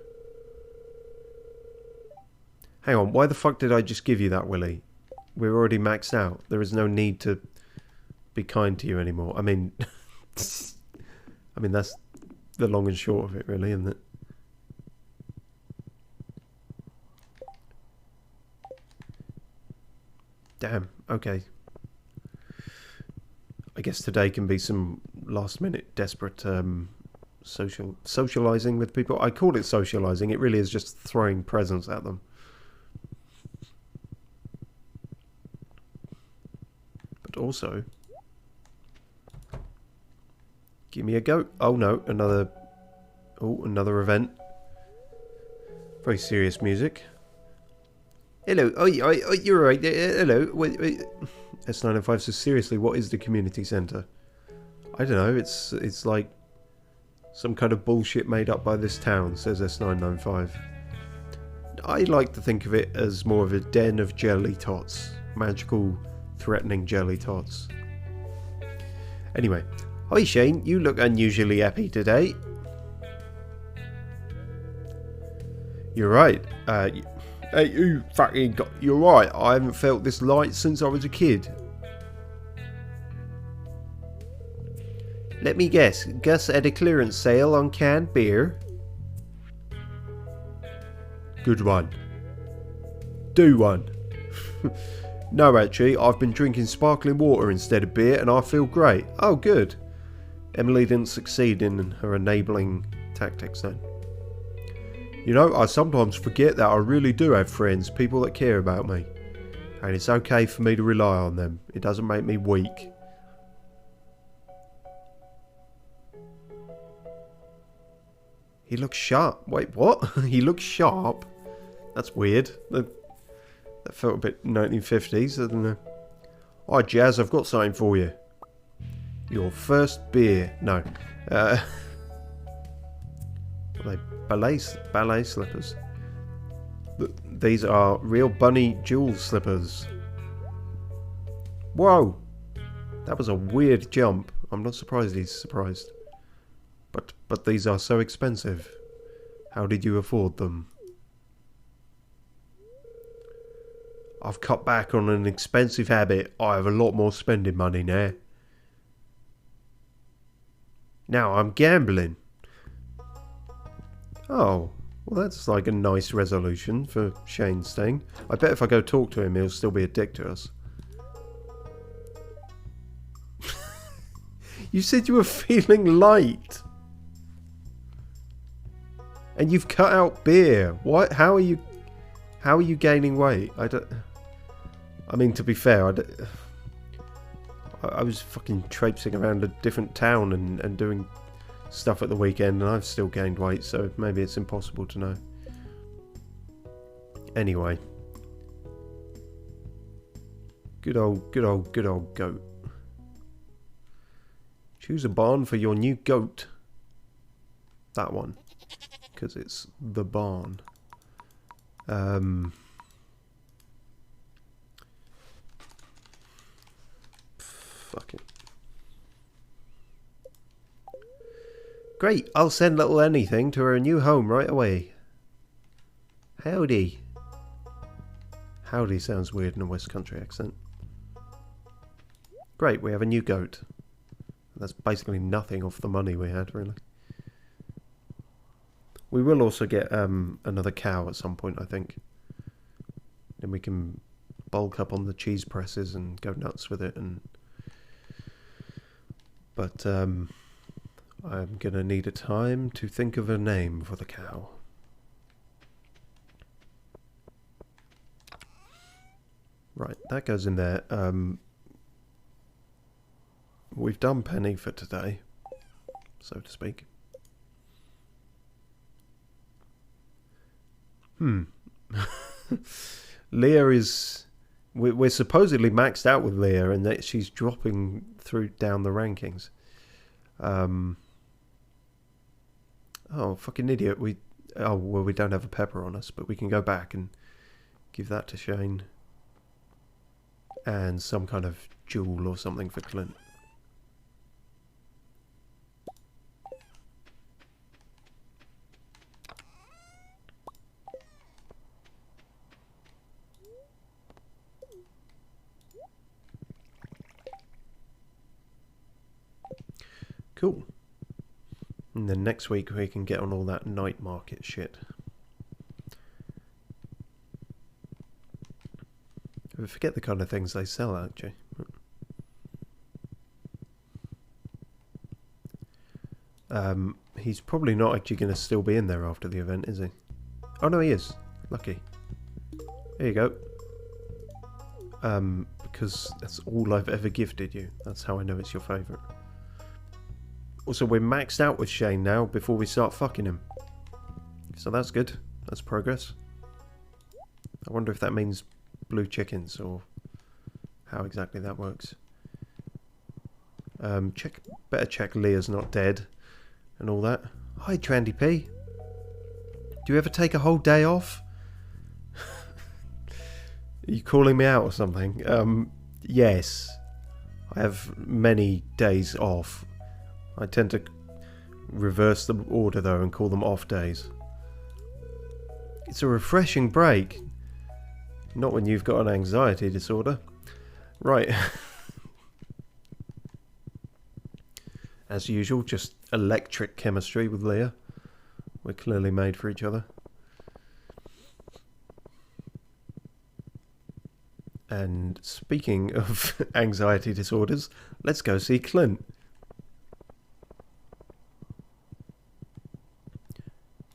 Hang on, why the fuck did I just give you that, Willie? We're already maxed out. There is no need to be kind to you anymore. I mean, that's the long and short of it, really, isn't it? Damn, okay. I guess today can be some last minute desperate socializing with people. I call it socializing, it really is just throwing presents at them. But also, give me a goat. Oh no, another event. Very serious music. Hello, you're right. Hello. S905 says, seriously, what is the community centre? I don't know, it's like some kind of bullshit made up by this town, says S995. I like to think of it as more of a den of jelly tots. Magical, threatening jelly tots. Anyway, hi Shane, you look unusually happy today. You're right. Hey, you're right, I haven't felt this light since I was a kid. Let me guess, Gus had a clearance sale on canned beer? Good one. Do one. No, actually, I've been drinking sparkling water instead of beer and I feel great. Oh, good. Emily didn't succeed in her enabling tactics then. You know, I sometimes forget that I really do have friends, people that care about me. And it's okay for me to rely on them. It doesn't make me weak. He looks sharp. Wait, what? He looks sharp? That's weird. That felt a bit 1950s. I don't know. Alright, Jazz, I've got something for you. Your first beer. No. Are they ballet slippers? These are real bunny jewel slippers. Whoa! That was a weird jump. I'm not surprised he's surprised. But these are so expensive. How did you afford them? I've cut back on an expensive habit. I have a lot more spending money now. Now I'm gambling. Oh, well that's like a nice resolution for Shane's thing. I bet if I go talk to him, he'll still be a dick to us. You said you were feeling light. And you've cut out beer. What? How are you gaining weight? I mean, to be fair, I was fucking traipsing around a different town and doing stuff at the weekend, and I've still gained weight, so maybe it's impossible to know. Anyway. Good old goat. Choose a barn for your new goat. That one. Because it's the barn. Fuck it. Great, I'll send little anything to her new home right away. Howdy. Howdy sounds weird in a West Country accent. Great, we have a new goat. That's basically nothing off the money we had, really. We will also get another cow at some point, I think. Then we can bulk up on the cheese presses and go nuts with it. But I'm going to need a time to think of a name for the cow. Right, that goes in there. We've done Penny for today, so to speak. Leah is... We're supposedly maxed out with Leah, and that she's dropping down the rankings. Oh, fucking idiot. We don't have a pepper on us, but we can go back and give that to Shane. And some kind of jewel or something for Clint. Cool. And then next week we can get on all that night market shit. I forget the kind of things they sell, actually. He's probably not actually going to still be in there after the event, is he? Oh no, he is. Lucky. There you go. Because that's all I've ever gifted you. That's how I know it's your favourite. Also, we're maxed out with Shane now before we start fucking him. So that's good. That's progress. I wonder if that means blue chickens or how exactly that works. Better check Leah's not dead and all that. Hi, Trandy P. Do you ever take a whole day off? Are you calling me out or something? Yes. I have many days off. I tend to reverse the order though and call them off days. It's a refreshing break. Not when you've got an anxiety disorder. Right. As usual, just electric chemistry with Leah. We're clearly made for each other. And speaking of anxiety disorders, let's go see Clint.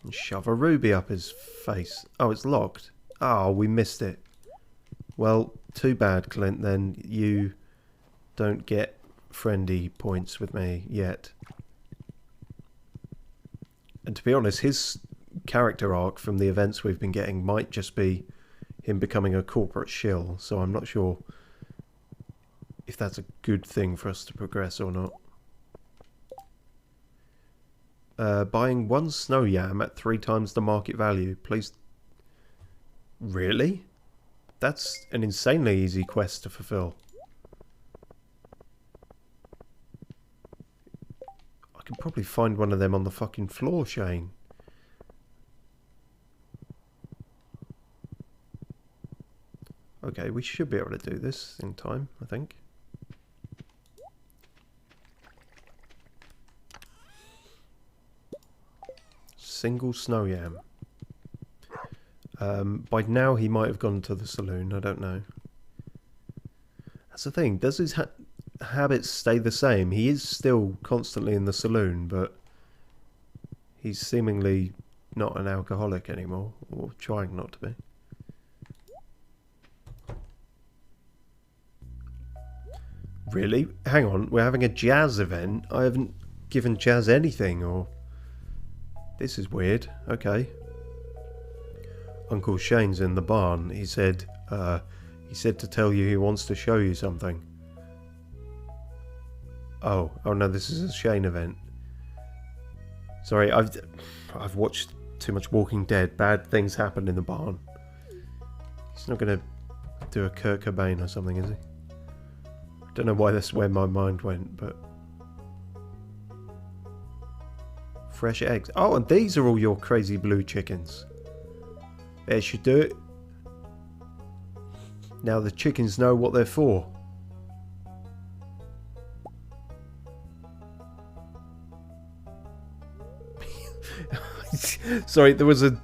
And shove a ruby up his face. Oh, it's locked. Oh, we missed it. Well, too bad, Clint, then. You don't get friendly points with me yet. And to be honest, his character arc from the events we've been getting might just be him becoming a corporate shill, so I'm not sure if that's a good thing for us to progress or not. Buying one snow yam at 3 times the market value, please. Really? That's an insanely easy quest to fulfill. I can probably find one of them on the fucking floor, Shane. Okay, we should be able to do this in time, I think. Single snow yam. By now he might have gone to the saloon, I don't know. That's the thing, does his habits stay the same? He is still constantly in the saloon, but he's seemingly not an alcoholic anymore, or trying not to be. Really? Hang on, we're having a jazz event? I haven't given Jazz anything, or... This is weird. Okay. Uncle Shane's in the barn. He said to tell you he wants to show you something. Oh no, this is a Shane event. Sorry, I've watched too much Walking Dead. Bad things happen in the barn. He's not gonna do a Kurt Cobain or something, is he? Don't know why that's where my mind went, but... Fresh eggs. Oh, and these are all your crazy blue chickens. There should do it. Now the chickens know what they're for. Sorry, there was a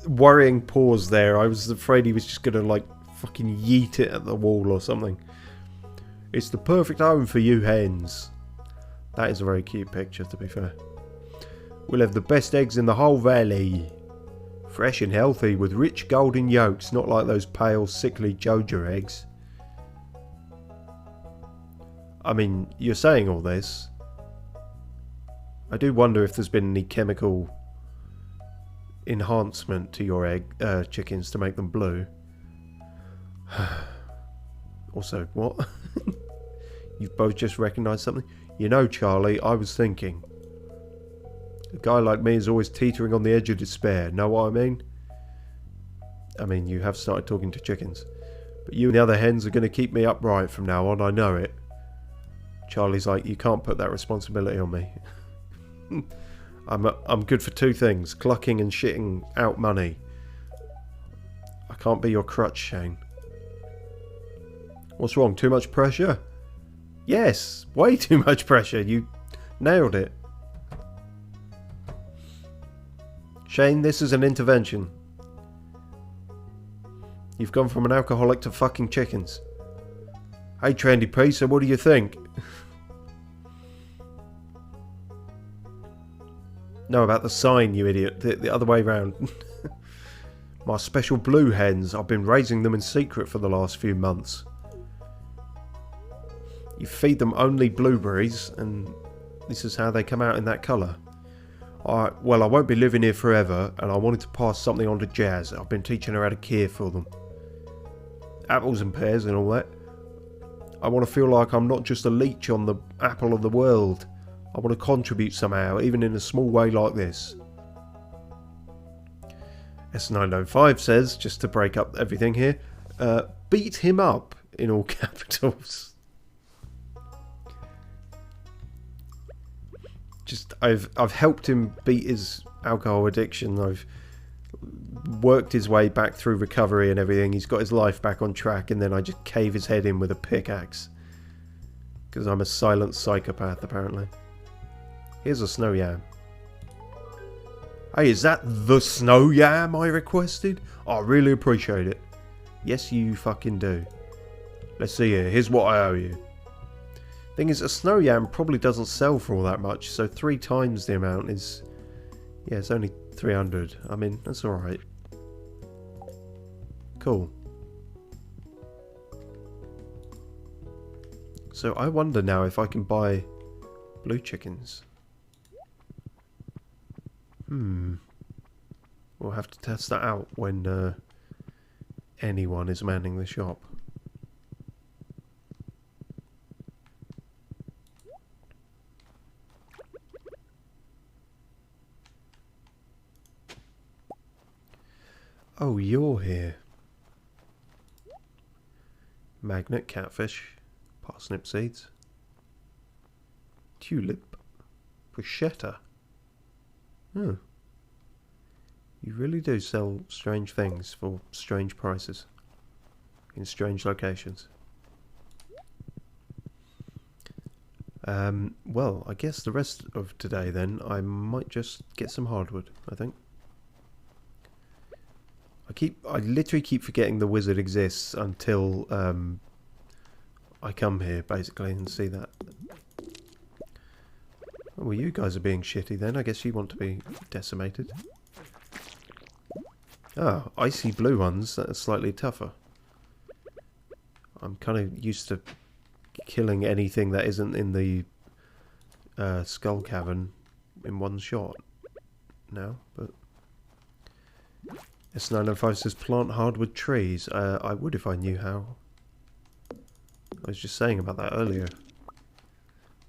worrying pause there. I was afraid he was just going to, like, fucking yeet it at the wall or something. It's the perfect home for you hens. That is a very cute picture, to be fair. We'll have the best eggs in the whole valley. Fresh and healthy with rich golden yolks, not like those pale, sickly Joja eggs. I mean, you're saying all this. I do wonder if there's been any chemical enhancement to your chickens to make them blue. Also, what? You've both just recognised something? You know, Charlie, I was thinking. A guy like me is always teetering on the edge of despair, know what I mean? I mean, you have started talking to chickens. But you and the other hens are going to keep me upright from now on, I know it. Charlie's like, you can't put that responsibility on me. I'm good for two things, clucking and shitting out money. I can't be your crutch, Shane. What's wrong, too much pressure? Yes, way too much pressure, you nailed it. Shane, this is an intervention. You've gone from an alcoholic to fucking chickens. Hey, Trendy P, so what do you think? No, about the sign, you idiot. The other way round. My special blue hens. I've been raising them in secret for the last few months. You feed them only blueberries, and this is how they come out in that colour. Alright, well, I won't be living here forever, and I wanted to pass something on to Jazz. I've been teaching her how to care for them. Apples and pears and all that. I want to feel like I'm not just a leech on the apple of the world. I want to contribute somehow, even in a small way like this. S905 says, just to break up everything here, beat him up, in all capitals. Just, I've helped him beat his alcohol addiction. I've worked his way back through recovery and everything. He's got his life back on track, and then I just cave his head in with a pickaxe. Because I'm a silent psychopath, apparently. Here's a snow yam. Hey, is that the snow yam I requested? I really appreciate it. Yes, you fucking do. Let's see here. Here's what I owe you. Thing is, a snow yam probably doesn't sell for all that much, so 3 times the amount is... Yeah, it's only 300. I mean, that's alright. Cool. So I wonder now if I can buy blue chickens. We'll have to test that out when anyone is manning the shop. Oh, you're here. Magnet, catfish, parsnip seeds, tulip, Bruschetta. Oh. You really do sell strange things for strange prices. In strange locations. Well, I guess the rest of today then, I might just get some hardwood, I think. I literally keep forgetting the wizard exists until I come here, basically, and see that. Oh, well, you guys are being shitty then. I guess you want to be decimated. Ah, icy blue ones that are slightly tougher. I'm kind of used to killing anything that isn't in the skull cavern in one shot now, but S905 says plant hardwood trees. I would if I knew how. I was just saying about that earlier.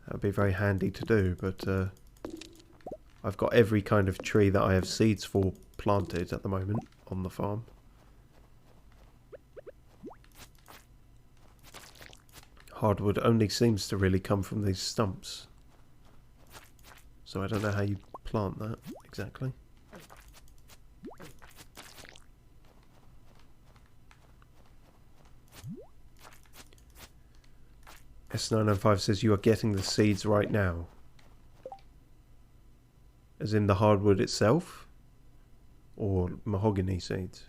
That would be very handy to do, but I've got every kind of tree that I have seeds for planted at the moment on the farm. Hardwood only seems to really come from these stumps. So I don't know how you plant that exactly. S905 says you are getting the seeds right now. As in the hardwood itself? Or mahogany seeds?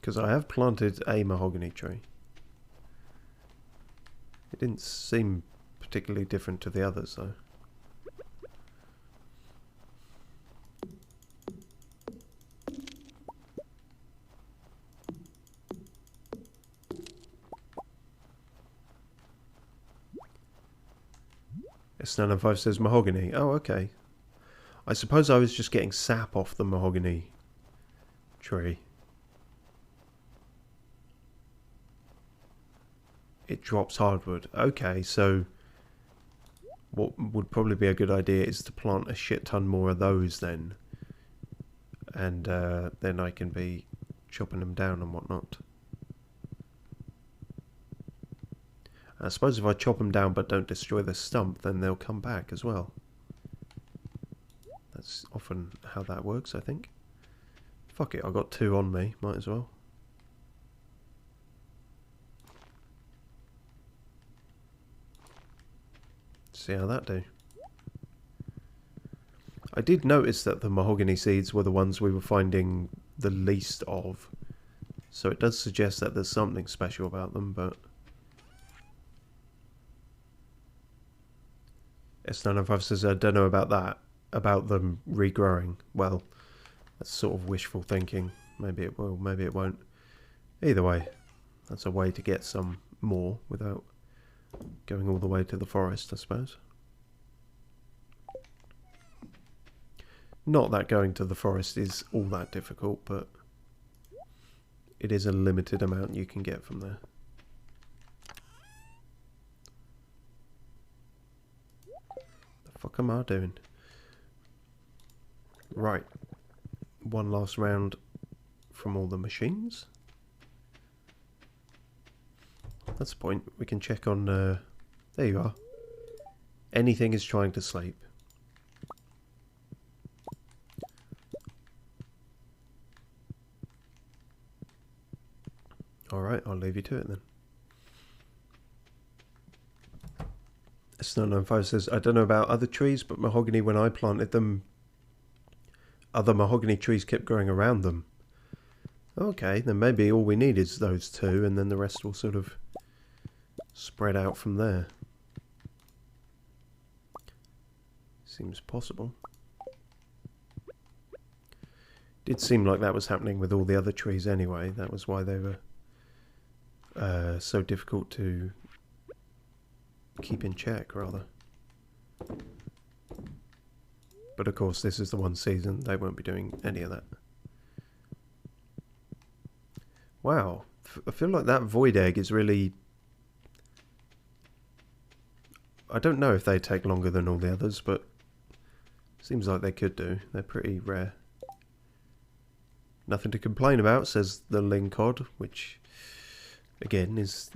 Because I have planted a mahogany tree. It didn't seem particularly different to the others though. S905 says mahogany. Oh, okay. I suppose I was just getting sap off the mahogany tree. It drops hardwood. Okay, so what would probably be a good idea is to plant a shit ton more of those then. And then I can be chopping them down and whatnot. I suppose if I chop them down but don't destroy the stump, then they'll come back as well. That's often how that works, I think. Fuck it, I got 2 on me, might as well. See how that do. I did notice that the mahogany seeds were the ones we were finding the least of. So it does suggest that there's something special about them, but... S905 says, I don't know about that. About them regrowing. Well, that's sort of wishful thinking. Maybe it will, maybe it won't. Either way, that's a way to get some more without going all the way to the forest, I suppose. Not that going to the forest is all that difficult, but it is a limited amount you can get from there. The fuck am I doing? Right. One last round from all the machines. That's the point. We can check on... there you are. Anything is trying to sleep. Alright, I'll leave you to it then. S995 says, I don't know about other trees, but mahogany, when I planted them, other mahogany trees kept growing around them. Okay, then maybe all we need is those 2, and then the rest will sort of spread out from there. Seems possible. Did seem like that was happening with all the other trees anyway. That was why they were so difficult to keep in check, rather. But of course, this is the one season. They won't be doing any of that. Wow. I feel like that void egg is really... I don't know if they take longer than all the others, but seems like they could do. They're pretty rare. Nothing to complain about, says the Lincod, which, again, is...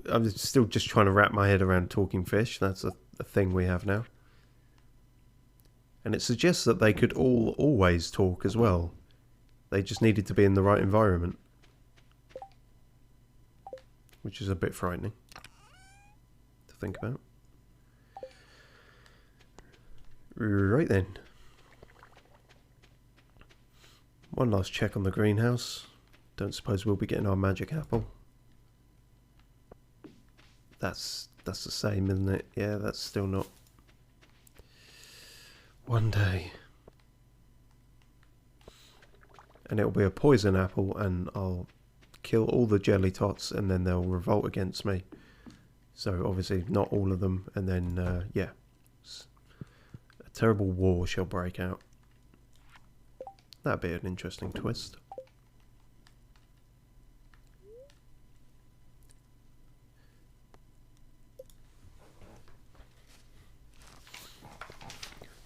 I'm still just trying to wrap my head around talking fish. That's a thing we have now. And it suggests that they could all always talk as well. They just needed to be in the right environment. Which is a bit frightening to think about. Right then. One last check on the greenhouse. Don't suppose we'll be getting our magic apple. That's the same, isn't it? Yeah, that's still not. One day. And it'll be a poison apple, and I'll kill all the jelly tots, and then they'll revolt against me. So obviously not all of them, and then yeah, a terrible war shall break out. That'd be an interesting twist.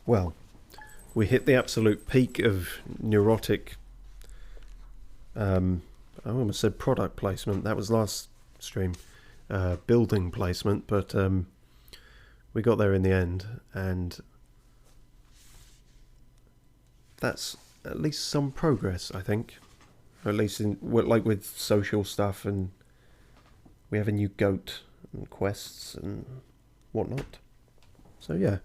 Well, we hit the absolute peak of neurotic, I almost said product placement, that was last stream, building placement, but we got there in the end, and that's at least some progress, I think. Or at least in, like with social stuff, and we have a new goat and quests and whatnot. So yeah.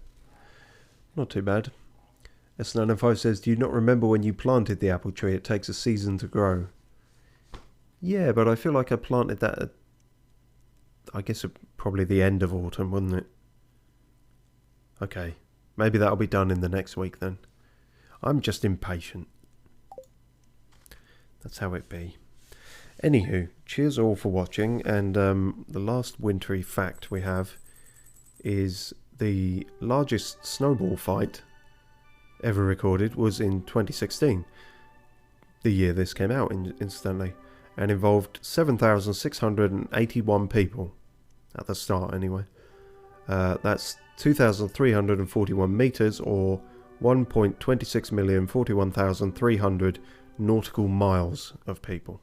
Not too bad. S905 says, do you not remember when you planted the apple tree? It takes a season to grow. Yeah, but I feel like I planted that at, I guess, probably the end of autumn, wouldn't it? Okay. Maybe that'll be done in the next week then. I'm just impatient. That's how it be. Anywho, cheers all for watching, and the last wintry fact we have is the largest snowball fight ever recorded was in 2016, the year this came out, incidentally, and involved 7,681 people, at the start anyway. That's 2,341 metres, or 1.26,041,300 nautical miles of people.